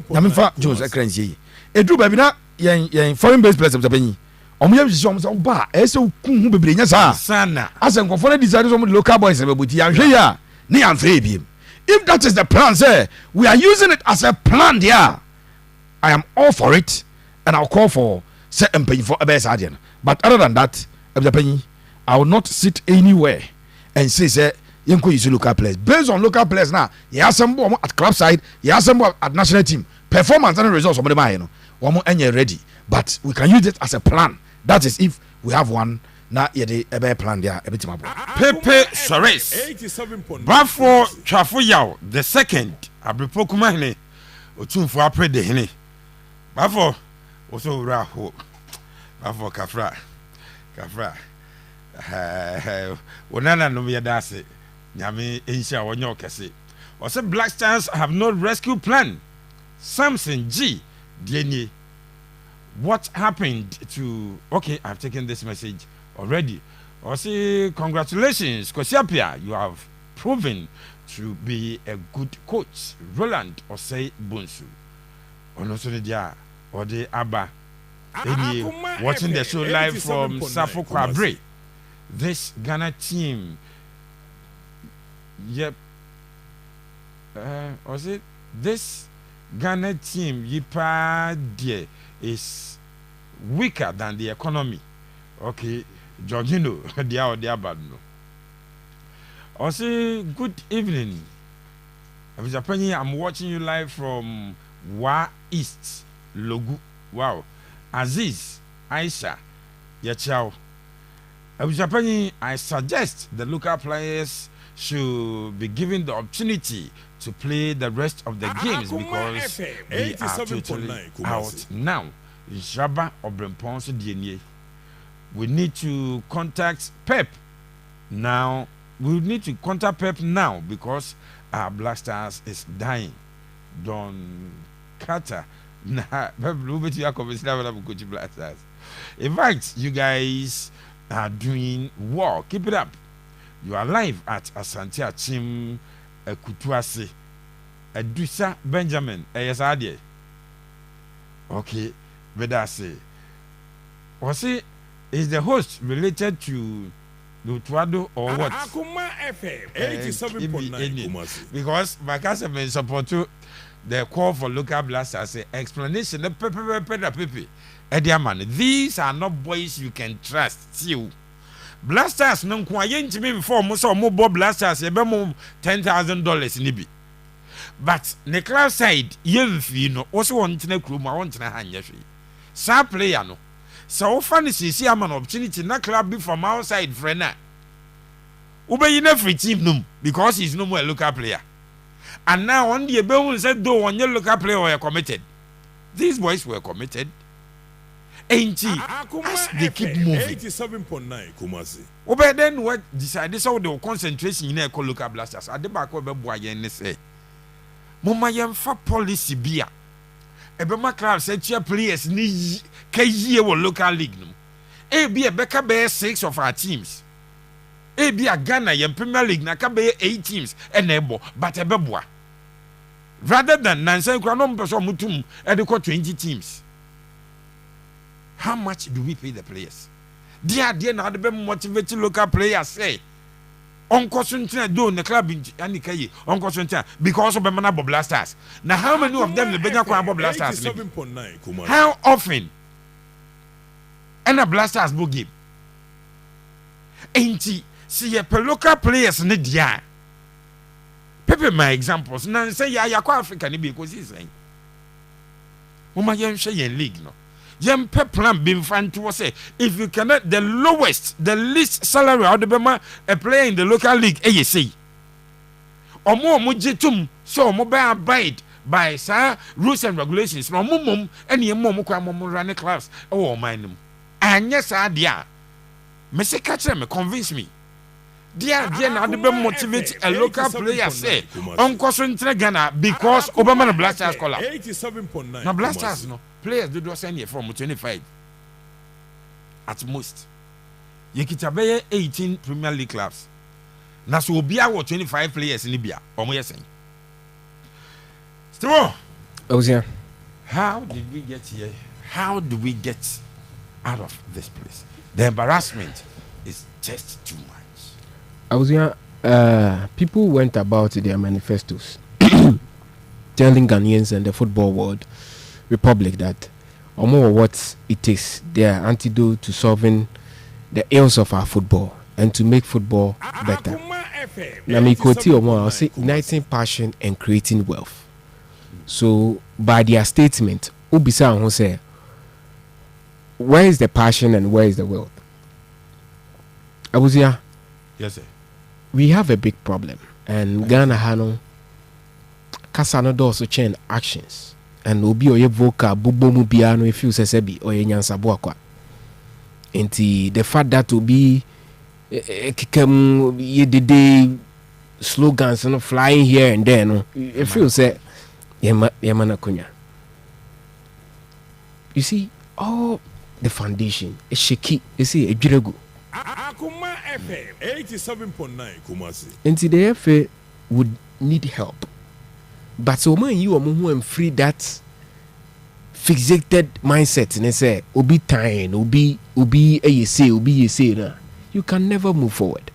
na me fa Jones ekransie edru ba bi na yen foreign based players abani omo yam sisi omo say ba e say kun hu bebre nya sa sana as en kofo na decide so the local boys na bebuti ya hwe ya ne yan fa ebiem. If that is the plan say we are using it as a plan there, I am all for it and I'll call for say empanyi for ebe sa ade no. But other than that I will not sit anywhere and say yenko use local players based on local players now. You assemble at club side, you assemble at national team performance and results of the no one ready, but we can use it as a plan. That is if we have one na yede ebe plan there ebitima bo Pepe Sores Bafo Twafo Yaw the second abripo kuma hene otumfo apre de hene Bafo oso wura ho Bafo kafra wonana no me dase nyame enhia wonye okese o say Blackstars have no rescue plan. Samson G DNA what happened to okay I've taken this message already. I say congratulations Kosiapia, you have proven to be a good coach. Roland Osei Bonsu onosone dia ode aba any watching the show live from Safo Kwabre. This Ghana team, yep. Was it this Ghana team? Yipa dear is weaker than the economy. Okay, Georgino, dia bad no. I say good evening. I'm watching you live from Wa East Logu. Wow, Aziz, Aisha, Yachao. I suggest the local players should be given the opportunity to play the rest of the games because they are totally out now. Jaba Obremponso DNA. We need to contact Pep now. We need to contact Pep now because our Blackstars is dying. Don Carter. Nah, Blackstars. In fact, you guys are doing well. Keep it up. You are live at Asante Achim Kutuase Edusa Benjamin Ayasade. Okay, but that's it. Was it is the host related to Lutuado or what? Akuma FM 87.9 because my cousin support to the call for local Blasters explanation the pepe. These are not boys you can trust. You Blasters no kwa yentimi before mo so mo bo Blasters e be mo $10,000 nibi. But the club side yemfi no also want na kru ma want na hanye hwe. Sa player no. So fancy see am an opportunity na club be from outside friend na. Ube na free team num because he's no more a local player. And now on the ebe said though on your local player were committed. These boys were committed. Ain't as they keep moving. 87.9 Kumasi. Obe then what decided so the concentration in a local Blasters at the back of the boy and say Mama yam fa policy bia. Ebe ma club said your players ni KY local league no. E be a beka be 6 of our teams. E be a Ghana yam Premier League na ka be 8 teams enebo but ebeboa. Rather than nansen kwa no mpeso mutum e de 20 teams. How much do we pay the players? Dear now the motivated local players say Uncle Suntina do in the club in Anikaye, Uncle Suntina, because of Manabo Blasters. Now how many of them the Benya Kwabo Blasters? 87.9 How often? And a Blasters book game. Ain't he? See a local players need ya. Pepe my examples. Now say ya kwa African because he's saying. Uma yem share league no. Yem pe plan be fan to say if you cannot the lowest the least salary out the bema a player in the local league you say omo jitum so omo be abide by sa rules and regulations no mum ene mum kwa mum run class e wo man nim anya sa dia me se catch me convince me dia na de be motivate a local player say onko so ntre Ghana because Obama na Blackstars color 87.9 na Blackstars no players do send here from 25 at most yekita be 18 Premier League clubs na so obia wo 25 players in Libya omo yesen still Ozia, how did we get here? How do we get out of this place? The embarrassment is just too much. Ozia, people went about their manifestos telling Ghanaians and the football world republic that or what it is their antidote to solving the ills of our football and to make football better. I'll say uniting passion and creating wealth. So by their statement, Ubisa who say, where is the passion and where is the wealth? Abuzia, yes, sir. We have a big problem, and Ghana Hano Kasano also change actions, and Obi oye voka bubomu biano if you sebi oye nyansa boakwa. Enti the fact that to be kikem ye the slogans and flying here and there, no, if you say Yamana Kunya. You see, all the foundation is shaky. You see, a jirego. Akuma FM 87.9 Kumasi. And the FA would need help. But so when you are who am free that fixated mindset and say obi time, obi you say na, you can never move forward.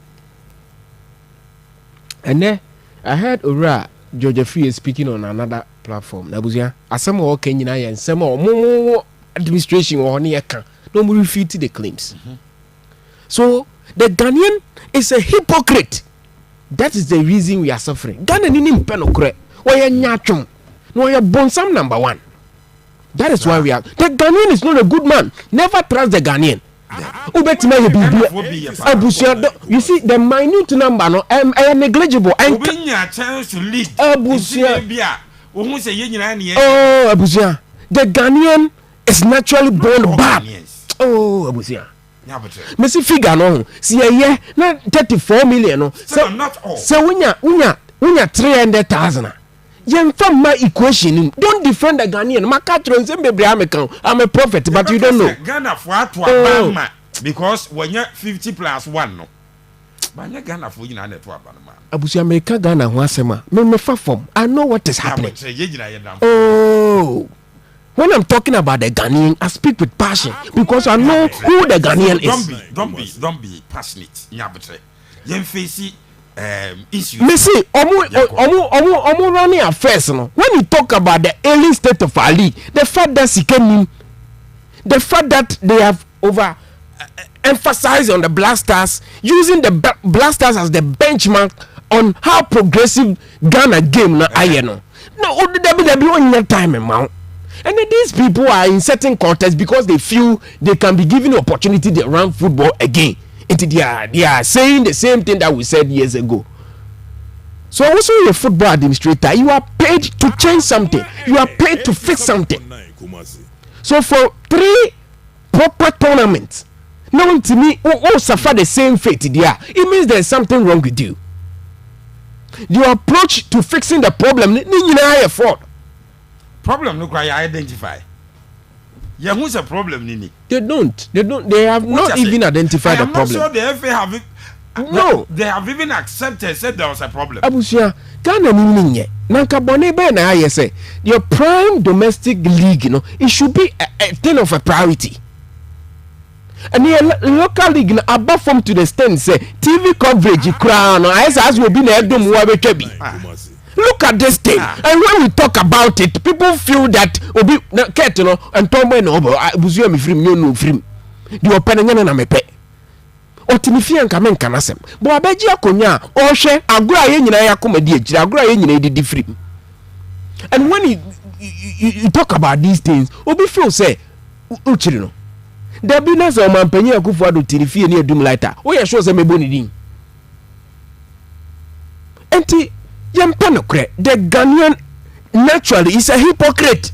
And then I heard Ora Georgia Free is speaking on another platform. Nabuzia, as some more Kenya and some more administration or near can no more refute the claims. So the Ghanaian is a hypocrite. That is the reason we are suffering. Ghana ni penokre. Why nyachum? No, you bonsam number one. That is why we are. The Ghanaian is not a good man. Never trust the Ghanaian. You see the minute number no negligible and chance to lead Abusia, the Ghanaian is naturally born bad. Oh Abusia, Messi figure no see a na 34 million no so not all so unya 300,000 yen from my equation don't defend the Ghanaian makatron say I'm a prophet but you don't know Ghana for Abama because when you 50 plus 1 no but Ghana for you na to Abama Abusia make Ghana ho asema me fa form I know what is happening. Oh, when I'm talking about the Ghanaian, I speak with passion because I know who the Ghanaian is. Don't be passionate. Yen face issues. Me see, omu running affairs. No, when you talk about the ailing state of Ali, the fact that he came in, the fact that they have over emphasized on the Blackstars, using the Blackstars as the benchmark on how progressive Ghana game na ayeno. No, WWE on your time amount. And then these people are in certain contexts because they feel they can be given the opportunity to run football again. And they are saying the same thing that we said years ago. So also you're a football administrator, you are paid to change something. You are paid to fix something. So for 3 proper tournaments, no one to me all suffer the same fate there. It means there's something wrong with you. Your approach to fixing the problem, you fraud. Problem no cry identify. Yeah, who's a problem nini? They have not even identified the problem. I'm not sure the FA have it. No, they have even accepted said there was a problem. Abusia, Ghana ni nye. Nanka bone be na aye say your prime domestic league, you know, it should be a thing of a priority. And the local league na above from to the stand say TV coverage crown as will be na edom wa betwa. Look at this thing, and when we talk about it, people feel that obi na ket no and tombe no buzu mi frim no frim. The open na mepe. Otimifia nka men kanasem. Bo abeji akonya o hwe agura ye nyina yakoma di ejira agura ye nyina di frim. And when you talk about these things, obi feel say uchiri no. The business of mampanyi akufu ado tinifie ni edum lighter. O ye sure say mebo ni din. Enti The Ghanaian naturally is a hypocrite.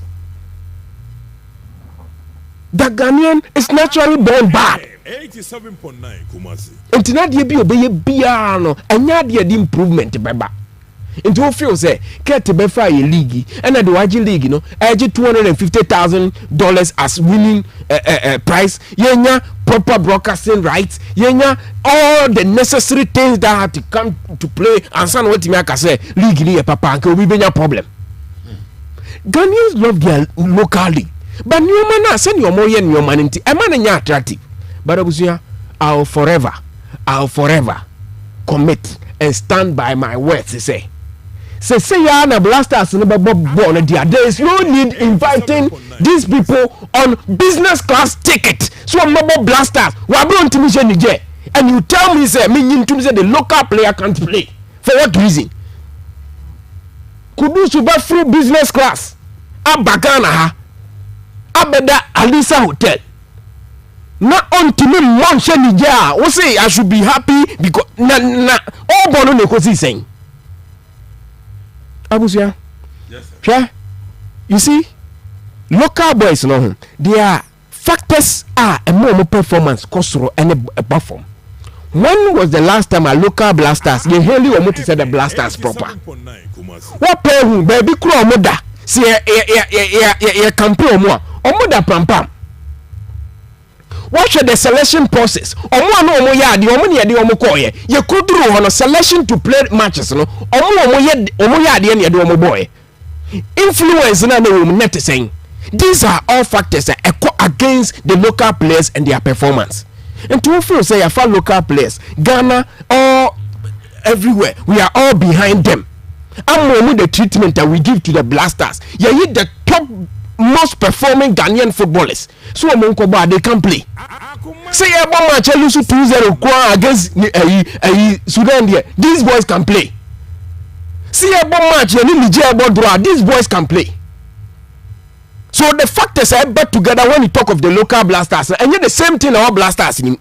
The Ghanaian is naturally born bad. 87.9 Kumasi. Nti na de bi obeye bia no anya de improvement beba. Nti wo feel say Kete be fa ye league and the waji league no age $250,000 as winning price. Yenya proper broadcasting rights. Yenya all the necessary things that have to come to play and san what me aka say league ni papa anke obi benya problem. Ghanaians love their local league. But new man na send your more yen your man nti e man nya attractive. But abusuya, I'll forever commit and stand by my words. Say ya na Blasters no be born there. There is no need inviting these people on business class ticket. So mobile Blasters, we are going to Niger, and you tell me say the local player can't play. For what reason? Could you super free business class? Abagana ha, abeda Alisa Hotel. Na ontimi monche Niger. We say I should be happy because na all bono ne kosi saying. Abusia. Yes, sir. Yeah. You see, local boys no their factors are a more performance kosoro and a perform. When was the last time a local Blasters you hear you almost said the Blasters proper? What play who baby kro omoda see ya campaign omoda pam pam. Watch the selection process. Omo no omo yadi omo ne yadi omo koye. Ye kuduru hono selection to play matches no. Omo yadi ne yadi omo boy. Influence na no net saying. These are all factors that echo against the local players and their performance. And to feel say for local players, Ghana all everywhere, we are all behind them. And the treatment that we give to the Blasters, yeah, the top most performing Ghanaian footballers. So they can play. Say a match lose 2-0 against Sudan there. These boys can play. See a match Niger, these boys can play. So the factors are bet together when you talk of the local Blasters, and yet the same thing our Blasters in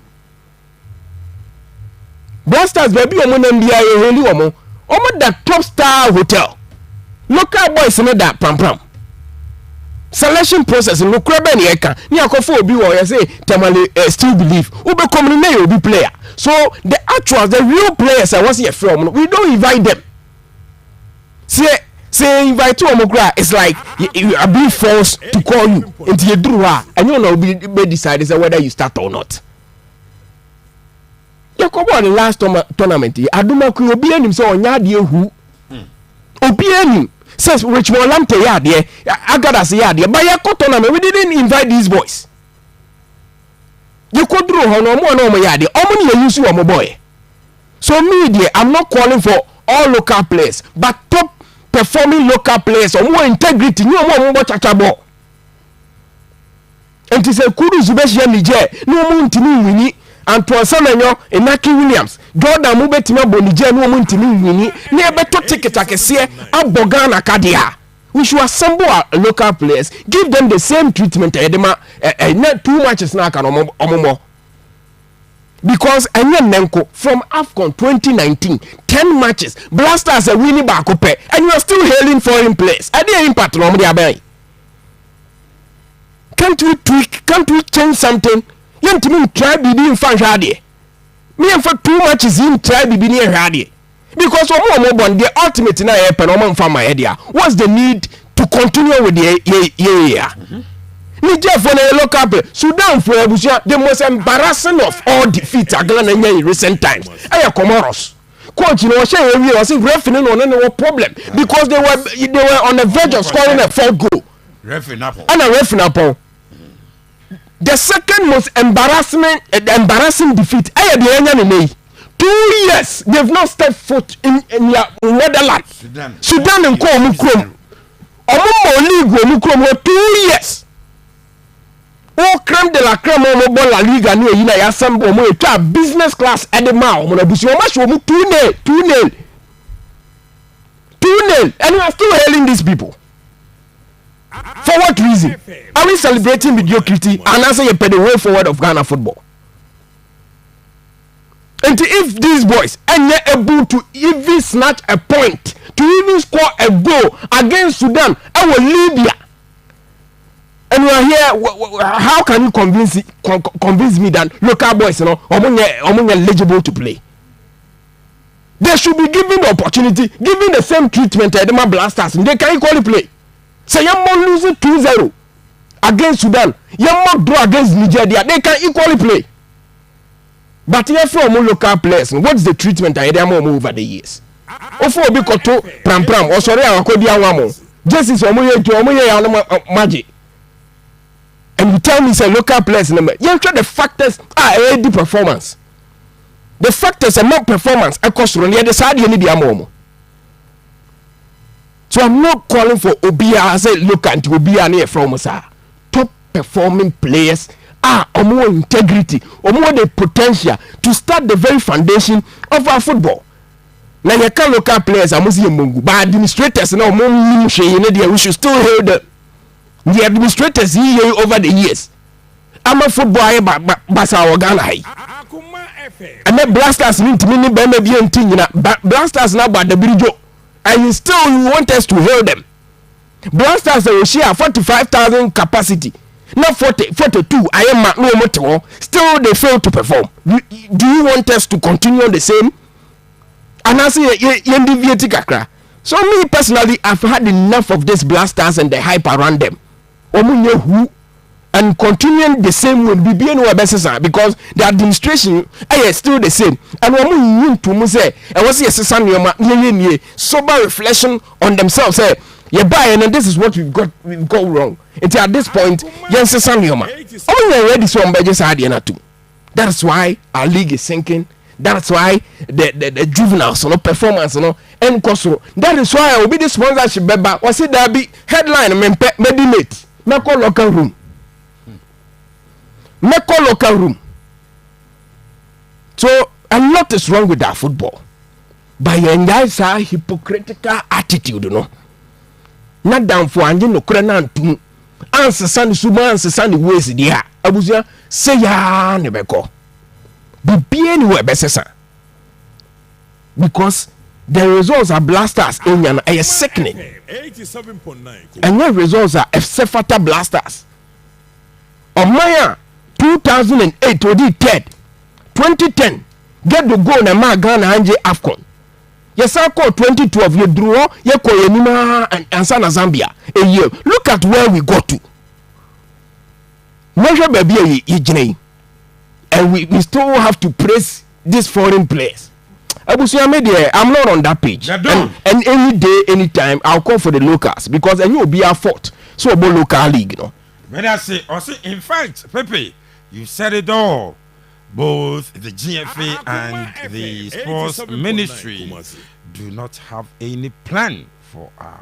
Blasters baby omo that top star hotel. Local boys know that pam. Selection process no krebe ni eka ni akofo obi wo you say Tamale still believe we be come na you be player. So the actuals, the real players I was here from, we don't invite them. Say invite to Omokra, it's like you are being forced to call you into your drawer and you know be decide whether you start or not. You come on the last tournament, Aduma ku obi anim say onya de hu. Obi anim says Richmond Lamte ya de, Agadas ya de, but ya tournament we didn't invite these boys. You could draw on omo ya de, omo ni use omo boy. So me there, I'm not calling for all local players, but top performing local players or more integrity no more chachabo and to say kudu zubeshia Niger no more ntimi wini Antoine Semenyo Enaki Williams Jordan mu betima bo Niger no more ntimi wini na beto ticket akese abogana kadia. We should assemble our local players, give them the same treatment edema not too much na kan omomo. Because Nenko from Afcon 2019, 10 matches, Blasters are winning back up, and you are still hailing foreign players. I didn't impact on the Abbey. Can't we tweak? Can't we change something? You to me try be in fan hardy. Me and for 2 matches in try be near hardy. Because the ultimate in a pen from my idea. What's the need to continue with the Niger for the local play. Sudan for the most embarrassing of all defeats in recent times. Comoros. Coach, you know, I think referee on no problem because they were on the verge of scoring a 4th goal. And a referee. The second most embarrassing defeat. 2 years they've not stepped foot in their motherland. Sudan and Krom. League 2 years. O crème de la crème o mo la liga ni eyi na ya sambo mo etwa business class edema o mo na busi o ma show mo 2-0 and we are still hailing these people. For what reason? Are we celebrating mediocrity and answer the way forward of Ghana football? And if these boys are not able to even snatch a point, to even score a goal against Sudan, our Libya, and we are here, how can you convince me that local boys, you know, are eligible to play? They should be given the opportunity, given the same treatment as the Blackstars, and they can equally play. Say, you more losing 2-0 against Sudan, you more draw against Nigeria, they can equally play. But here from local players, what's the treatment I am over the years? Ofo obi koto pram or sorry akodi anwamo. Justice omoye magic. And you tell me say local players number. You try the factors are the performance. The factors are not performance. I cost run the side you need the amomo. So I'm not calling for Obia as a look at Obia near from us. Top performing players are more integrity, or more the potential to start the very foundation of our football. Now you can local players are mostly mungu, but administrators now we should still hear the administrators here over the years. I'm a footballer, but Basa Ghana. And then Blasters need to mean Blasters now but the bridge, and you still want us to hear them. Blasters will share 45,000 capacity. Not 42. I am no motor. Still, they fail to perform. Do you want us to continue the same? And I say, so me personally, I've had enough of these Blasters and the hype around them. Who and continuing the same will be being because the administration is still the same. And when to say, I was a sober reflection on themselves. Say, yeah, buy and this is what we've got wrong. Until at this point, yes, already so too. That's why our league is sinking. That's why the juveniles, performance, and coso. That is why I will be the sponsorship. Was it there be headline? Maybe late. Meko local room. Meko local room. So a lot is wrong with our football. But you guys are hypocritical attitude, Not down for Andy no Krenan. Answer Sunday Suba, answer Sunday ways there. Abuja say ya nebeko. Be anywhere better. Because the results are Blasters in a sickening. 87.9. And your results are Efsefata Blasters. On Maya 2008 or the third 2010 get the goal na ma Ghana anje Afcon. Yes, I call 2012. You draw, you call Yenima and Sana Zambia a year. Look at where we got to. Measure baby, and we still have to praise these foreign players. I'm not on that page. And any day, anytime, I'll call for the locals because then you'll be our fault. So about local league, When I say, in fact, Pepe, you said it all. Both the GFA and the sports ministry do not have any plan for our